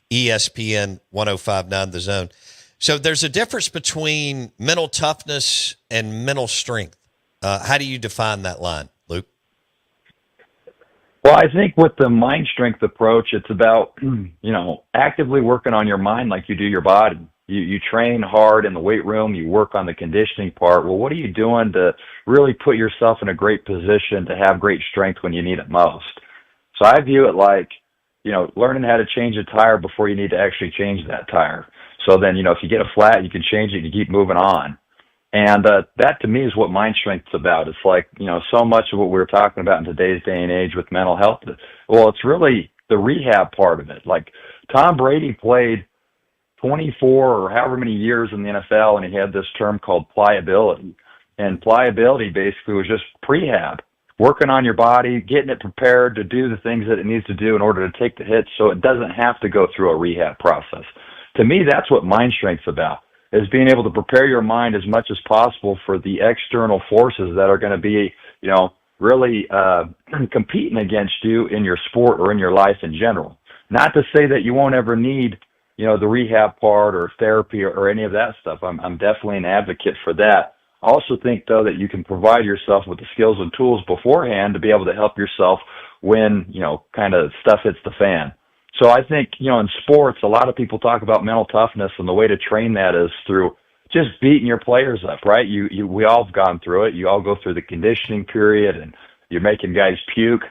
ESPN 105.9 The Zone. So there's a difference between mental toughness and mental strength. How do you define that line, Luke?
Well, I think with the mind strength approach, it's about, actively working on your mind like you do your body. You train hard in the weight room, you work on the conditioning part. Well, what are you doing to really put yourself in a great position to have great strength when you need it most? So I view it like, learning how to change a tire before you need to actually change that tire. So then, if you get a flat, you can change it and you keep moving on. And that to me is what mind strength's about. It's like, so much of what we're talking about in today's day and age with mental health. Well, it's really the rehab part of it. Like Tom Brady played 24 or however many years in the NFL, and he had this term called pliability. And pliability basically was just prehab, working on your body, getting it prepared to do the things that it needs to do in order to take the hits so it doesn't have to go through a rehab process. To me, that's what mind strength's about, is being able to prepare your mind as much as possible for the external forces that are going to be, really competing against you in your sport or in your life in general. Not to say that you won't ever need the rehab part or therapy or any of that stuff. I'm definitely an advocate for that. I also think, though, that you can provide yourself with the skills and tools beforehand to be able to help yourself when, kind of stuff hits the fan. So I think, in sports, a lot of people talk about mental toughness, and the way to train that is through just beating your players up, right? We all have gone through it. You all go through the conditioning period, and you're making guys puke.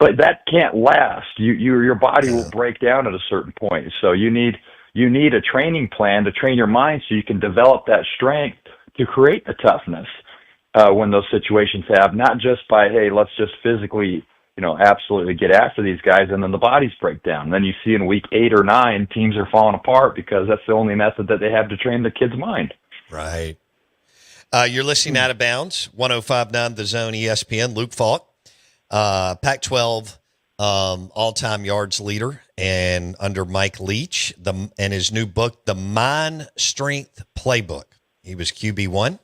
But that can't last. Your body will break down at a certain point. So you need a training plan to train your mind so you can develop that strength to create the toughness when those situations happen. Not just by, hey, let's just physically, absolutely get after these guys, and then the bodies break down. And then you see in week 8 or 9, teams are falling apart because that's the only method that they have to train the kid's mind.
Right. You're listening Out of Bounds, 105.9 The Zone ESPN. Luke Falk, Pac-12 all-time yards leader, and under Mike Leach, and his new book, The Mind Strength Playbook. He was QB1.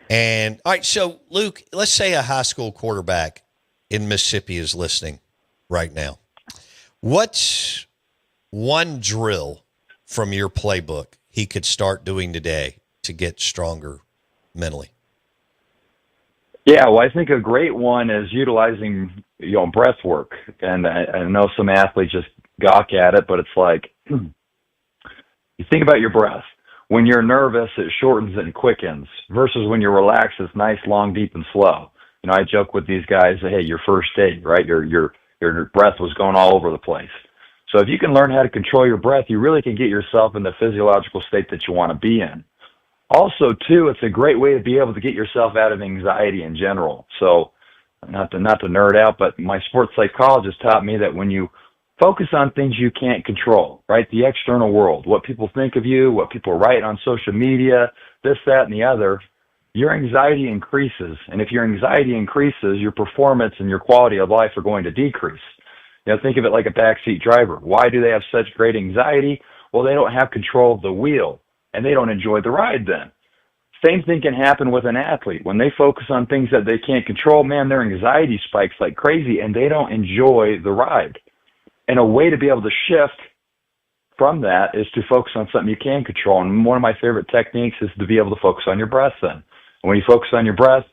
And, all right, so, Luke, let's say a high school quarterback in Mississippi is listening right now. What's one drill from your playbook he could start doing today to get stronger mentally?
Yeah, well, I think a great one is utilizing, breath work. And I know some athletes just gawk at it, but it's like, you think about your breath. When you're nervous, it shortens and quickens, versus when you're relaxed, it's nice, long, deep, and slow. I joke with these guys, hey, your first date, right? Your breath was going all over the place. So if you can learn how to control your breath, you really can get yourself in the physiological state that you want to be in. Also, too, it's a great way to be able to get yourself out of anxiety in general. So not to nerd out, but my sports psychologist taught me that when you focus on things you can't control, right? The external world, what people think of you, what people write on social media, this, that, and the other, your anxiety increases. And if your anxiety increases, your performance and your quality of life are going to decrease. Think of it like a backseat driver. Why do they have such great anxiety? Well, they don't have control of the wheel, and they don't enjoy the ride then. Same thing can happen with an athlete. When they focus on things that they can't control, man, their anxiety spikes like crazy, and they don't enjoy the ride. And a way to be able to shift from that is to focus on something you can control. And one of my favorite techniques is to be able to focus on your breath then. And when you focus on your breath,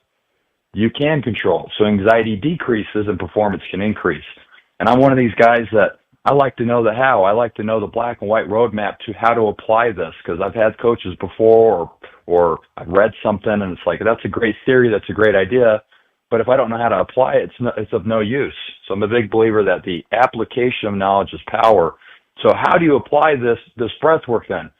you can control. So anxiety decreases and performance can increase. And I'm one of these guys that I like to know the how. I like to know the black and white roadmap to how to apply this, because I've had coaches before or I've read something and it's like, that's a great theory, that's a great idea, but if I don't know how to apply it, it's of no use. So I'm a big believer that the application of knowledge is power. So how do you apply this breath work then?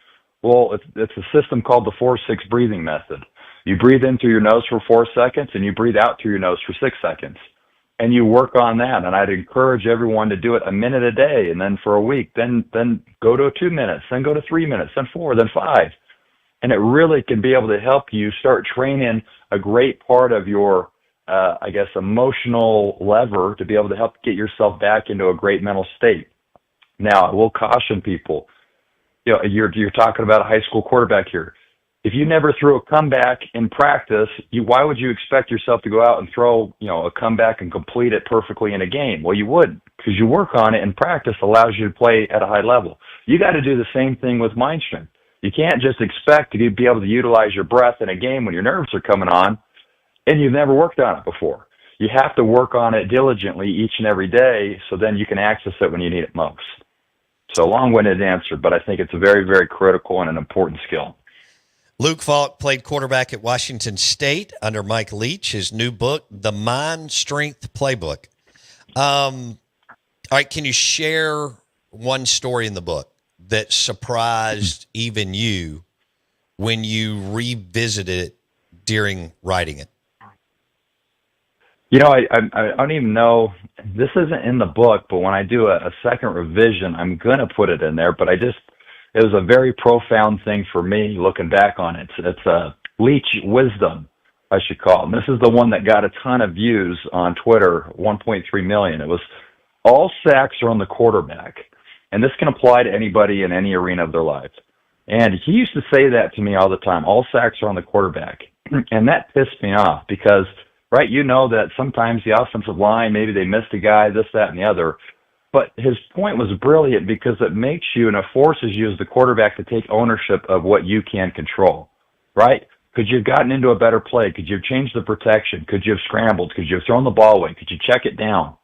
Well, it's a system called the 4-6 breathing method. You breathe in through your nose for 4 seconds and you breathe out through your nose for 6 seconds. And you work on that. And I'd encourage everyone to do it a minute a day, and then for a week, then go to 2 minutes, then go to 3 minutes, then 4, then 5. And it really can be able to help you start training a great part of your, emotional lever to be able to help get yourself back into a great mental state. Now, I will caution people, you're talking about a high school quarterback here. If you never threw a comeback in practice, why would you expect yourself to go out and throw, a comeback and complete it perfectly in a game? Well, you wouldn't, because you work on it, and practice allows you to play at a high level. You got to do the same thing with mind strength. You can't just expect to be able to utilize your breath in a game when your nerves are coming on and you've never worked on it before. You have to work on it diligently each and every day, so then you can access it when you need it most. So long-winded answer, but I think it's a very, very critical and an important skill.
Luke Falk played quarterback at Washington State under Mike Leach. His new book, The Mind Strength Playbook. All right, can you share one story in the book that surprised even you when you revisited it during writing it?
I don't even know. This isn't in the book, but when I do a second revision, I'm going to put it in there. But it was a very profound thing for me looking back on it. It's a Leach wisdom, I should call it. And this is the one that got a ton of views on Twitter, 1.3 million. It was, all sacks are on the quarterback. And this can apply to anybody in any arena of their lives. And he used to say that to me all the time, all sacks are on the quarterback. And that pissed me off because, right, that sometimes the offensive line, maybe they missed a guy, this, that, and the other. But his point was brilliant because it makes you and it forces you as the quarterback to take ownership of what you can control, right? Could you have gotten into a better play? Could you have changed the protection? Could you have scrambled? Could you have thrown the ball away? Could you check it down?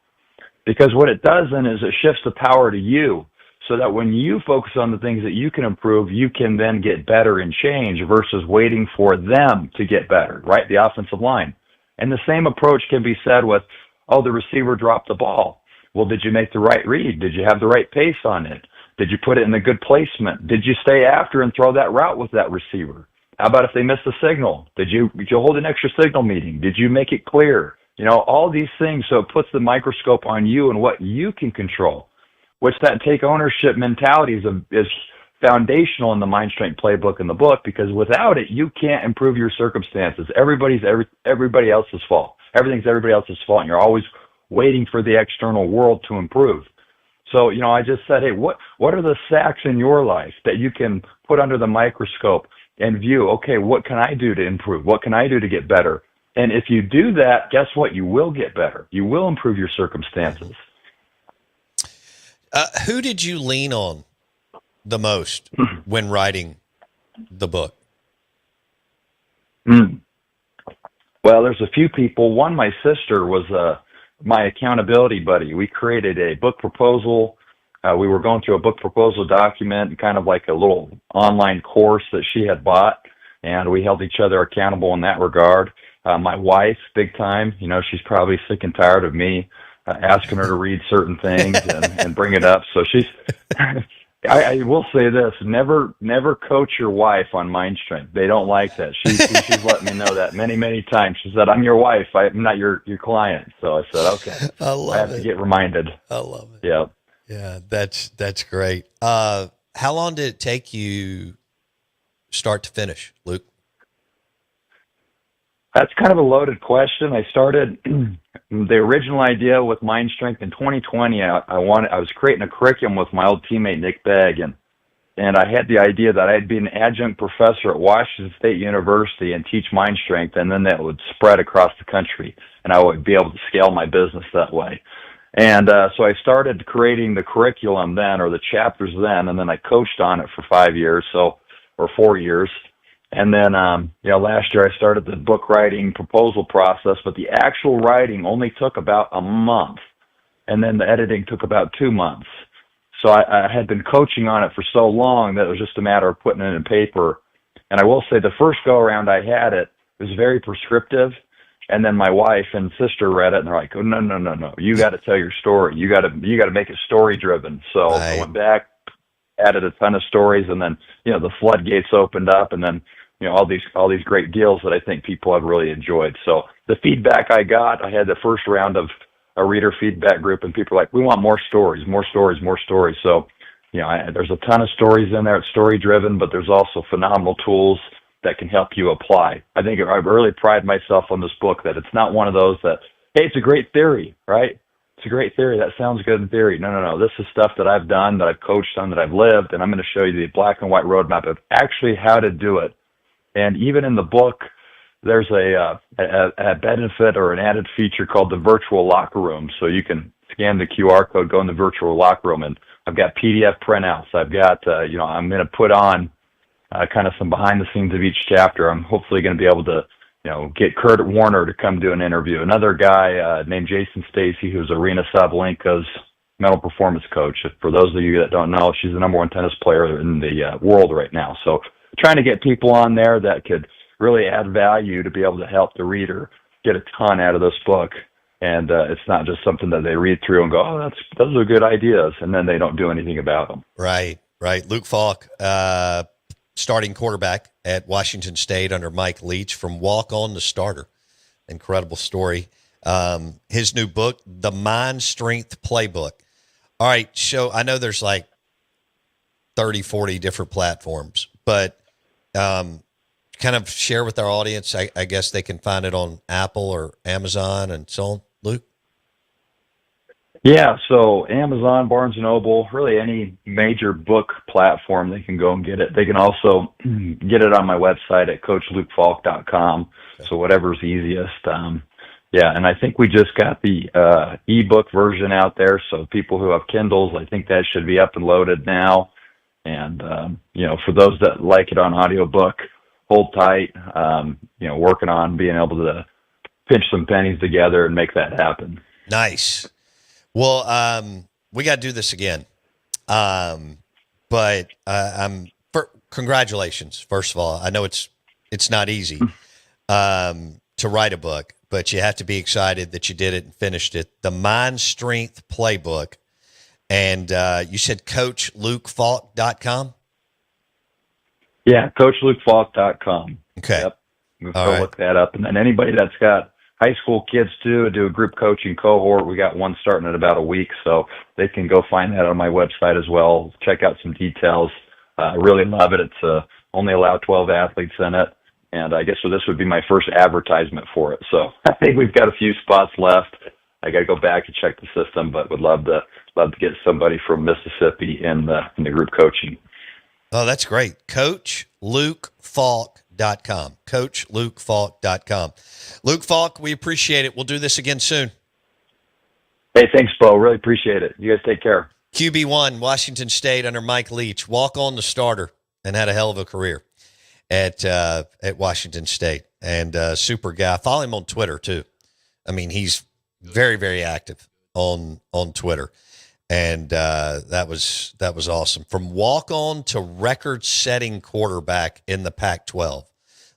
Because what it does then is it shifts the power to you. so that when you focus on the things that you can improve, you can then get better and change versus waiting for them to get better, right? The offensive line. And the same approach can be said with, oh, the receiver dropped the ball. Well, did you make the right read? Did you have the right pace on it? Did you put it in a good placement? Did you stay after and throw that route with that receiver? How about if they missed the signal? Did you hold an extra signal meeting? Did you make it clear? All these things. So it puts the microscope on you and what you can control, which that take ownership mentality is foundational in the Mind Strength Playbook in the book, because without it, you can't improve your circumstances. Everybody else's fault. Everything's everybody else's fault, and you're always waiting for the external world to improve. So, I just said, hey, what are the sacks in your life that you can put under the microscope and view, okay, what can I do to improve? What can I do to get better? And if you do that, guess what? You will get better. You will improve your circumstances.
Who did you lean on the most when writing the book?
Well, there's a few people. One, my sister was my accountability buddy. We created a book proposal. We were going through a book proposal document, kind of like a little online course that she had bought, and we held each other accountable in that regard. My wife, big time, she's probably sick and tired of me asking her to read certain things and bring it up. So she's, I will say this, never coach your wife on mind strength. They don't like that. She's let me know that many, many times. She said, I'm your wife. I'm not your client. So I said, okay. I have to get reminded.
I love it.
Yeah.
Yeah, that's great. How long did it take you start to finish, Luke?
That's kind of a loaded question. I started the original idea with Mind Strength in 2020. I was creating a curriculum with my old teammate Nick Begg, and I had the idea that I'd be an adjunct professor at Washington State University and teach Mind Strength, and then that would spread across the country, and I would be able to scale my business that way. And so I started creating the curriculum then, or the chapters then, and then I coached on it for 5 years, or 4 years. And then, last year I started the book writing proposal process, but the actual writing only took about a month. And then the editing took about 2 months. So I had been coaching on it for so long that it was just a matter of putting it in paper. And I will say the first go around I had it was very prescriptive. And then my wife and sister read it and they're like, oh, no. You got to tell your story. You got to make it story driven. So I went back, added a ton of stories, and then, the floodgates opened up, and then, all these great deals that I think people have really enjoyed. So the feedback I got, I had the first round of a reader feedback group, and people are like, we want more stories. So, there's a ton of stories in there. It's story driven, but there's also phenomenal tools that can help you apply. I think I really pride myself on this book that it's not one of those that, hey, it's a great theory, right? It's a great theory. That sounds good in theory. No. This is stuff that I've done, that I've coached on, that I've lived, and I'm going to show you the black and white roadmap of actually how to do it. And even in the book, there's a benefit or an added feature called the virtual locker room. So you can scan the QR code, go in the virtual locker room, and I've got PDF printouts. I've got, I'm going to put on kind of some behind the scenes of each chapter. I'm hopefully going to be able to, get Kurt Warner to come do an interview. Another guy named Jason Stacy, who's Arena Sabalenka's mental performance coach. For those of you that don't know, she's the number one tennis player in the world right now. So trying to get people on there that could really add value to be able to help the reader get a ton out of this book. And it's not just something that they read through and go, oh, those are good ideas, and then they don't do anything about them.
Right. Luke Falk, starting quarterback at Washington State under Mike Leach, from walk-on to starter. Incredible story. His new book, The Mind Strength Playbook. All right, I know there's like 30, 40 different platforms, but kind of share with our audience. I guess they can find it on Apple or Amazon and so on. Luke?
Yeah, so Amazon, Barnes & Noble, really any major book platform, they can go and get it. They can also get it on my website at coachlukefalk.com, so whatever's easiest. And I think we just got the ebook version out there, so people who have Kindles, I think that should be up and loaded now. And, for those that like it on audiobook, hold tight, working on being able to pinch some pennies together and make that happen.
Nice. Well, we got to do this again. But congratulations, first of all. I know it's not easy to write a book, but you have to be excited that you did it and finished it. The Mind Strength Playbook. And you said CoachLukeFalk.com?
Yeah, CoachLukeFalk.com.
Okay.
Yep.
All
Go
right.
look that up. And then anybody that's got high school kids too, do a group coaching cohort. We got one starting in about a week, so they can go find that on my website as well. Check out some details. I really love it. It's only allow 12 athletes in it. And I guess this would be my first advertisement for it. So I think we've got a few spots left. I got to go back and check the system, but would love to get somebody from Mississippi in the group coaching.
Oh, that's great. CoachLukeFalk.com. CoachLukeFalk.com. Luke Falk, we appreciate it. We'll do this again soon.
Hey, thanks, Bo. Really appreciate it. You guys take care.
QB1, Washington State under Mike Leach. Walk on the starter and had a hell of a career at Washington State. And super guy. Follow him on Twitter, too. I mean, he's very, very active on Twitter. And that was awesome. From walk-on to record-setting quarterback in the Pac-12,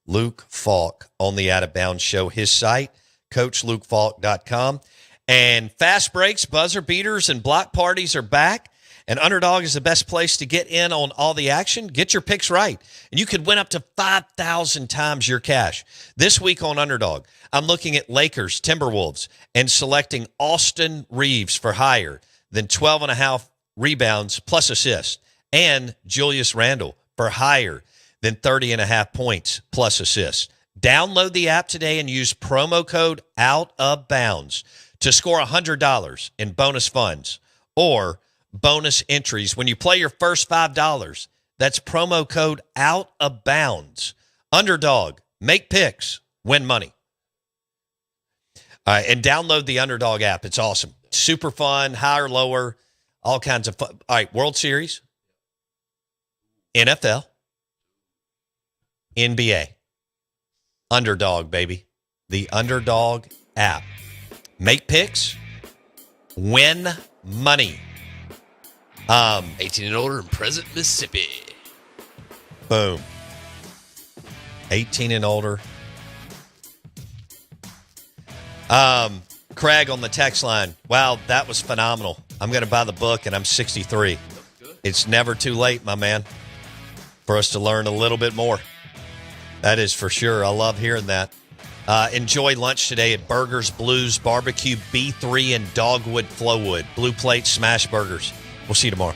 Luke Falk on the Out of Bounds Show. His site, CoachLukeFalk.com. And fast breaks, buzzer beaters, and block parties are back. And Underdog is the best place to get in on all the action. Get your picks right, and you could win up to 5,000 times your cash. This week on Underdog, I'm looking at Lakers, Timberwolves, and selecting Austin Reeves for higher than 12.5 rebounds plus assists, and Julius Randle for higher than 30.5 points plus assists. Download the app today and use promo code OUTOFBOUNDS to score $100 in bonus funds or bonus entries when you play your first $5. That's promo code OUTOFBOUNDS. Underdog, make picks, win money. All right, and download the Underdog app. It's awesome. Super fun, higher, lower, all kinds of fun. All right, World Series, NFL, NBA, Underdog, baby. The Underdog app. Make picks, win money.
18 and older in present Mississippi.
Boom. 18 and older. Craig on the text line. Wow, that was phenomenal. I'm going to buy the book, and I'm 63. It's never too late, my man, for us to learn a little bit more. That is for sure. I love hearing that. Enjoy lunch today at Burgers Blues Barbecue B3 in Dogwood Flowwood. Blue Plate Smash Burgers. We'll see you tomorrow.